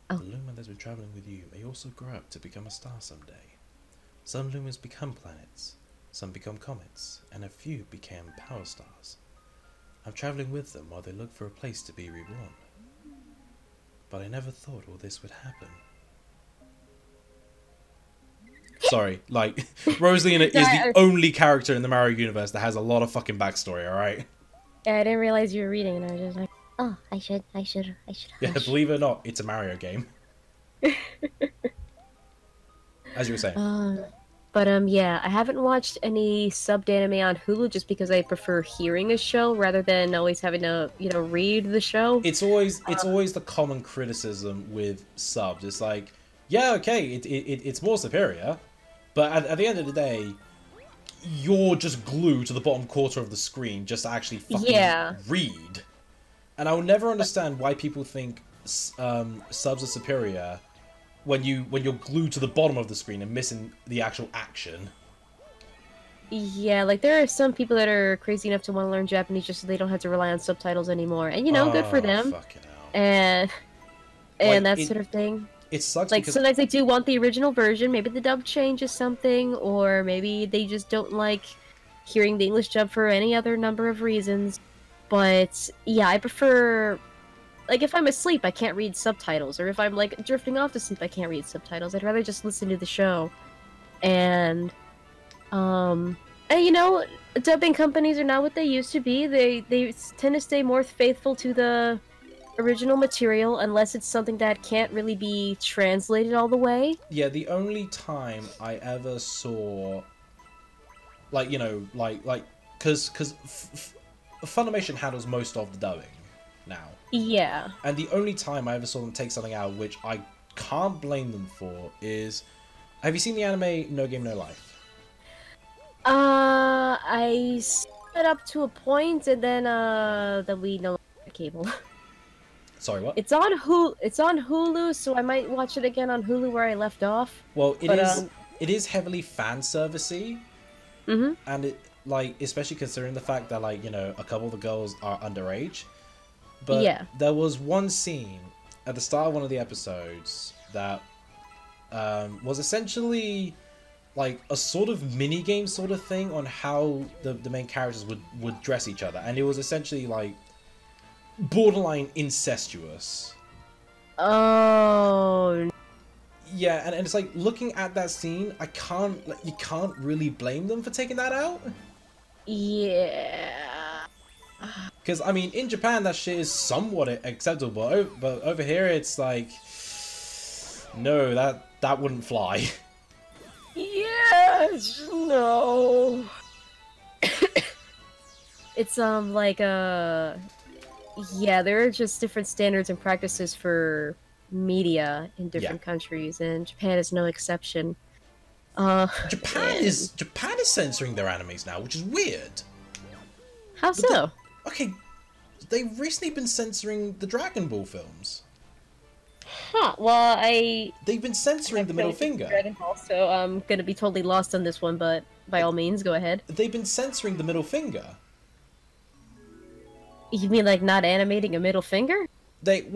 The lumen that's been traveling with you may also grow up to become a star someday. Some lumens become planets, some become comets, and a few became power stars. I'm traveling with them while they look for a place to be reborn. But I never thought all this would happen. Sorry, like, Rosalina is the only character in the Mario universe that has a lot of fucking backstory, alright? Yeah, I didn't realize you were reading, and I was just like, oh, I should. Yeah, believe it or not, it's a Mario game. As you were saying. Yeah, I haven't watched any subbed anime on Hulu just because I prefer hearing a show rather than always having to, read the show. It's always the common criticism with subs. It's like, yeah, okay, it's more superior, but at the end of the day, you're just glued to the bottom quarter of the screen just to actually fucking read. And I will never understand why people think subs are superior when you're glued to the bottom of the screen and missing the actual action. Yeah, like there are some people that are crazy enough to want to learn Japanese just so they don't have to rely on subtitles anymore, and you know, good for them. Fucking hell. And Like, that sort of thing. It sucks. Like because sometimes they do want the original version. Maybe the dub changes something, or maybe they just don't like hearing the English dub for any other number of reasons. But yeah, I prefer. Like, if I'm asleep, I can't read subtitles. Or if I'm, like, drifting off to sleep, I can't read subtitles. I'd rather just listen to the show. And you know, dubbing companies are not what they used to be. They tend to stay more faithful to the original material, unless it's something that can't really be translated all the way. Yeah, the only time I ever saw... Like, you know, because Funimation handles most of the dubbing now. Yeah. And the only time I ever saw them take something out, which I can't blame them for, is... Have you seen the anime No Game No Life? I set up to a point, and then we no longer had cable. Sorry, what? It's on Hulu, so I might watch it again on Hulu where I left off. Well, it is heavily fan servicey. Mm-hmm. And it, like, especially considering the fact that, like, you know, a couple of the girls are underage. But yeah, there was one scene at the start of one of the episodes that was essentially like a sort of mini game sort of thing on how the main characters would dress each other, and it was essentially like borderline incestuous. Oh. Yeah, and it's like looking at that scene, you can't really blame them for taking that out. Yeah. Because, I mean, in Japan, that shit is somewhat acceptable, but over here, it's like, no, that wouldn't fly. Yes, no. It's, like, yeah, there are just different standards and practices for media in different countries, and Japan is no exception. Japan is censoring their animes now, which is weird. How so? Okay, they've recently been censoring the Dragon Ball films. Huh, well, They've been censoring the middle finger. Dragon Ball, so I'm gonna be totally lost on this one, but by all means, go ahead. They've been censoring the middle finger. You mean like not animating a middle finger? They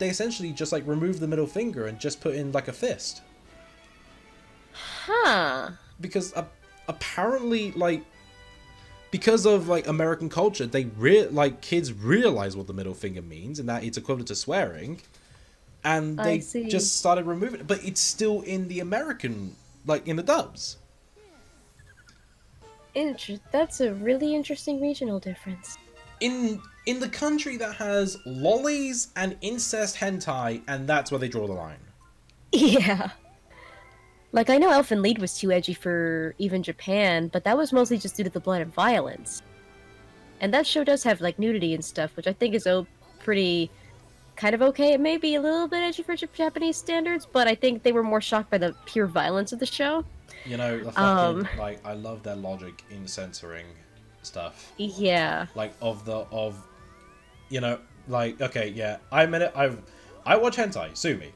essentially just like remove the middle finger and just put in like a fist. Huh. Because apparently, like, because of like American culture, kids realize what the middle finger means and that it's equivalent to swearing, and they just started removing it. But it's still in the American, like in the dubs. That's a really interesting regional difference. In the country that has lollies and incest hentai, and that's where they draw the line. Yeah. Like, I know Elfen Lied was too edgy for even Japan, but that was mostly just due to the blood and violence. And that show does have, like, nudity and stuff, which I think is pretty kind of okay. It may be a little bit edgy for Japanese standards, but I think they were more shocked by the pure violence of the show. You know, the fucking, like, I love their logic in censoring stuff. Yeah. Like, you know, like, okay, yeah, I watch hentai, sue me.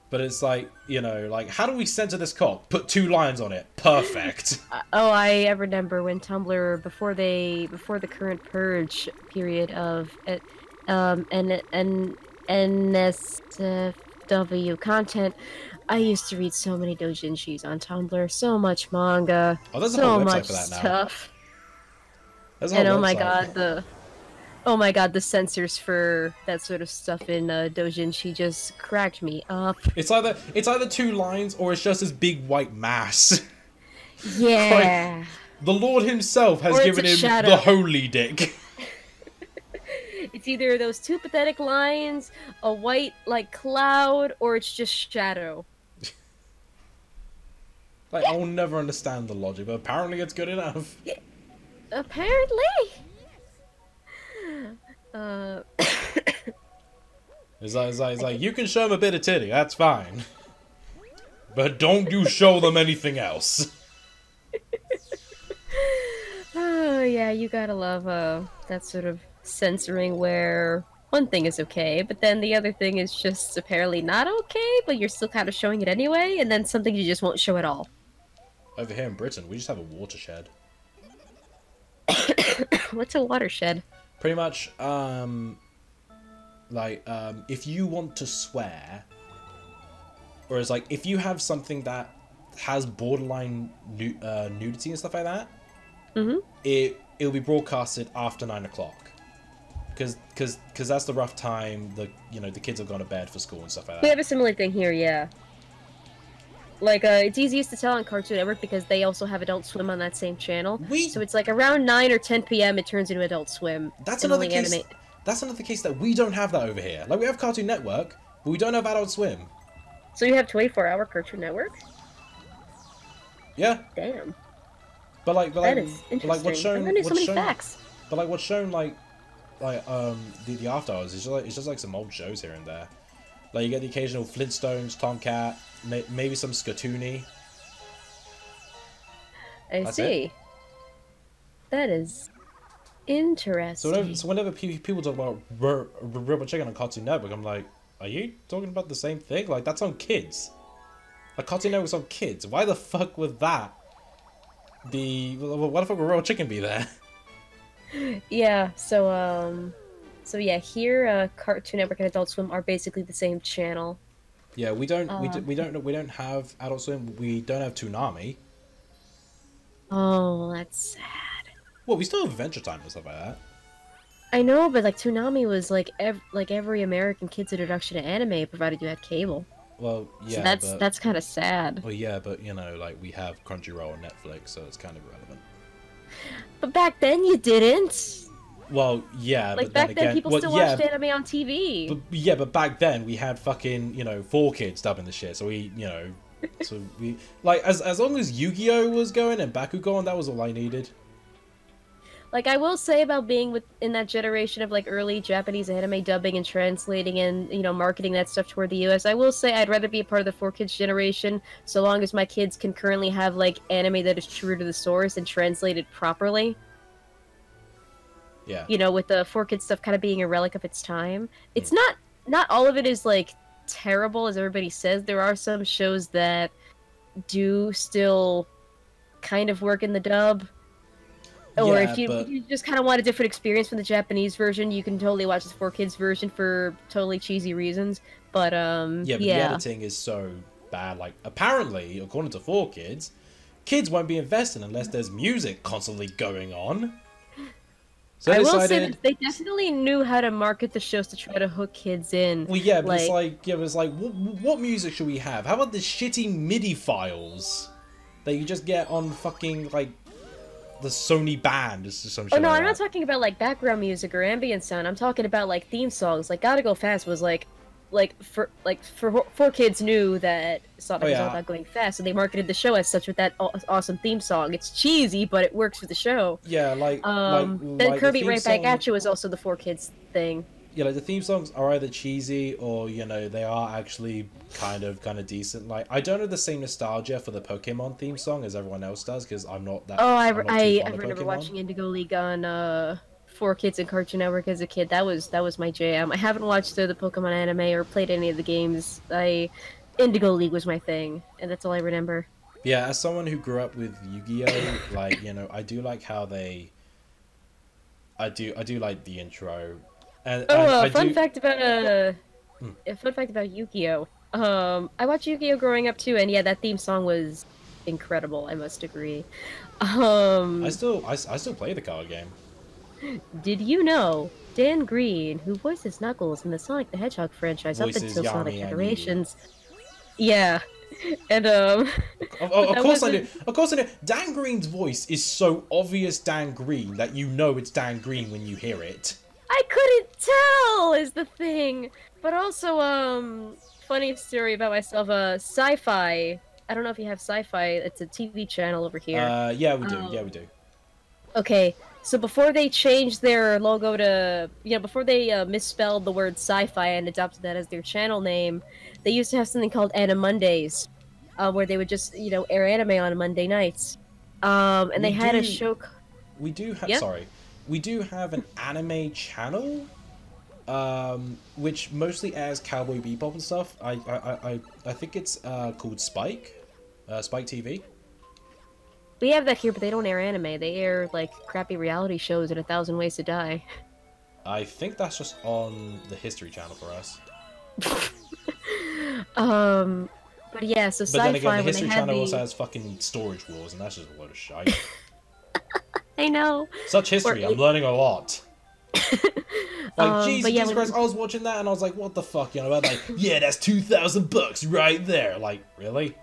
But it's like, you know, like, how do we censor this cock? Put 2 lines on it. Perfect. I remember when Tumblr, before the current purge period of NSFW content, I used to read so many doujinshis on Tumblr, so much manga, oh, there's a so whole website much for that now. stuff. And oh my god, the censors for that sort of stuff in doujinshi just cracked me up. It's either 2 lines or it's just this big white mass. Yeah. Like, the Lord himself has given him the holy dick. It's either those 2 pathetic lines, a white, like, cloud, or it's just shadow. Like, I'll never understand the logic, but apparently it's good enough. Apparently. It's like, you can show them a bit of titty, that's fine. But don't you show them anything else. yeah, you gotta love that sort of censoring where one thing is okay, but then the other thing is just apparently not okay, but you're still kind of showing it anyway, and then something you just won't show at all. Over here in Britain, we just have a watershed. What's a watershed? Pretty much, if you want to swear, or it's like, if you have something that has borderline nudity and stuff like that, it'll be broadcasted after 9 o'clock. Because that's the rough time the kids have gone to bed for school and stuff like that. We have a similar thing here, yeah. Like, it's easiest to tell on Cartoon Network because they also have Adult Swim on that same channel. So it's like around 9 or 10 p.m. it turns into Adult Swim. That's another case. That's another case that we don't have that over here. Like, we have Cartoon Network, but we don't have Adult Swim. So you have 24-hour Cartoon Network? Yeah. Damn. But that is interesting. Like what's shown, I'm learning so many facts. But like what's shown the after hours is just like some old shows here and there. Like you get the occasional Flintstones, Tomcat, maybe some Scatoony. That's see. It. That is interesting. So whenever people talk about Robot Chicken on Cartoon Network, I'm like, are you talking about the same thing? Like that's on kids. Like Cartoon Network's on kids. Why the fuck would that be? Why the fuck would Robot Chicken be there? Yeah. So yeah, here Cartoon Network and Adult Swim are basically the same channel. Yeah, we don't have Adult Swim. We don't have Toonami. Oh, that's sad. Well, we still have Adventure Time and stuff like that. I know, but like Toonami was like every American kid's introduction to anime, provided you had cable. Well, yeah, so that's kind of sad. Well, yeah, but like we have Crunchyroll and Netflix, so it's kind of irrelevant. But back then you didn't. Well, yeah, like but back then people still watched anime on TV. But back then we had fucking 4Kids dubbing the shit, so we like as long as Yu-Gi-Oh was going and Bakugan, that was all I needed. Like I will say about being in that generation of like early Japanese anime dubbing and translating and marketing that stuff toward the US, I will say I'd rather be a part of the 4Kids generation so long as my kids can currently have like anime that is true to the source and translated properly. Yeah. With the 4Kids stuff kind of being a relic of its time. It's not all of it is like terrible as everybody says. There are some shows that do still kind of work in the dub. Or if you just kind of want a different experience from the Japanese version, you can totally watch the 4Kids version for totally cheesy reasons. But the editing is so bad. Like apparently, according to 4Kids, kids won't be invested unless there's music constantly going on. So I will say that they definitely knew how to market the shows to try to hook kids in. Well, yeah, but it's like, what music should we have? How about the shitty MIDI files that you just get on fucking like the Sony band or some shit? Oh no, like I'm not talking about like background music or ambient sound. I'm talking about like theme songs. Like Gotta Go Fast was for 4Kids knew that Sonic was all about going fast, so they marketed the show as such with that awesome theme song. It's cheesy, but it works for the show. Yeah, then Kirby Right Back At You was also the 4Kids thing. Yeah, like the theme songs are either cheesy or they are actually kind of decent. Like I don't have the same nostalgia for the Pokemon theme song as everyone else does because I'm not that. Oh, I remember watching Indigo League on 4Kids and Cartoon Network as a kid. That was my jam. I haven't watched the Pokemon anime or played any of the games. Indigo League was my thing, and that's all I remember. Yeah, as someone who grew up with Yu-Gi-Oh, like I do like how they. I do like the intro. Fun fact about Yu-Gi-Oh. I watched Yu-Gi-Oh growing up too, and yeah, that theme song was incredible. I must agree. I still play the card game. Did you know Dan Green, who voices Knuckles in the Sonic the Hedgehog franchise up until Sonic Generations? Yeah, and of course I do. Of course I do. Dan Green's voice is so obvious Dan Green that you know it's Dan Green when you hear it. I couldn't tell is the thing. But also, funny story about myself, Sci-Fi. I don't know if you have Sci-Fi. It's a TV channel over here. Yeah, we do. Yeah, we do. Okay, so before they changed their logo to, before they misspelled the word sci-fi and adopted that as their channel name, they used to have something called Anime Mondays, where they would just, air anime on Monday nights. And they had a show... we do have we do have an anime channel, which mostly airs Cowboy Bebop and stuff. I think it's called Spike TV. We have that here, but they don't air anime. They air like crappy reality shows and 1,000 Ways to Die. I think that's just on the History Channel for us. But yeah, so sci-fi. But then again, the History Channel also has fucking Storage Wars, and that's just a load of shite. I know. Such history, I'm learning a lot. Like, Jesus Christ, I was watching that and I was like, what the fuck, you know, like, yeah, that's $2,000 right there. Like, really?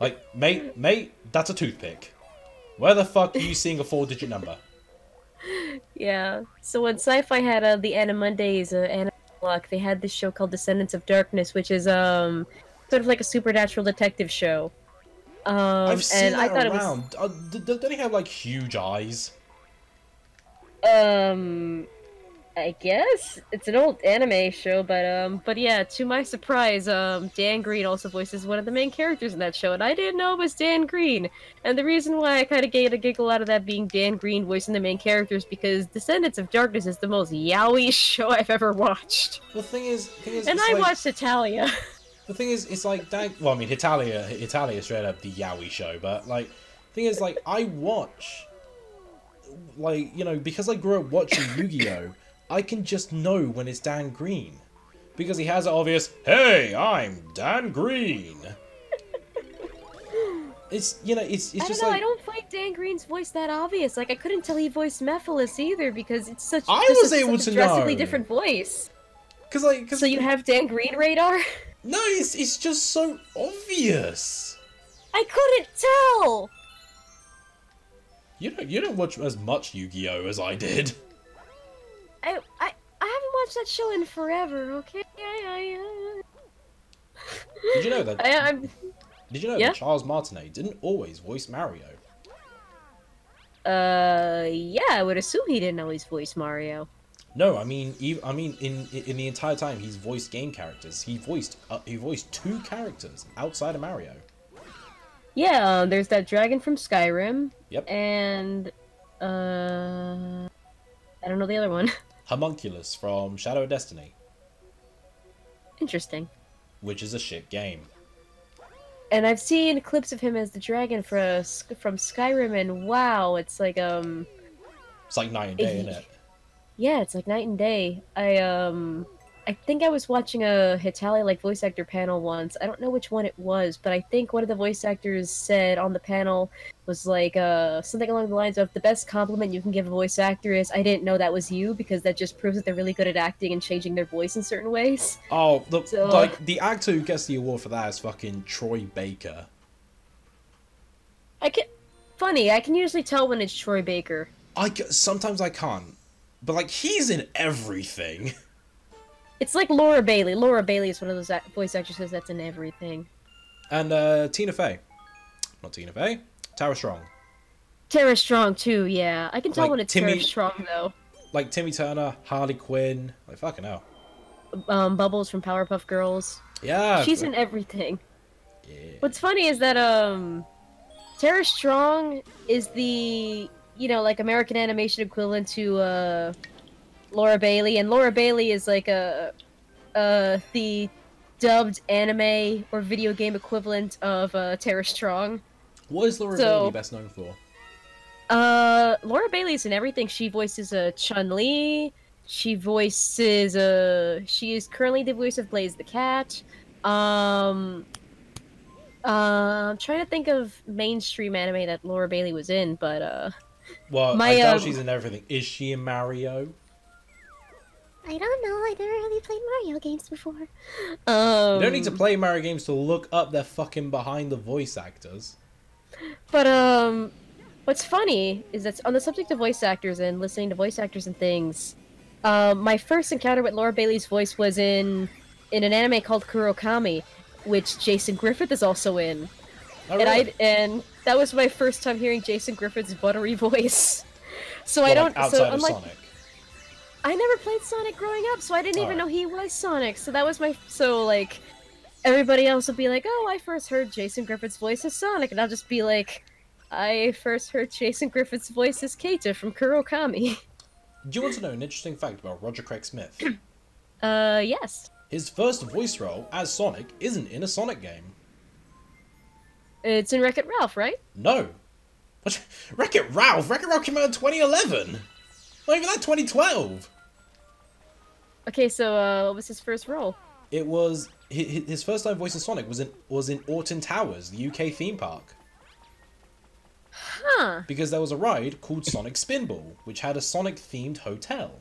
Like, mate, that's a toothpick. Where the fuck are you seeing a 4-digit number? Yeah, so when Sci-Fi had the Animondays, Anime Block, they had this show called Descendants of Darkness, which is, sort of like a supernatural detective show. I've seen and that I thought around. Don't he have, like, huge eyes? I guess it's an old anime show, but yeah, to my surprise, Dan Green also voices one of the main characters in that show, and I didn't know it was Dan Green. And the reason why I kind of get a giggle out of that being Dan Green voicing the main characters because Descendants of Darkness is the most yaoi show I've ever watched. The thing is, and I watched Italia. The thing is, it's like well, I mean, Italia is straight up the yaoi show, but like, the thing is, like, I watch, like, you know, because I grew up watching Yu-Gi-Oh, I can just know when it's Dan Green. Because he has an obvious, hey, I'm Dan Green. It's, you know, it's just like... I don't find Dan Green's voice that obvious. Like, I couldn't tell he voiced Mephiles either, because it's such a drastically different voice. So you have Dan Green radar? No, it's just so obvious. I couldn't tell! You don't watch as much Yu-Gi-Oh as I did. I haven't watched that show in forever, okay? Did you know that? Did you know yeah? that Charles Martinet didn't always voice Mario? Yeah, I would assume he didn't always voice Mario. No, I mean, in the entire time he's voiced game characters. He voiced 2 characters outside of Mario. Yeah, there's that dragon from Skyrim. Yep. And I don't know the other one. Homunculus from Shadow of Destiny. Interesting. Which is a shit game. And I've seen clips of him as the dragon from Skyrim, and wow, it's like It's like night and day, isn't it? Yeah, it's like night and day. I think I was watching a Hitalia like voice actor panel once. I don't know which one it was, but I think one of the voice actors said on the panel was like something along the lines of the best compliment you can give a voice actor is I didn't know that was you, because that just proves that they're really good at acting and changing their voice in certain ways. Oh, like the actor who gets the award for that is fucking Troy Baker. I can usually tell when it's Troy Baker. Sometimes I can't, but like he's in everything. It's like Laura Bailey. Laura Bailey is one of those voice actresses that's in everything. And Tina Fey. Not Tina Fey. Tara Strong. Tara Strong, too, yeah. I can tell when it's Tara Strong, though. Like Timmy Turner, Harley Quinn. Like, fucking hell. Bubbles from Powerpuff Girls. Yeah. She's in everything. Yeah. What's funny is that, Tara Strong is the, you know, like, American animation equivalent to, Laura Bailey, and Laura Bailey is like the dubbed anime or video game equivalent of Tara Strong. What is Laura Bailey best known for? Laura Bailey's in everything. She voices Chun-Li. She voices she is currently the voice of Blaze the Cat. I'm trying to think of mainstream anime that Laura Bailey was in, but well, I doubt she's in everything. Is she in Mario? I don't know. I never really played Mario games before. You don't need to play Mario games to look up their fucking behind the voice actors. But what's funny is that on the subject of voice actors and listening to voice actors and things, my first encounter with Laura Bailey's voice was in an anime called Kurokami, which Jason Griffith is also in. Oh, really? And that was my first time hearing Jason Griffith's buttery voice. So well, I don't. Outside so of unlike, Sonic. I never played Sonic growing up, so I didn't even know he was Sonic. So that was like, everybody else would be like, oh, I first heard Jason Griffith's voice as Sonic, and I'll just be like, I first heard Jason Griffith's voice as Keita from Kurokami. Do you want to know an interesting fact about Roger Craig Smith? Yes. His first voice role as Sonic isn't in a Sonic game. It's in Wreck-It Ralph, right? No. What? Wreck-It Ralph? Wreck-It Ralph came out in 2011! Not even that, 2012! Okay, so, what was his first role? It was... His first time voicing Sonic was in Alton Towers, the UK theme park. Huh. Because there was a ride called Sonic Spinball, which had a Sonic-themed hotel.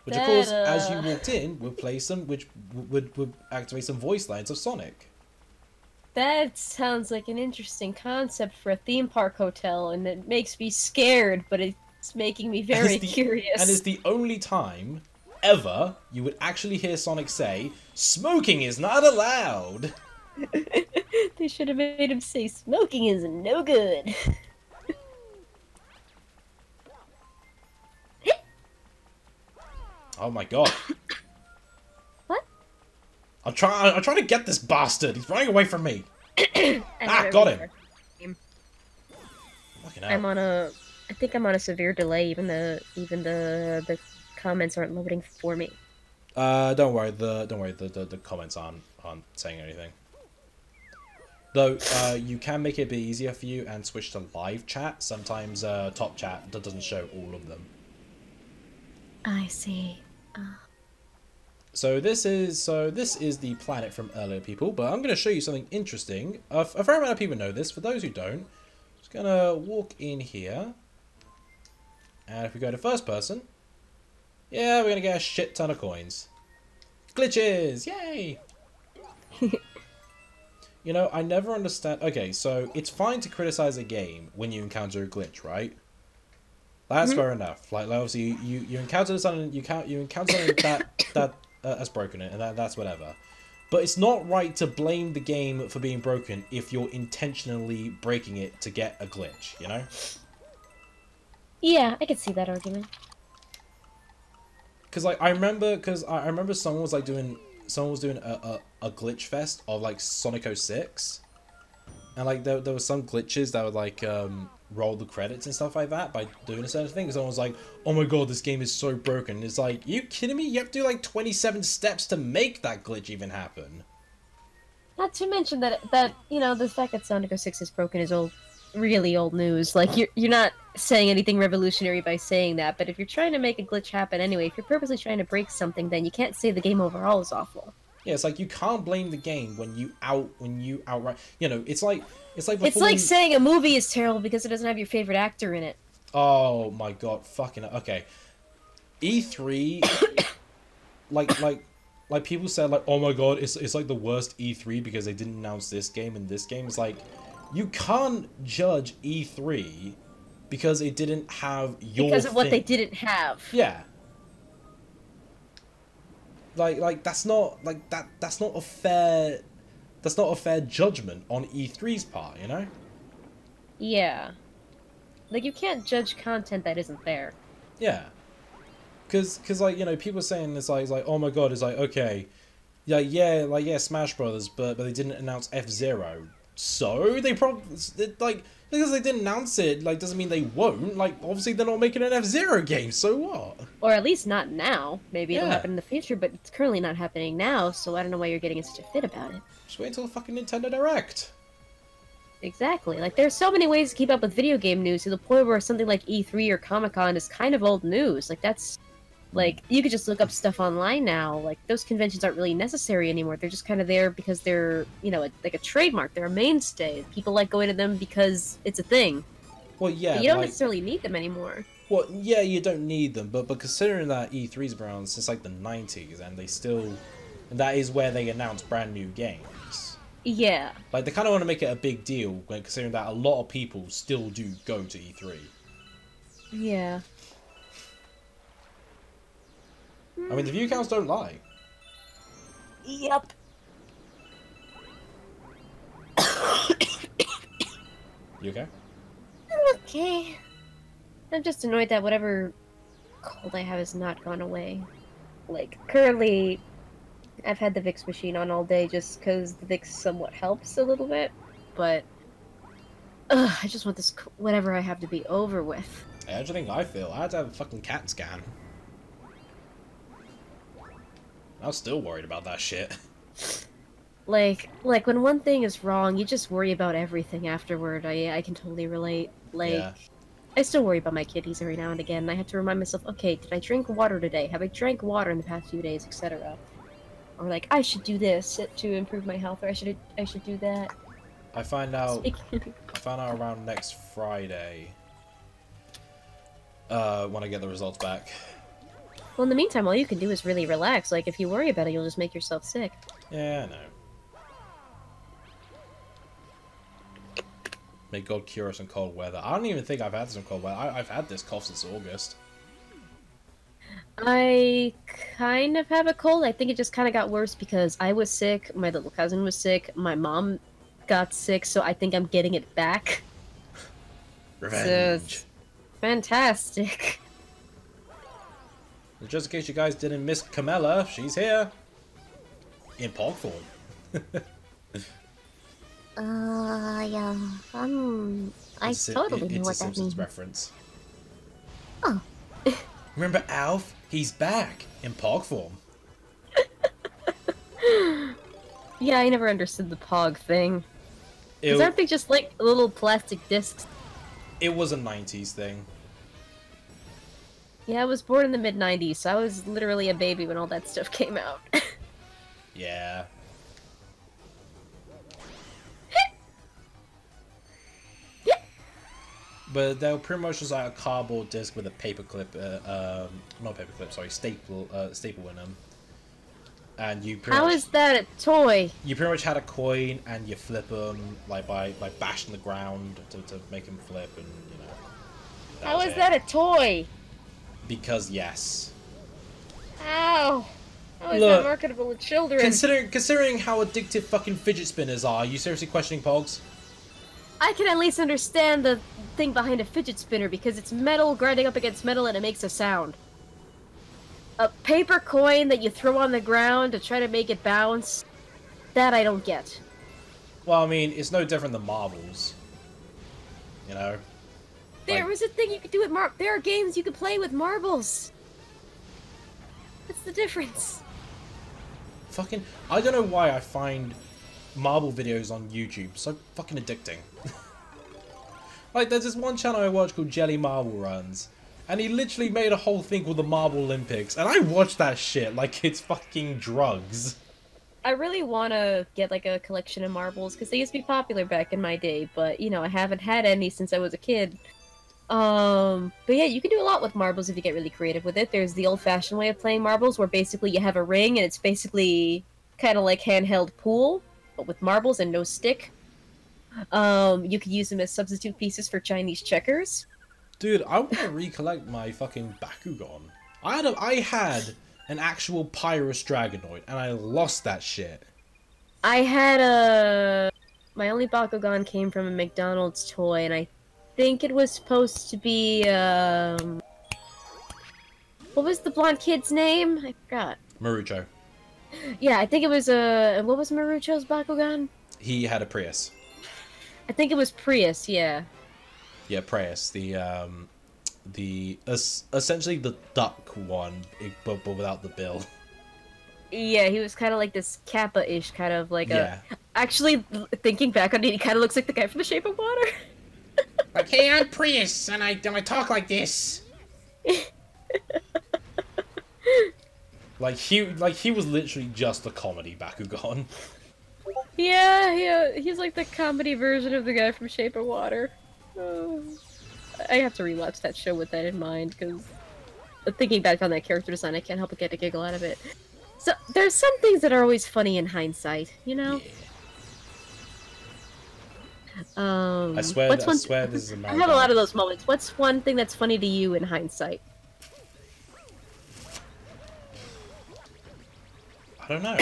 Which, of course, as you walked in, would play some... which would activate some voice lines of Sonic. That sounds like an interesting concept for a theme park hotel, and it makes me scared, but it's making me very curious. And it's the only time ever you would actually hear Sonic say, "Smoking is not allowed." They should have made him say, "Smoking is no good." Oh my god. What? I'm trying to get this bastard. He's running away from me. Got him. Fucking hell. I think I'm on a severe delay. Even the comments aren't loading for me. Don't worry. The comments aren't saying anything. Though you can make it a bit easier for you and switch to live chat. Sometimes top chat doesn't show all of them. I see. So this is the planet from earlier, people, but I'm going to show you something interesting. A fair amount of people know this. For those who don't, just going to walk in here. And if we go to first person, yeah, we're going to get a shit ton of coins. Glitches! Yay! You know, I never understand... Okay, so it's fine to criticize a game when you encounter a glitch, right? That's fair enough. Like obviously, you encounter something, you encounter something that has broken it, and that's whatever. But it's not right to blame the game for being broken if you're intentionally breaking it to get a glitch, you know? Yeah, I could see that argument. Because like I remember someone was doing a glitch fest of like Sonic 06, and like there was some glitches that would like roll the credits and stuff like that by doing a certain thing. Because someone was like, "Oh my god, this game is so broken." It's like, you kidding me? You have to do like 27 steps to make that glitch even happen. Not to mention that you know, the fact that Sonic 06 is broken is really old news. Like you're not saying anything revolutionary by saying that. But if you're trying to make a glitch happen anyway, if you're purposely trying to break something, then you can't say the game overall is awful. Yeah, it's like you can't blame the game when you outright. You know, it's like saying a movie is terrible because it doesn't have your favorite actor in it. Oh my god, fucking okay. E3, like people said, like, oh my god, it's like the worst E3 because they didn't announce this game and this game. It's like, you can't judge E3 because it didn't have your because of what they didn't have. Yeah. Like that's not a fair judgment on E3's part, you know? Yeah. Like you can't judge content that isn't there. Yeah. Cause like, you know, people are saying it's like oh my god, it's like, okay, yeah, Smash Brothers, but they didn't announce F-Zero. So they probably like, because they didn't announce it, like, doesn't mean they won't. Like, obviously they're not making an F-Zero game, so what? Or at least not now. Maybe it'll happen in the future, but it's currently not happening now, so I don't know why you're getting in such a fit about it. Just wait until the fucking Nintendo Direct. Exactly. Like, there's so many ways to keep up with video game news to the point where something like E3 or Comic-Con is kind of old news. Like, that's... Like, you could just look up stuff online now. Like, those conventions aren't really necessary anymore. They're just kind of there because they're, you know, like a trademark. They're a mainstay. People like going to them because it's a thing. Well, yeah. But you don't necessarily need them anymore. Well, yeah, you don't need them. But considering that E3's been around since, like, the 90s, and they still... And that is where they announce brand new games. Yeah. Like, they kind of want to make it a big deal, considering that a lot of people still do go to E3. Yeah. I mean, the view counts don't lie. Yep. You okay? I'm okay. I'm just annoyed that whatever cold I have has not gone away. Like, currently, I've had the Vicks machine on all day just because the Vicks somewhat helps a little bit, but Ugh, I just want this, whatever I have to be over with. Hey, how do you think I feel? I had to have a fucking CAT scan. I was still worried about that shit. Like when one thing is wrong, you just worry about everything afterward. I can totally relate. Like, yeah. I still worry about my kidneys every now and again, and I have to remind myself, okay, did I drink water today? Have I drank water in the past few days, etc.? Or like, I should do this to improve my health, or I should do that. I found out around next Friday. When I get the results back. Well, in the meantime, all you can do is really relax. Like, if you worry about it, you'll just make yourself sick. Yeah, I know. May God cure us in cold weather. I don't even think I've had this in cold weather. I've had this cough since August. I kind of have a cold. I think it just kind of got worse because I was sick, my little cousin was sick, my mom got sick, so I think I'm getting it back. Revenge. So, fantastic. Just in case you guys didn't miss Camilla, she's here. In Pog form. Yeah. I totally know what that means. Reference. Oh. Remember Alf? He's back in Pog form. Yeah, I never understood the Pog thing. Aren't they just like little plastic discs? It was a 90s thing. Yeah, I was born in the mid-90s, so I was literally a baby when all that stuff came out. Yeah. But they were pretty much just like a cardboard disc with a paperclip, not paperclip, sorry, staple in them. And you pretty much... How is that a toy? You pretty much had a coin and you flip them, like by bashing the ground to make them flip, and you know. How is that a toy? Because yes. Ow! How is that marketable with children? Considering how addictive fucking fidget spinners are you seriously questioning Pogs? I can at least understand the thing behind a fidget spinner because it's metal grinding up against metal and it makes a sound. A paper coin that you throw on the ground to try to make it bounce, that I don't get. Well, I mean, it's no different than marbles. You know? There was a thing you could do with marbles. There are games you could play with marbles. What's the difference? Fucking... I don't know why I find marble videos on YouTube so fucking addicting. Like, there's this one channel I watch called Jelly Marble Runs, and he literally made a whole thing called the Marble Olympics, and I watch that shit like it's fucking drugs. I really want to get, like, a collection of marbles, because they used to be popular back in my day, but, you know, I haven't had any since I was a kid. But yeah, you can do a lot with marbles if you get really creative with it. There's the old-fashioned way of playing marbles, where basically you have a ring, and it's basically kind of like handheld pool, but with marbles and no stick. You could use them as substitute pieces for Chinese checkers. Dude, I want to recollect my fucking Bakugan. I had an actual Pyrus Dragonoid, and I lost that shit. I had my only Bakugan came from a McDonald's toy, and I think it was supposed to be, what was the blonde kid's name? I forgot. Marucho. Yeah, I think it was, what was Marucho's Bakugan? He had a Prius. I think it was Prius, yeah. Yeah, Prius. Essentially the duck one, but without the bill. Yeah, he was kind of like this Kappa-ish kind of like a... Actually, thinking back on it, he kind of looks like the guy from The Shape of Water. Like, hey, I'm Prius, and I talk like this. Like he was literally just a comedy Bakugan. Yeah, he's like the comedy version of the guy from Shape of Water. Oh. I have to rewatch that show with that in mind, because thinking back on that character design, I can't help but get a giggle out of it. So, there's some things that are always funny in hindsight, you know? Yeah. I swear this is I have a lot of those moments. What's one thing that's funny to you in hindsight? I don't know.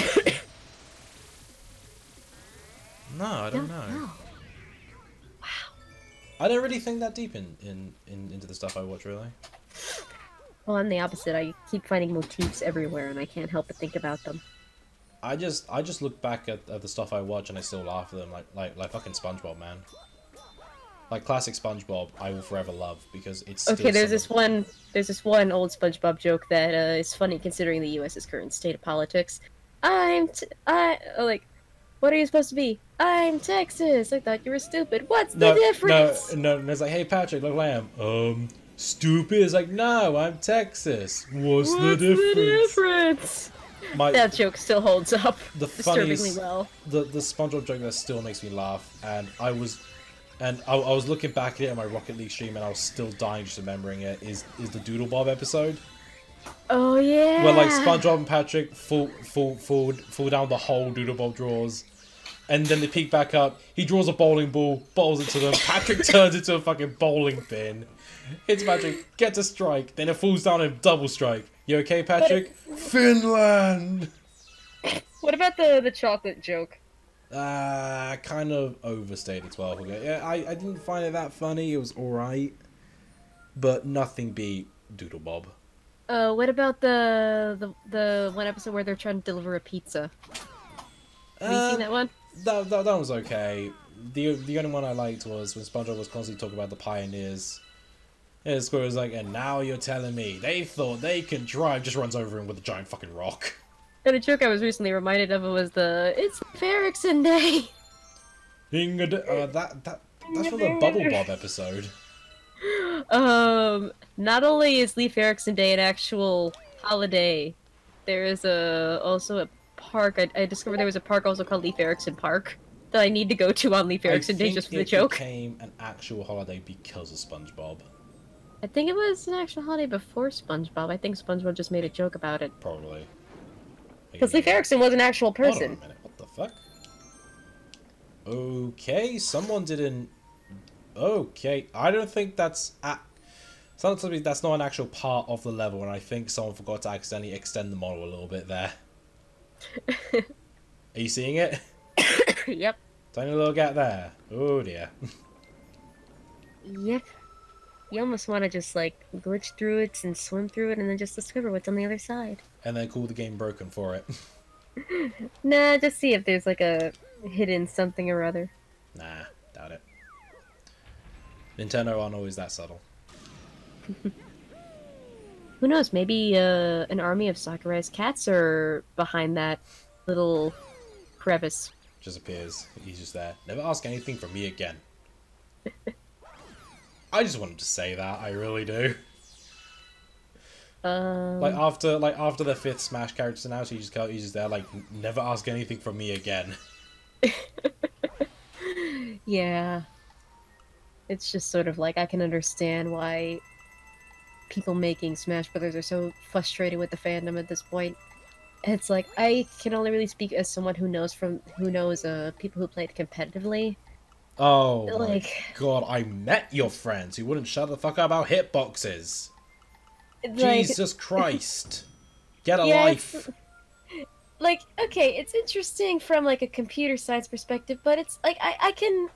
No, I don't know. Wow. I don't really think that deep into the stuff I watch, really. Well, I'm the opposite. I keep finding motifs everywhere, and I can't help but think about them. I just look back at the stuff I watch, and I still laugh at them, like fucking SpongeBob, man. Like classic SpongeBob, I will forever love because it's still okay. There's this one old SpongeBob joke that is funny considering the U.S.'s current state of politics. Like, what are you supposed to be? I'm Texas. I thought you were stupid. What's the difference? No. It's like, hey Patrick, look who I am. Stupid. It's like, no, I'm Texas. What's the difference? That joke still holds up. Disturbingly well. The SpongeBob joke that still makes me laugh, and I was looking back at it on my Rocket League stream, and I was still dying just remembering it. Is the Doodle Bob episode? Oh yeah. Where like SpongeBob and Patrick fall down the hole Doodle Bob draws, and then they peek back up. He draws a bowling ball, bowls it to them. Patrick turns into a fucking bowling pin. Hits Patrick, gets a strike, then it falls down and double strike. You okay, Patrick? Finland. What about the chocolate joke? Kind of overstated 12. Okay. Yeah, I didn't find it that funny. It was alright. But nothing beat Doodle Bob. What about the one episode where they're trying to deliver a pizza? Have you seen that one? That was okay. The only one I liked was when SpongeBob was constantly talking about the pioneers. And Squirrel was like, and now you're telling me they thought they can drive, just runs over him with a giant fucking rock. And a joke I was recently reminded of was it's Ferrickson Day. That's from the Bubble Bob episode. Not only is Leif Erikson Day an actual holiday, there is also a park. I discovered there was a park also called Leif Erikson Park that I need to go to on Leif Erikson Day just for the joke. It became an actual holiday because of SpongeBob. I think it was an actual holiday before SpongeBob. I think SpongeBob just made a joke about it. Probably. Because Leif Erikson was an actual person. Hold on a minute. What the fuck? Okay, someone didn't... Okay, I don't think that's... Sometimes that's not an actual part of the level, and I think someone forgot to accidentally extend the model a little bit there. Are you seeing it? Yep. Tiny little gap there. Oh dear. Yep. You almost want to just, like, glitch through it and swim through it and then just discover what's on the other side. And then call the game broken for it. Nah, just see if there's, like, a hidden something or other. Nah, doubt it. Nintendo aren't always that subtle. Who knows, maybe an army of Sakurai's cats are behind that little crevice. Just appears. He's just there. Never ask anything from me again. I just want him to say that. I really do. Like after the 5th Smash character's announced, he's just there like, never ask anything from me again. Yeah. It's just sort of like, I can understand why people making Smash Brothers are so frustrated with the fandom at this point. It's like, I can only really speak as someone who knows people who played competitively. Oh like, my god, I met your friends who wouldn't shut the fuck up about hitboxes. Like, Jesus Christ. Get a life. Like, okay, it's interesting from like a computer science perspective, but it's like I can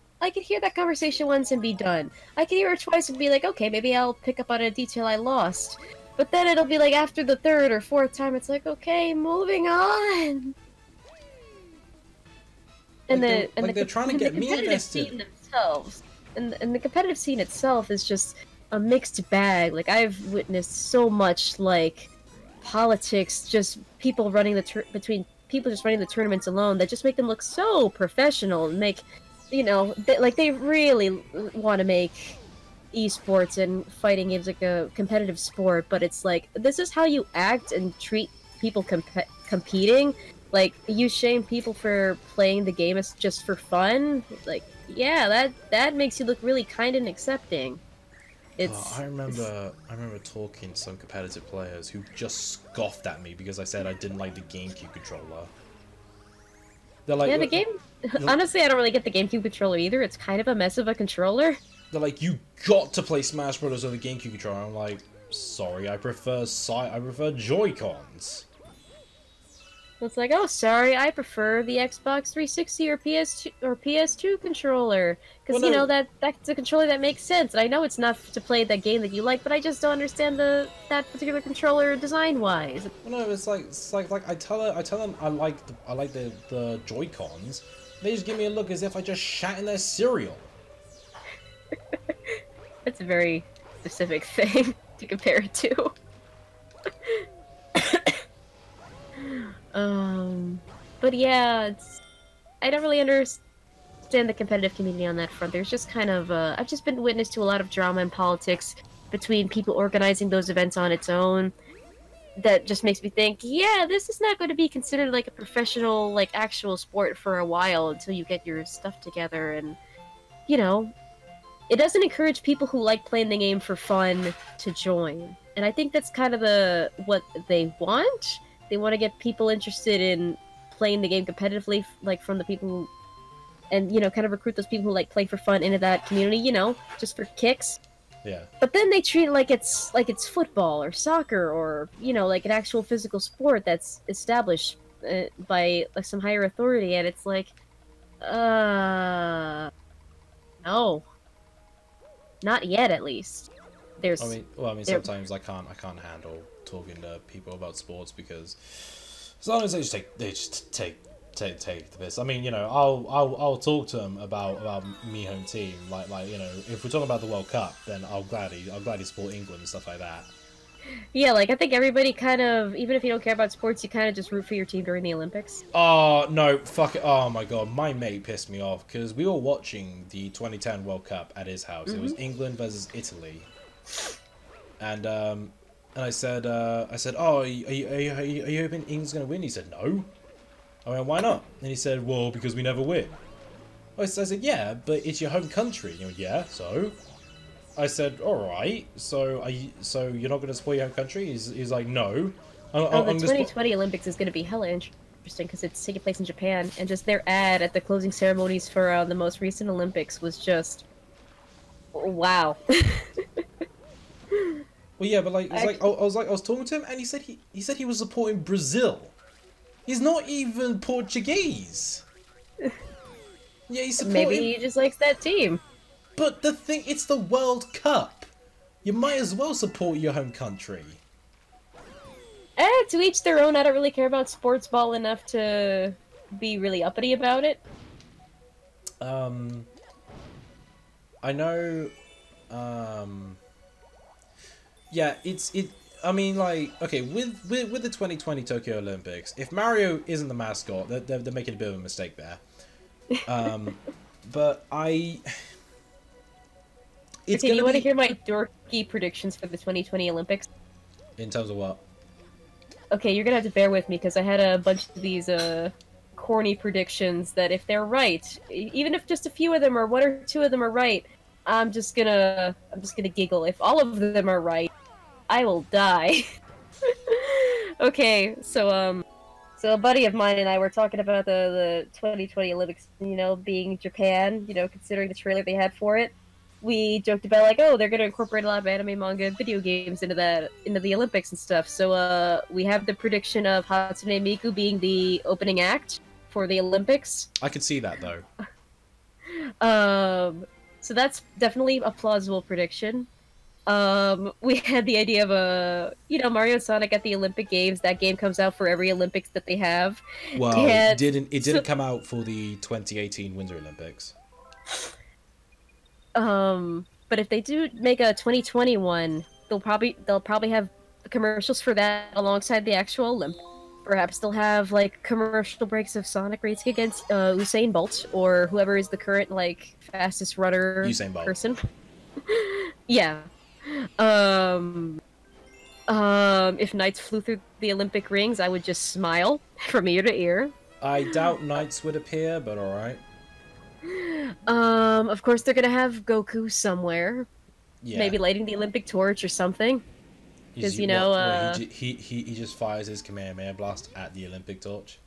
hear that conversation once and be done. I can hear it twice and be like, okay, maybe I'll pick up on a detail I lost. But then it'll be like after the 3rd or 4th time, it's like, okay, moving on. And they're trying to get me invested. And the competitive scene itself is just a mixed bag. Like, I've witnessed so much, like, politics, just people running the tournaments alone that just make them look so professional and make, you know, they really want to make esports and fighting games like a competitive sport, but it's like, this is how you act and treat people competing. Like, you shame people for playing the game as just for fun. Like, yeah, that makes you look really kind and accepting. I remember talking to some competitive players who just scoffed at me because I said I didn't like the GameCube controller. They're like, yeah, the game... Honestly, I don't really get the GameCube controller either. It's kind of a mess of a controller. They're like, you got to play Smash Brothers with a GameCube controller. I'm like, sorry, I prefer Joy-Cons. It's like, oh, sorry, I prefer the Xbox 360 or PS2 controller. Because, you know, that's a controller that makes sense. And I know it's not to play that game that you like, but I just don't understand that particular controller design-wise. Well, no, it's like I tell them I like the Joy-Cons. They just give me a look as if I just shat in their cereal. That's a very specific thing to compare it to. But yeah, I don't really understand the competitive community on that front. There's just kind of, I've just been witness to a lot of drama and politics between people organizing those events on its own. That just makes me think, yeah, this is not going to be considered like a professional, like actual sport for a while until you get your stuff together, and you know, it doesn't encourage people who like playing the game for fun to join. And I think that's kind of what they want. They want to get people interested in playing the game competitively, like from the people who, and you know, kind of recruit those people who like playing for fun into that community, you know, just for kicks. Yeah. But then they treat it like it's football or soccer or, you know, like an actual physical sport that's established by like some higher authority, and it's like, no, not yet, at least. There's. I mean, sometimes I can't handle talking to people about sports because sometimes they just take the piss. I mean, you know, I'll talk to them about me home team. Like you know, if we're talking about the World Cup, then I'll gladly support England and stuff like that. Yeah, like I think everybody kind of, even if you don't care about sports, you kind of just root for your team during the Olympics. Oh no, fuck it! Oh my god, my mate pissed me off because we were watching the 2010 World Cup at his house. It was England versus Italy, and I said, oh, are you hoping England's gonna win? He said no. I went, why not? And he said, well, because we never win. I said, yeah, but it's your home country. He went, yeah, so? I said, all right. So you're not going to support your home country? He's like, no. The 2020 Olympics is going to be hella interesting because it's taking place in Japan, and just their ad at the closing ceremonies for the most recent Olympics was just, wow. Well, yeah, but like, I was talking to him, and he said he was supporting Brazil. He's not even Portuguese. Yeah, he's supporting... Maybe he just likes that team. But the thing, it's the World Cup. You might as well support your home country. To each their own. I don't really care about sports ball enough to be really uppity about it. I know, yeah, I mean, like, okay, with the 2020 Tokyo Olympics, if Mario isn't the mascot, they're making a bit of a mistake there. But it's okay, you want to hear my dorky predictions for the 2020 Olympics? In terms of what? Okay, you're gonna have to bear with me because I had a bunch of these corny predictions that if they're right, even if just a few of them or one or two of them are right, I'm just gonna giggle. If all of them are right, I will die. Okay, so a buddy of mine and I were talking about the 2020 Olympics, you know, being Japan, you know, considering the trailer they had for it. We joked about like, oh, they're gonna incorporate a lot of anime, manga, and video games into the Olympics and stuff. So we have the prediction of Hatsune Miku being the opening act for the Olympics. I could see that though. So that's definitely a plausible prediction. We had the idea of Mario and Sonic at the Olympic Games. That game comes out for every Olympics that they have. Well, it didn't come out for the 2018 Winter Olympics. But if they do make a 2021, they'll probably have commercials for that alongside the actual Olympics. Perhaps they'll have like commercial breaks of Sonic racing against Usain Bolt or whoever is the current like fastest runner Usain Bolt person. Yeah. If Knights flew through the Olympic rings, I would just smile from ear to ear. I doubt Knights would appear, but alright. Of course they're gonna have Goku somewhere. Yeah. Maybe lighting the Olympic torch or something. Because, you know, he just fires his Kamehameha blast at the Olympic torch.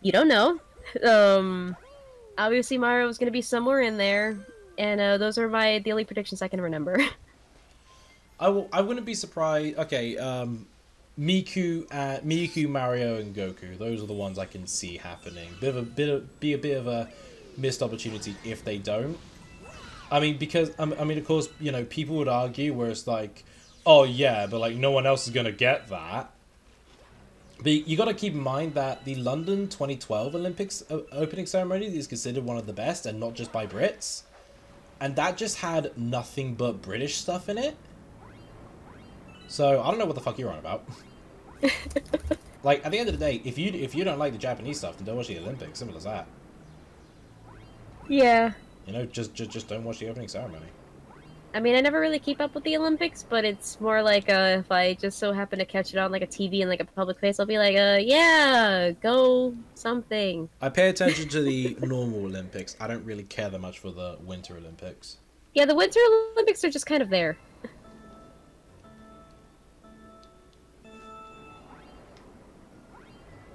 You don't know. Obviously Mario is gonna be somewhere in there. And those are the only predictions I can remember. I wouldn't be surprised. Okay, Miku, Mario, and Goku. Those are the ones I can see happening. Be a bit of a missed opportunity if they don't. I mean, because of course, you know, people would argue where it's like, oh yeah, but like no one else is gonna get that. But you got to keep in mind that the London 2012 Olympics opening ceremony is considered one of the best, and not just by Brits. and that just had nothing but British stuff in it. So I don't know what the fuck you're on about. Like, at the end of the day, if you don't like the Japanese stuff, then don't watch the Olympics. Simple as that. Yeah. You know, just don't watch the opening ceremony. I mean, I never really keep up with the Olympics, but it's more like if I just so happen to catch it on like a TV in like a public place, I'll be like, yeah, go something. I pay attention to the normal Olympics. I don't really care that much for the Winter Olympics. Yeah, the Winter Olympics are just kind of there.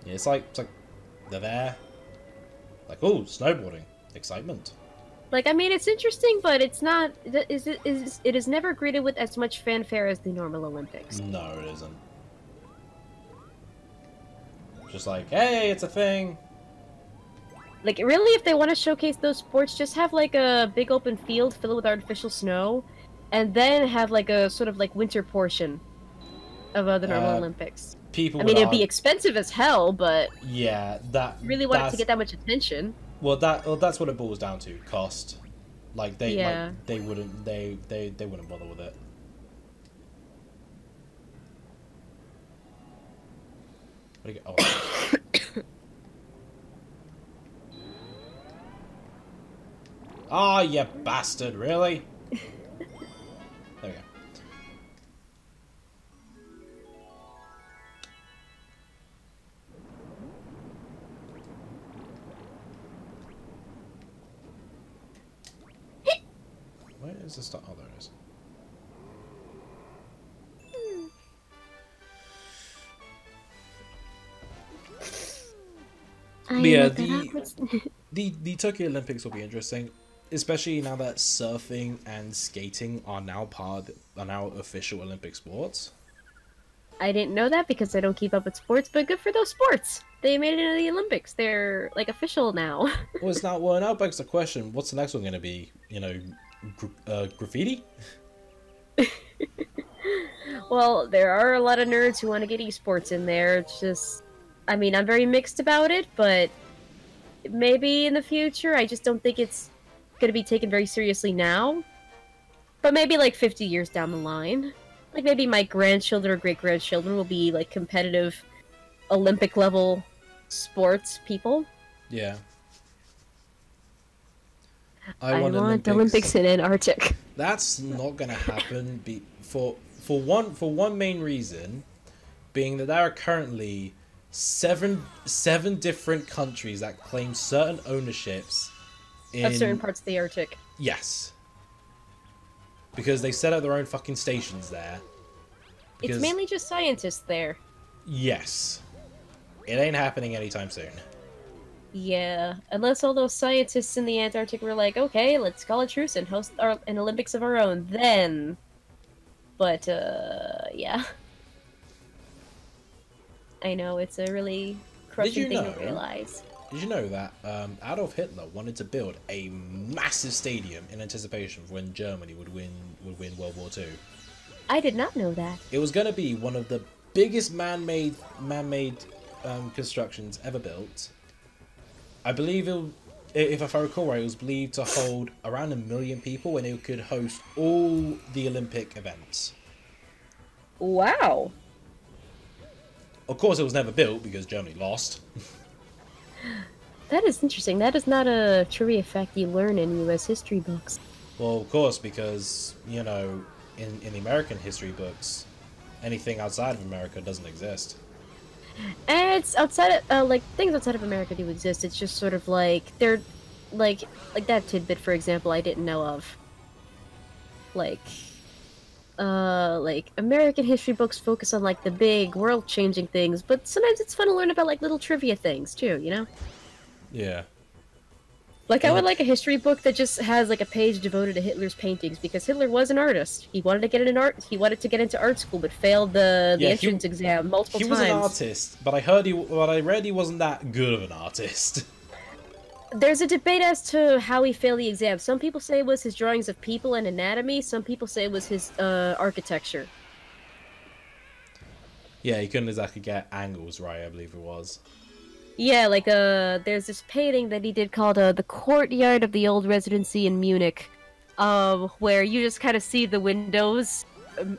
Yeah, it's like they're there. Like, oh, snowboarding, excitement. Like, I mean, it's interesting, but it's not. It is never greeted with as much fanfare as the normal Olympics. No, it isn't. Just like, hey, it's a thing. Like, really, if they want to showcase those sports, just have like a big open field filled with artificial snow, and then have like a sort of like winter portion of the normal Olympics. People. I mean, it'd be expensive as hell, but yeah, that really want it to get that much attention. Well, that's what it boils down to, cost. Like they wouldn't bother with it. What do you get? Oh. Ah, you bastard! Really? There we go. Where is the start? Oh, there it is. Yeah, the Tokyo Olympics will be interesting, especially now that surfing and skating are now official Olympic sports. I didn't know that because I don't keep up with sports, but good for those sports. They made it into the Olympics. They're like official now. Well, it's not. Well, now begs the question: what's the next one going to be? You know, graffiti? Well, there are a lot of nerds who want to get esports in there. It's just, I mean, I'm very mixed about it, but maybe in the future. I just don't think it's going to be taken very seriously now. But maybe like 50 years down the line. Like maybe my grandchildren or great-grandchildren will be like competitive Olympic level sports people. Yeah. I want Olympics in Antarctic. That's not gonna happen. For one main reason, being that there are currently seven different countries that claim certain ownerships of certain parts of the Arctic. Yes. Because they set up their own fucking stations there. It's mainly just scientists there. Yes. It ain't happening anytime soon. Yeah, unless all those scientists in the Antarctic were like, okay, let's call a truce and host an Olympics of our own, then. But, yeah. I know, it's a really crushing thing to realize. Did you know that Adolf Hitler wanted to build a massive stadium in anticipation for when Germany would win World War II? I did not know that. It was going to be one of the biggest man-made constructions ever built. I believe if I recall right, it was believed to hold around 1 million people, and it could host all the Olympic events. Wow. Of course, it was never built because Germany lost. That is interesting. That is not a trivia fact you learn in U.S. history books. Well, of course, because, you know, in the American history books, anything outside of America doesn't exist. And it's outside of, like, things outside of America do exist. It's just sort of like, they're, like that tidbit, for example, I didn't know of. Like, American history books focus on, like, the big, world-changing things, but sometimes it's fun to learn about, like, little trivia things, too, you know? Yeah. Like, I would like a history book that just has, like, a page devoted to Hitler's paintings, because Hitler was an artist. He wanted to get into art school, but failed the entrance exam multiple times. He was an artist, but I read he wasn't that good of an artist. There's a debate as to how he failed the exam. Some people say it was his drawings of people and anatomy. Some people say it was his architecture. Yeah, he couldn't exactly get angles right, I believe it was. Yeah, like, there's this painting that he did called The Courtyard of the Old Residency in Munich. where you just kind of see the windows,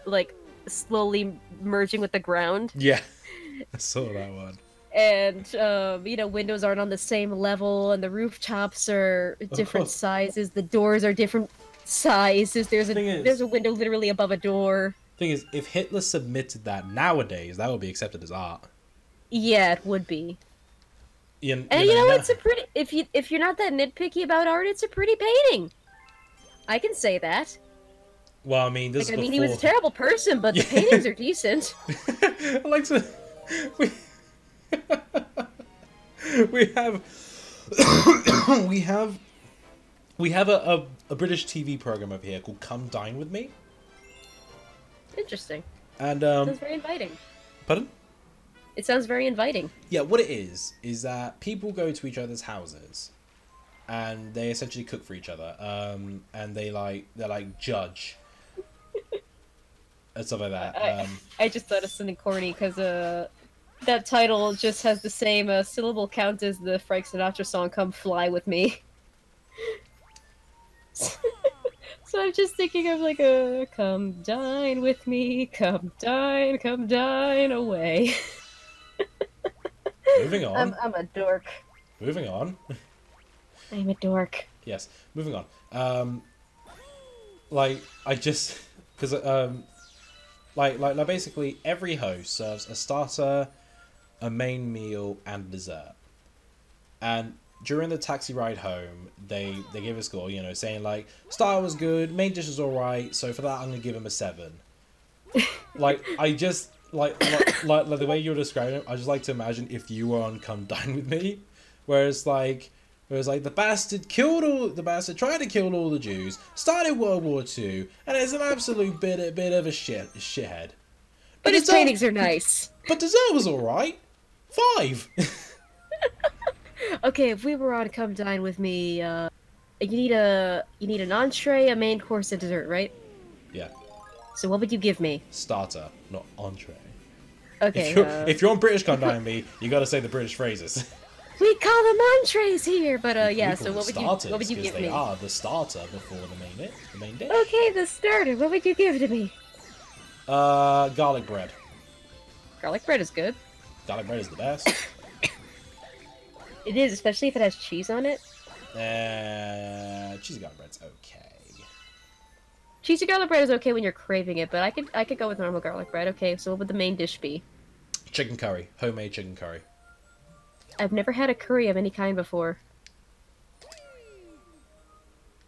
like, slowly merging with the ground. Yeah, I saw that one. And, you know, windows aren't on the same level, and the rooftops are different sizes, the doors are different sizes, there's a window literally above a door. Thing is, if Hitler submitted that nowadays, that would be accepted as art. Yeah, it would be. You know, it's a pretty... If you're not that nitpicky about art, it's a pretty painting. I can say that. Well, I mean, he was a terrible person, but the paintings are decent. I like to... we have a British TV program over here called Come Dine With Me. Interesting. And sounds very inviting. Pardon? It sounds very inviting. Yeah, what it is that people go to each other's houses and they essentially cook for each other. And they're judge and stuff like that. I just thought of something corny because that title just has the same syllable count as the Frank Sinatra song "Come Fly With Me." So I'm just thinking of like a "Come dine with me, come dine away." Moving on. I'm a dork. Moving on. I'm a dork. Yes, moving on. Basically every host serves a starter, a main meal, and a dessert. And during the taxi ride home, they give a score, you know, saying like, starter was good, main dish was alright, so for that I'm gonna give him a 7. The way you're describing it, I just like to imagine if you were on Come Dine With Me, whereas the bastard tried to kill all the Jews, started World War II, and is an absolute bit of a shithead. But his paintings are nice. But dessert was alright. 5. Okay, if we were on Come Dine With Me, you need an entree, a main course, a dessert, right? Yeah. So what would you give me? Starter, not entree. Okay. If you're on British Come Dine With Me, you gotta say the British phrases. We call them entrees here, but yeah. So what would you give me? They are the starter before the main dish. Okay, the starter. What would you give to me? Garlic bread. Garlic bread is good. Garlic bread is the best. It is, especially if it has cheese on it. Cheesy garlic bread's okay. Cheesy garlic bread is okay when you're craving it, but I could go with normal garlic bread. Okay, so what would the main dish be? Chicken curry. Homemade chicken curry. I've never had a curry of any kind before.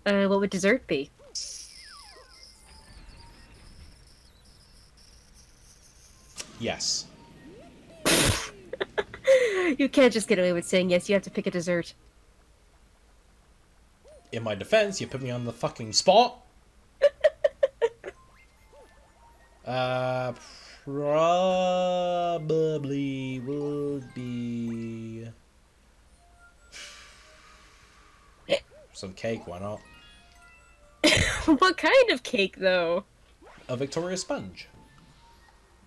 What would dessert be? Yes. You can't just get away with saying yes, you have to pick a dessert. In my defense, you put me on the fucking spot. Probably would be some cake, why not? What kind of cake, though? A Victoria sponge.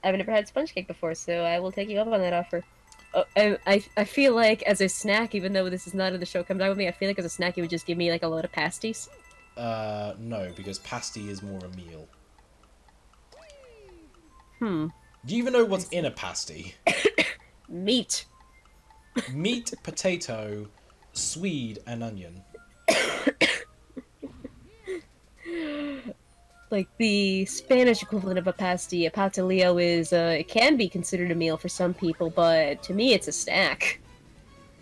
I've never had sponge cake before, so I will take you up on that offer. I feel like as a snack, even though this is not in the show Come Dine With Me, I feel like as a snack you would just give me like a load of pasties. No, because pasty is more a meal. Do you even know what's in a pasty? Meat. Meat, potato, swede, and onion. Like the Spanish equivalent of a pasty, a pastelillo is, it can be considered a meal for some people, but to me it's a snack.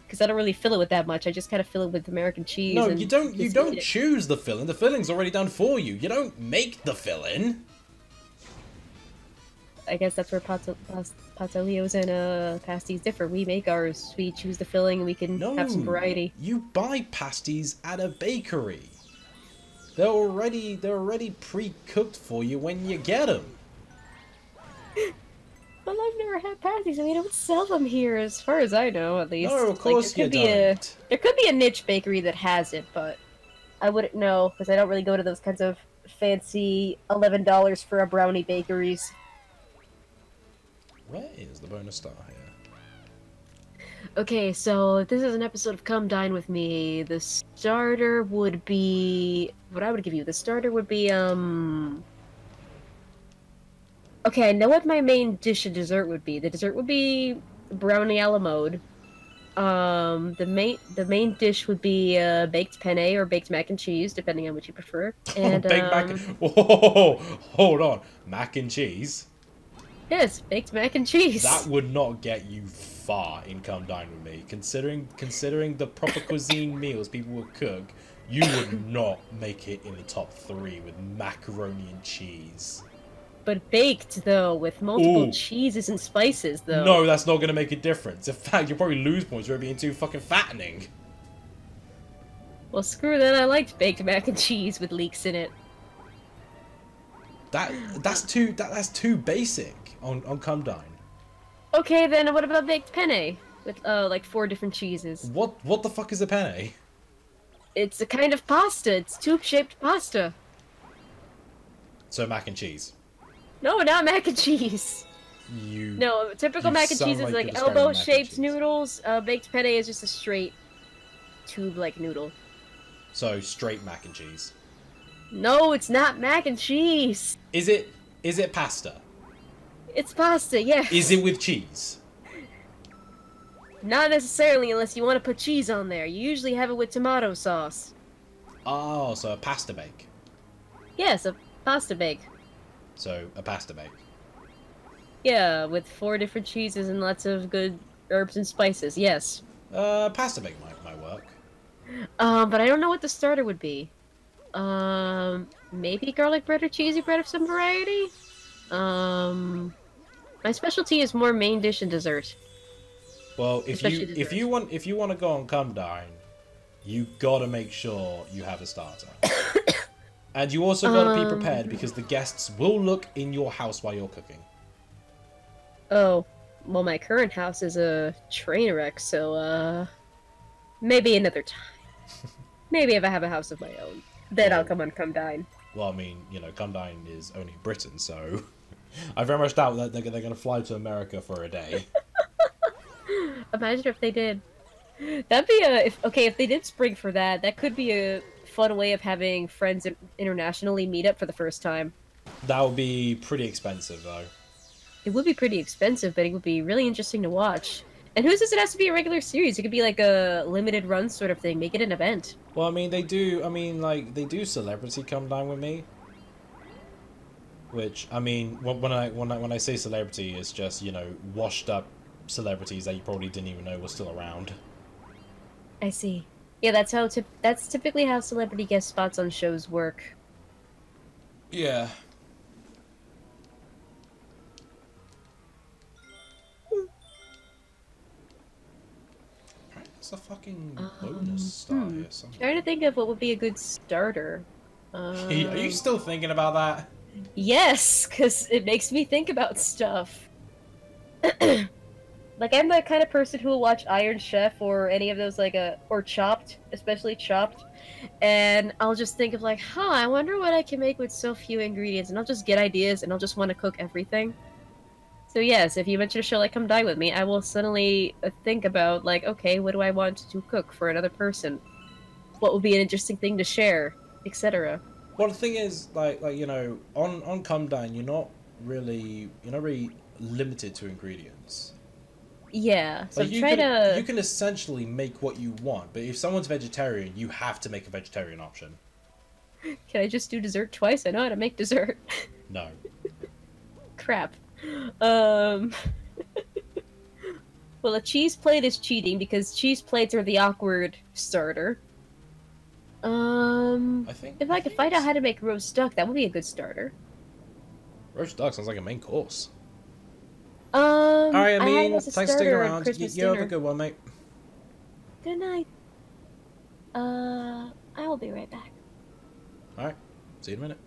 Because I don't really fill it with that much, I just kind of fill it with American cheese. No, you don't choose the filling, the filling's already done for you. You don't make the filling. I guess that's where pastelillos and pasties differ. We make ours. We choose the filling and we can have some variety. You buy pasties at a bakery. They're already pre-cooked for you when you get them. Well, I've never had pasties, and we don't sell them here, as far as I know, at least. No, of course you don't. There could be a niche bakery that has it, but I wouldn't know, because I don't really go to those kinds of fancy $11 for a brownie bakeries. Where is the bonus star here? Okay, so if this is an episode of Come Dine With Me, the starter would be... What I would give you, the starter would be, Okay, I know what my main dish and dessert would be. The dessert would be brownie a la mode. The main dish would be baked penne or baked mac and cheese, depending on what you prefer. And Baked mac. Whoa, hold on, mac and cheese. yes, baked mac and cheese. That would not get you far in Come Dine With Me. Considering the proper cuisine meals people would cook, you would not make it in the top 3 with macaroni and cheese. But baked, though, with multiple cheeses and spices, though. No, that's not going to make a difference. In fact, you'll probably lose points for it being too fucking fattening. Well, screw that. I liked baked mac and cheese with leeks in it. That's too basic on Come Dine. Okay, then what about baked penne with like 4 different cheeses? What the fuck is a penne? It's a kind of pasta. It's tube-shaped pasta. So mac and cheese. No, not mac and cheese. No, typical mac and cheese is like elbow-shaped noodles. Baked penne is just a straight tube-like noodle. So straight mac and cheese. No, it's not mac and cheese. Is it pasta? It's pasta, yes. Is it with cheese? Not necessarily, unless you want to put cheese on there. You usually have it with tomato sauce. Oh, so a pasta bake. Yes, a pasta bake. So a pasta bake. Yeah, with 4 different cheeses and lots of good herbs and spices, yes. Pasta bake might work. But I don't know what the starter would be. Maybe garlic bread or cheesy bread of some variety? My specialty is more main dish and dessert. Well, if you want to go on Come Dine, you gotta make sure you have a starter. And you also gotta be prepared because the guests will look in your house while you're cooking. Oh, well, my current house is a train wreck, so maybe another time. Maybe if I have a house of my own, then I'll come on Come Dine. Well, I mean, you know, Come Dine is only Britain, so I very much doubt that they're gonna fly to America for a day. Imagine if they did. That'd be if they did spring for that, that could be a fun way of having friends internationally meet up for the first time. That would be pretty expensive, though. It would be pretty expensive, but it would be really interesting to watch. And who says it has to be a regular series? It could be like a limited run sort of thing. Make it an event. Well, I mean, they do Celebrity Come Dine With Me. Which, I mean, when I say celebrity, it's just, you know, washed up celebrities that you probably didn't even know were still around. I see. Yeah, that's typically how celebrity guest spots on shows work. Yeah. It's a fucking bonus star here somewhere. Trying to think of what would be a good starter. Are you still thinking about that? Yes, because it makes me think about stuff. Like, I'm the kind of person who will watch Iron Chef or any of those, like, or Chopped, especially Chopped, and I'll just think of, like, I wonder what I can make with so few ingredients, and I'll just get ideas, and I'll just want to cook everything. So yes, if you mention a show like Come Dine With Me, I will suddenly think about, like, okay, what do I want to cook for another person? What would be an interesting thing to share, etc. Well, the thing is, like you know, on Come Dine, you're not really limited to ingredients. Yeah, so like, you can essentially make what you want, but if someone's vegetarian, you have to make a vegetarian option. Can I just do dessert twice? I know how to make dessert. No. Crap. Well, a cheese plate is cheating because cheese plates are the awkward starter. If I could find out how to make roast duck, that would be a good starter. Roast duck sounds like a main course. Alright, I mean, thanks for sticking around. You have a good one, mate. Good night. I will be right back. Alright, see you in a minute.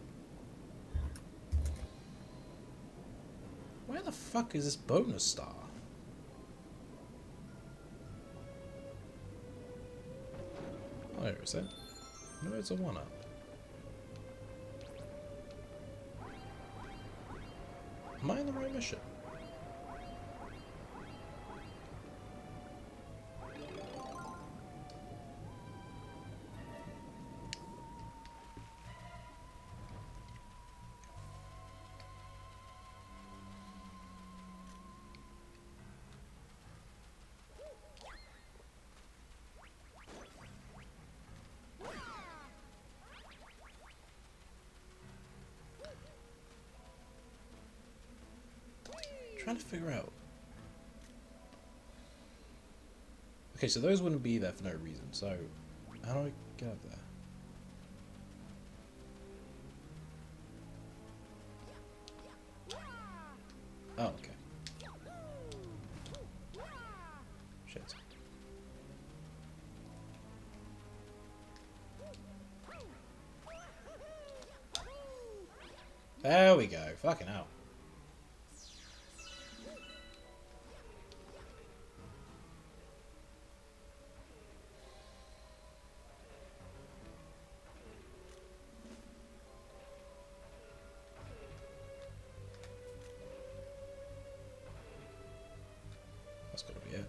Where the fuck is this bonus star? Oh, there is it. No, it's a 1-up. Am I in the right mission? trying to figure out. Okay, so those wouldn't be there for no reason. So, how do I get up there? Oh, okay. Shit. There we go. Fucking hell. That's gotta be it.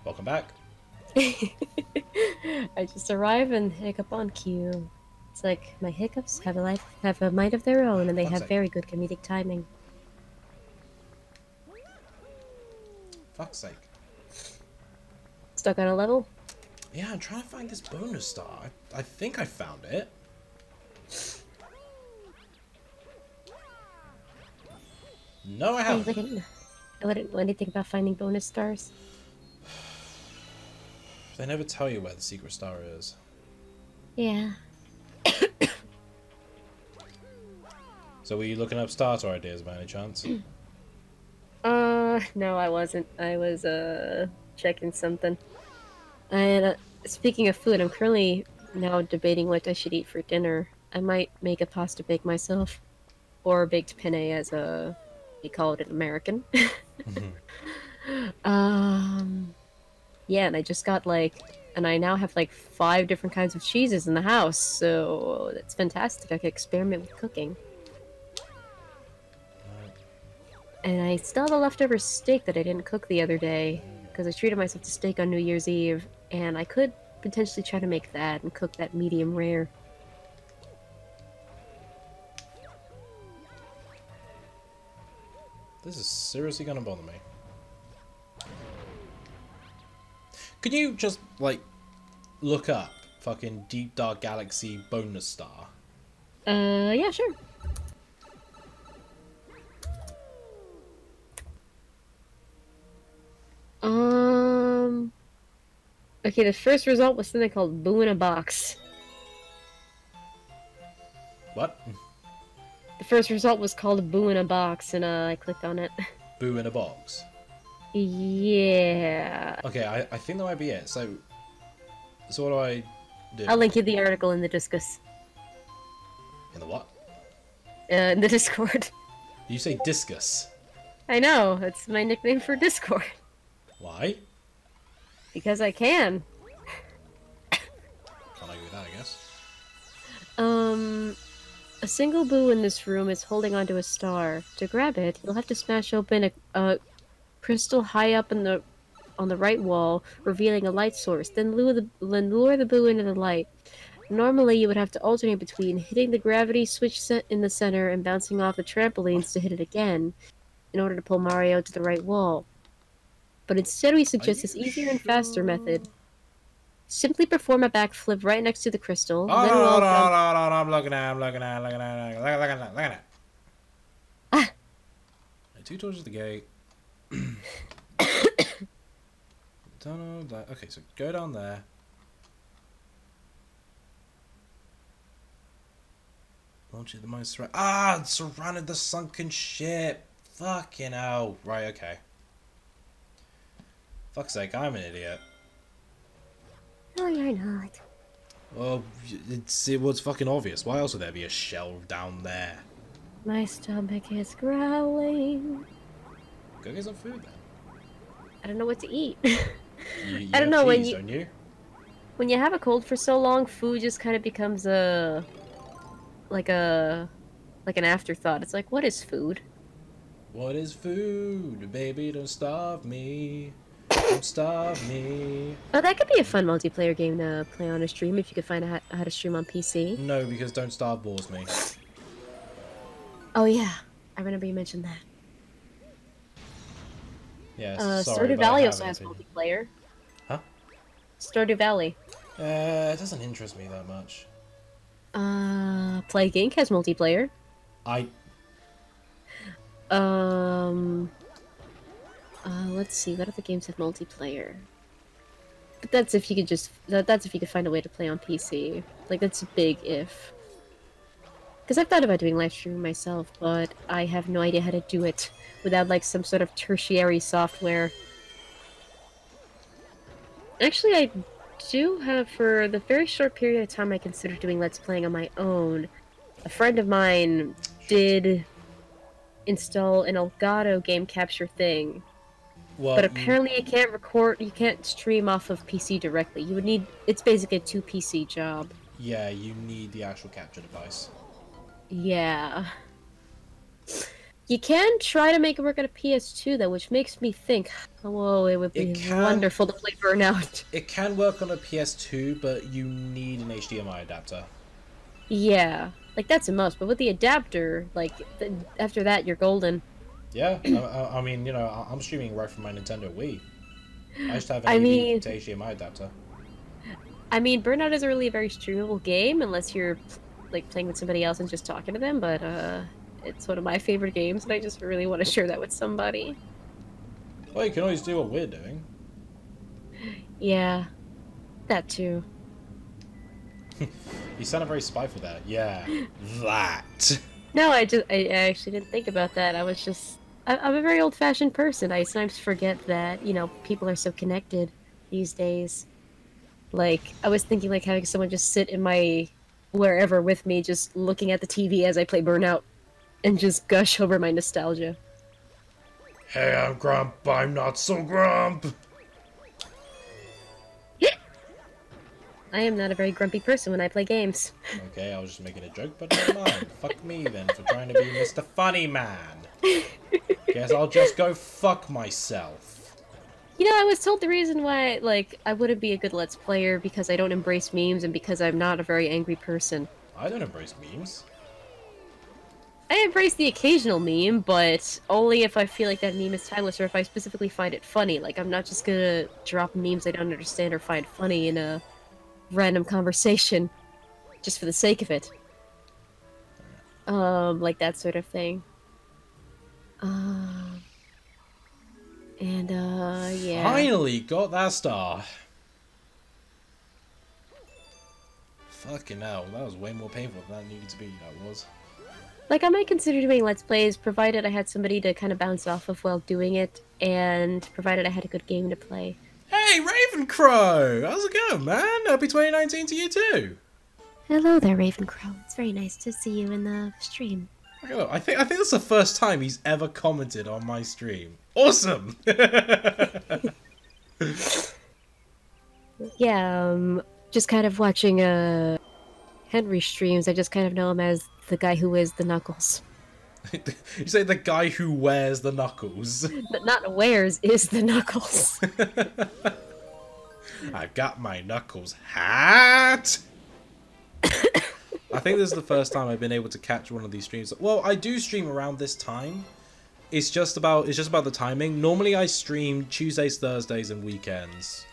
Welcome back. I just arrive and hiccup on cue. It's like my hiccups have a mind of their own, and they have very good comedic timing. Fuck's sake. Stuck on a level? Yeah, I'm trying to find this bonus star. I think I found it. No, I haven't. I wouldn't know anything about finding bonus stars. They never tell you where the secret star is. Yeah. So were you looking up starter ideas by any chance? No, I wasn't. I was, checking something. And, speaking of food, I'm currently now debating what I should eat for dinner. I might make a pasta bake myself. Or a baked penne as we call it in American. Yeah, and I just got and I now have 5 different kinds of cheeses in the house, so that's fantastic. I can experiment with cooking. And I still have a leftover steak that I didn't cook the other day, because I treated myself to steak on New Year's Eve, and I could potentially try to make that and cook that medium rare. This is seriously gonna bother me. Could you just, look up fucking Deep Dark Galaxy bonus star? Yeah, sure. Okay, the first result was something called Boo in a Box. What? The first result was called Boo in a Box, and I clicked on it. Boo in a box? Yeah. Okay, I think that might be it. So what do I do? I'll link you the article in the Discus. In the what? In the Discord. You say discus? I know, it's my nickname for Discord. Why? Because I can. Can't argue with that, I guess. A single boo in this room is holding onto a star. To grab it, you'll have to smash open a crystal high up on the right wall, revealing a light source. Then lure the boo into the light. Normally, you would have to alternate between hitting the gravity switch set in the center and bouncing off the trampolines to hit it again, in order to pull Mario to the right wall. But instead we suggest this easier and faster method. Simply perform a backflip right next to the crystal. Oh, then no, I'm looking at it. Ah! 2 towards the gate. Don't know that. Okay, so go down there. Launch it the mine surround. Ah, surrounded the sunken ship. Fucking hell. Right, okay. Fuck's sake, I'm an idiot. No, you're not. Well, it was fucking obvious. Why else would there be a shell down there? My stomach is growling. Go get some food then. I don't know what to eat. You I don't know cheese, don't you? When you have a cold for so long, food just kind of becomes like an afterthought. It's like, what is food? What is food? Baby, don't starve me. Don't starve me. Oh, that could be a fun multiplayer game to play on a stream if you could find out how to stream on PC. No, because Don't Starve bores me. Oh yeah, I remember you mentioned that. Yes, sorry, Stardew but Valley I also has multiplayer. Huh? Stardew Valley. It doesn't interest me that much. Plague Inc. has multiplayer. Let's see, what other games have multiplayer? But that's if you could that's if you could find a way to play on PC. Like, that's a big if. Because I've thought about doing live streaming myself, but I have no idea how to do it without, like, some sort of tertiary software. Actually, I do have, for the very short period of time I considered doing Let's Playing on my own, a friend of mine did install an Elgato game capture thing. Well, but apparently you can't stream off of PC directly. You would need, it's basically a 2 PC job. Yeah, you need the actual capture device. Yeah. You can try to make it work on a PS2 though, which makes me think, oh, it would be wonderful to play Burnout. It can work on a PS2, but you need an HDMI adapter. Yeah, like that's a must, but with the adapter, like, after that, you're golden. Yeah, I mean, you know, I'm streaming right from my Nintendo Wii. I just have an AV to HDMI adapter. I mean, Burnout is really a very streamable game, unless you're, like, playing with somebody else and just talking to them, but, it's one of my favorite games, and I just really want to share that with somebody. Well, you can always do what we're doing. Yeah, that too. You sounded very spiteful there. Yeah, that. No, I actually didn't think about that. I was just... I'm a very old-fashioned person. I sometimes forget that, you know, people are so connected these days. Like, I was thinking, like, having someone just sit in my... wherever with me, just looking at the TV as I play Burnout, and just gush over my nostalgia. Hey, I'm Grump. I'm not so Grump. I am not a very grumpy person when I play games. Okay, I was just making a joke, but never mind. Fuck me then for trying to be Mr. Funny Man. Guess I'll just go fuck myself. You know, I was told the reason why, like, I wouldn't be a good Let's Player because I don't embrace memes and because I'm not a very angry person. I don't embrace memes. I embrace the occasional meme, but only if I feel like that meme is timeless or if I specifically find it funny. Like, I'm not just gonna drop memes I don't understand or find funny in a random conversation just for the sake of it. Like that sort of thing. Yeah. Finally got that star. Fucking hell, that was way more painful than that needed to be, that was. Like, I might consider doing Let's Plays, provided I had somebody to kind of bounce off of while doing it, and provided I had a good game to play. Hey, Ravencrow! How's it going, man? Happy 2019 to you too! Hello there, Ravencrow. It's very nice to see you in the stream. I think that's the first time he's ever commented on my stream. Awesome! Yeah, just kind of watching, Henry streams, I just kind of know him as the guy who wears the knuckles. You say the guy who wears the knuckles? Not wears, is the knuckles. I've got my knuckles hat! I think this is the first time I've been able to catch one of these streams. Well, I do stream around this time. It's just about the timing. Normally I stream Tuesdays, Thursdays, and weekends.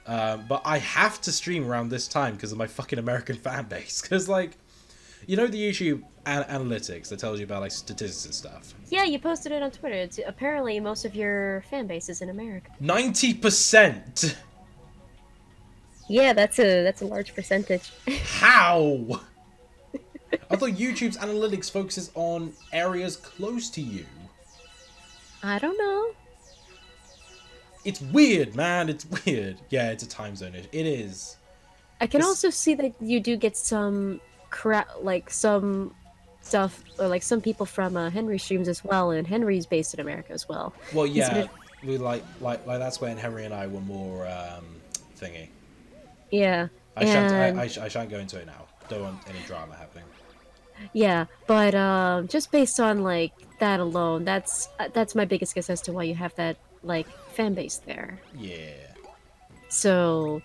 But I have to stream around this time because of my fucking American fan base. Because, like, you know the YouTube analytics that tells you about, like, statistics and stuff? Yeah, you posted it on Twitter. Apparently most of your fan base is in America. 90%! Yeah, that's a large percentage. How? I thought YouTube's analytics focuses on areas close to you. I don't know. It's weird, man. It's weird. Yeah, it's a time zone. It is. I can also see that you do get some some stuff, or like some people from Henry streams as well, and Henry's based in America as well. Well, yeah, we like that's when Henry and I were more thingy. Yeah. I shan't go into it now. Don't want any drama happening. Yeah, but just based on like that alone, that's my biggest guess as to why you have that like fan base there. Yeah. So,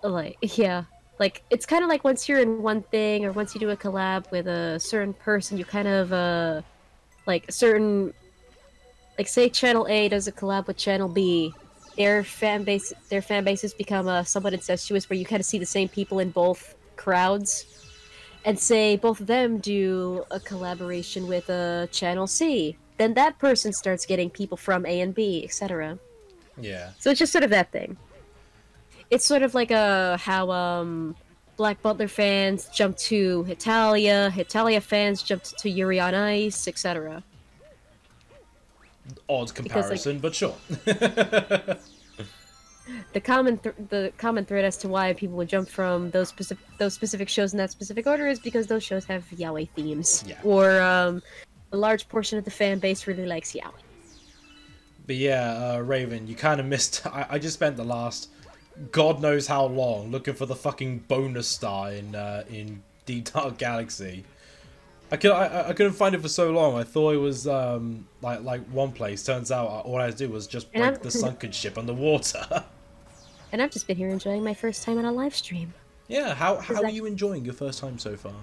like, yeah, like it's kind of like once you're in one thing or once you do a collab with a certain person, you kind of like certain, like say Channel A does a collab with Channel B, their fan bases become somewhat incestuous, where you kind of see the same people in both crowds, and say both of them do a collaboration with Channel C, then that person starts getting people from A and B, etc. Yeah. So it's just sort of that thing. It's sort of like how Black Butler fans jumped to Hitalia fans jumped to Yuri on Ice, etc. Odd comparison, but sure. The common thread as to why people would jump from those specific shows in that specific order is because those shows have yaoi themes, or a large portion of the fan base really likes yaoi. But yeah, Raven, you kind of missed. I just spent the last God knows how long looking for the fucking bonus star in Deep Dark Galaxy. I couldn't find it for so long. I thought it was like one place. Turns out all I had to do was just break the sunken ship underwater. And I've just been here enjoying my first time on a live stream. Yeah, how are you enjoying your first time so far?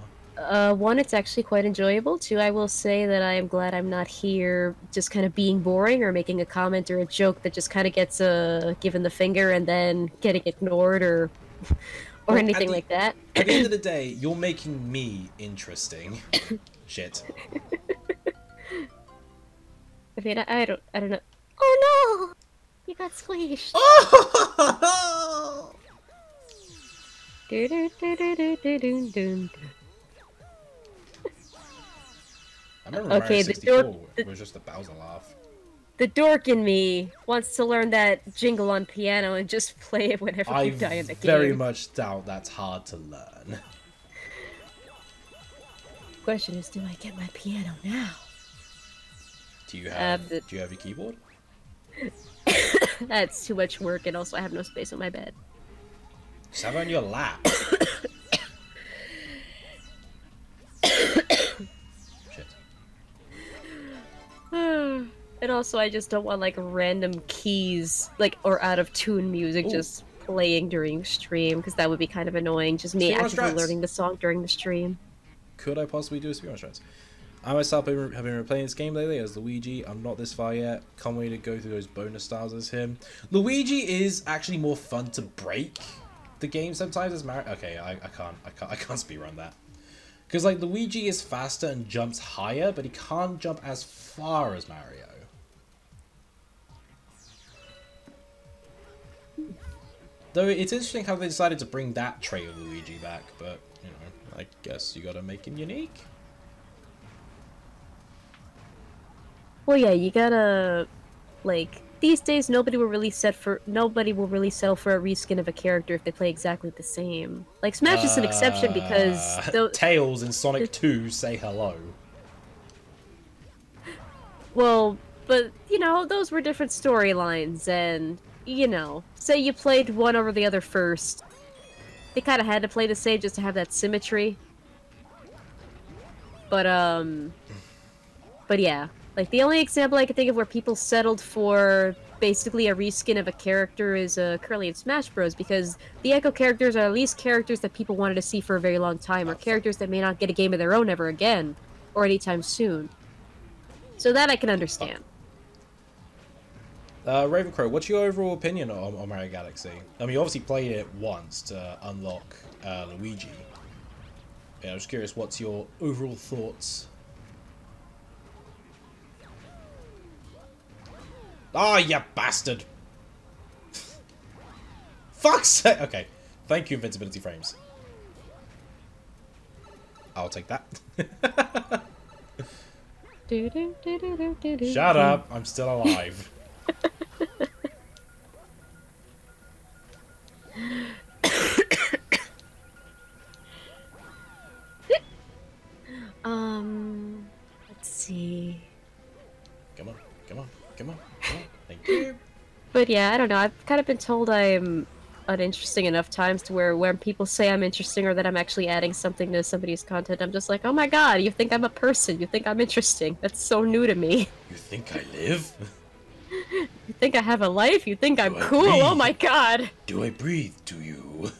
One, it's actually quite enjoyable. Two, I will say that I am glad I'm not here just kind of being boring or making a comment or a joke that just kind of gets given the finger and then getting ignored or anything like that. At the end of the day, you're making me interesting. Shit. I mean, I don't know. Oh no! You got squished. Oh! I remember Mario 64, it was just the Bowser laugh. The dork in me wants to learn that jingle on piano and just play it whenever we die in the game. I very much doubt that's hard to learn. Question is, do I get my piano now? Do you have your keyboard? That's too much work, and also I have no space on my bed. Just have it on your lap. Shit. And also, I just don't want like random keys, or out of tune music just playing during stream, because that would be kind of annoying. Just me actively learning the song during the stream. Could I possibly do a speedrun strats? I myself have been replaying this game lately as Luigi. I'm not this far yet. Can't wait to go through those bonus stars as him. Luigi is actually more fun to break the game sometimes as Mario. Okay, I can't speedrun that. Because like Luigi is faster and jumps higher, but he can't jump as far as Mario. Though it's interesting how they decided to bring that trait of Luigi back, but you know, I guess you gotta make him unique. Well, yeah, you gotta, these days nobody will really settle for a reskin of a character if they play exactly the same. Like, Smash is an exception because... Tails in Sonic 2 say hello. Well, but, you know, those were different storylines, and, you know, say you played one over the other first. They kind of had to play the same just to have that symmetry. But yeah. Like, the only example I can think of where people settled for basically a reskin of a character is Curly in Smash Bros. Because the Echo characters are at least characters that people wanted to see for a very long time, or characters that may not get a game of their own ever again, or anytime soon. So that I can understand. Ravencrow, what's your overall opinion on Mario Galaxy? I mean, you obviously played it once to unlock Luigi. Yeah, I'm just curious, what's your overall thoughts? Ah, you bastard! Fuck's sake! Okay, thank you, invincibility frames. I'll take that. Shut up! I'm still alive. Let's see. Come on, come on, come on, come on. Thank you. But yeah, I don't know. I've kind of been told I'm uninteresting enough times to where when people say I'm interesting or that I'm actually adding something to somebody's content, I'm just like, oh my god, you think I'm a person? You think I'm interesting? That's so new to me. You think I live? You think I have a life? You think I'm cool? Oh my god! Do I breathe to you?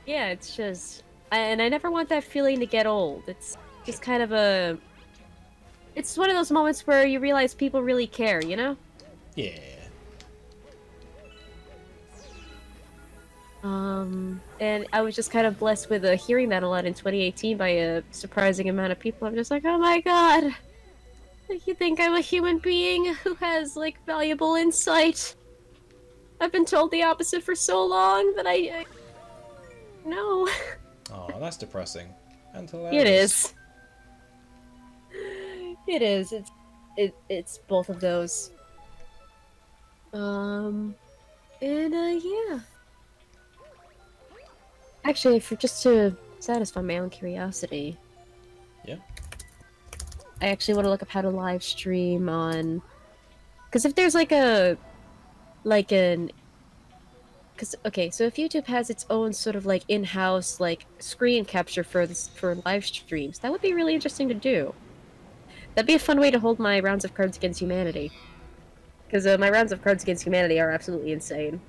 Yeah, it's just... And I never want that feeling to get old. It's just kind of a... It's one of those moments where you realize people really care, you know? Yeah. And I was just kind of blessed with hearing that a lot in 2018 by a surprising amount of people. I'm just like, oh my god! Like, you think I'm a human being who has, like, valuable insight? I've been told the opposite for so long that I... No. Oh, that's depressing. And It is. It is. It's both of those. Yeah. Actually, just to satisfy my own curiosity. Yeah. I actually want to look up how to live stream on... Because if there's like a... Okay, so if YouTube has its own sort of like in-house like screen capture for live streams, that would be really interesting to do. That'd be a fun way to hold my rounds of Cards Against Humanity. Because my rounds of Cards Against Humanity are absolutely insane.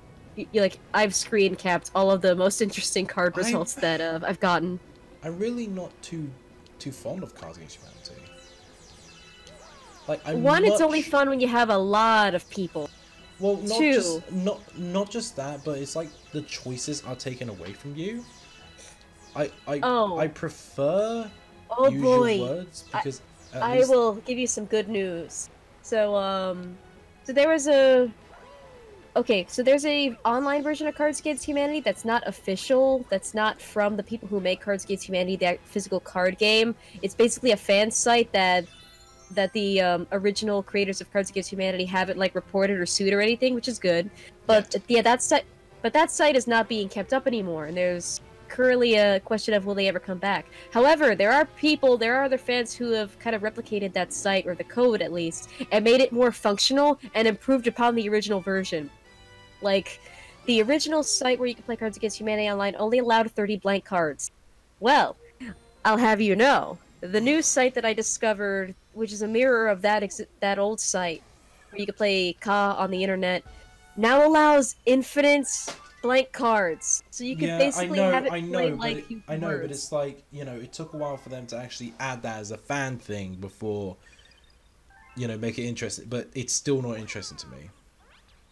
Like, I've screen capped all of the most interesting card results that I've gotten. I'm really not too fond of Cards Against Humanity. Like, It's only fun when you have a lot of people. Well, not just that, but it's like the choices are taken away from you. I prefer use your words because I will give you some good news. So there was so there's a online version of Cards Against Humanity that's not official, that's not from the people who make Cards Against Humanity, that physical card game. It's basically a fan site that the original creators of Cards Against Humanity haven't like reported or sued or anything, which is good. But yeah, that site is not being kept up anymore, and there's currently a question of will they ever come back. However, there are other fans who have kind of replicated that site, or the code at least, and made it more functional and improved upon the original version. Like, the original site where you could play Cards Against Humanity online only allowed 30 blank cards. Well, I'll have you know, the new site that I discovered, which is a mirror of that old site, where you could play Ka on the internet, now allows infinite blank cards. So you can basically have it play like you I know, but it's like, you know, it took a while for them to actually add that as a fan thing before, you know, make it interesting. But it's still not interesting to me.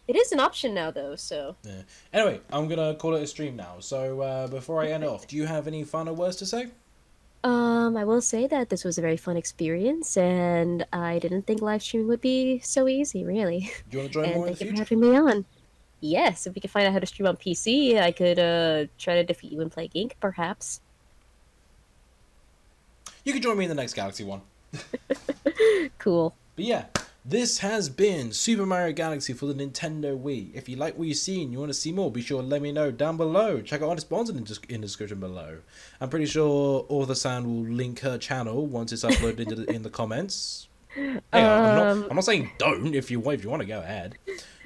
It is an option now, though, so... Yeah. Anyway, I'm gonna call it a stream now. So, before I end off, do you have any final words to say? I will say that this was a very fun experience, and I didn't think live streaming would be so easy, really. Do you want to join more in the future? Thank you for having me on. Yes, if we could find out how to stream on PC, I could try to defeat you and play Gink, perhaps. You can join me in the next Galaxy one. Cool. But yeah, this has been Super Mario Galaxy for the Nintendo Wii. If you like what you've seen, you want to see more, be sure to let me know down below. Check out our sponsor in the description below. I'm pretty sure Author San will link her channel once it's uploaded in the comments. Hey, I'm not saying don't if you want to go ahead.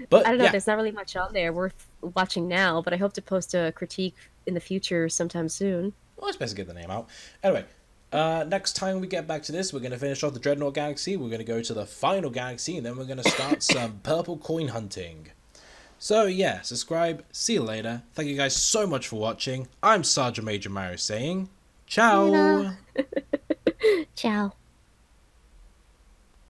But I don't know, there's not really much on there worth watching now, but I hope to post a critique in the future sometime soon. Well, it's best to get the name out. Anyway, next time we get back to this, we're going to finish off the Dreadnought Galaxy, we're going to go to the final galaxy, and then we're going to start some purple coin hunting. So yeah, subscribe, see you later. Thank you guys so much for watching. I'm Sergeantmajormario saying, ciao! Ciao.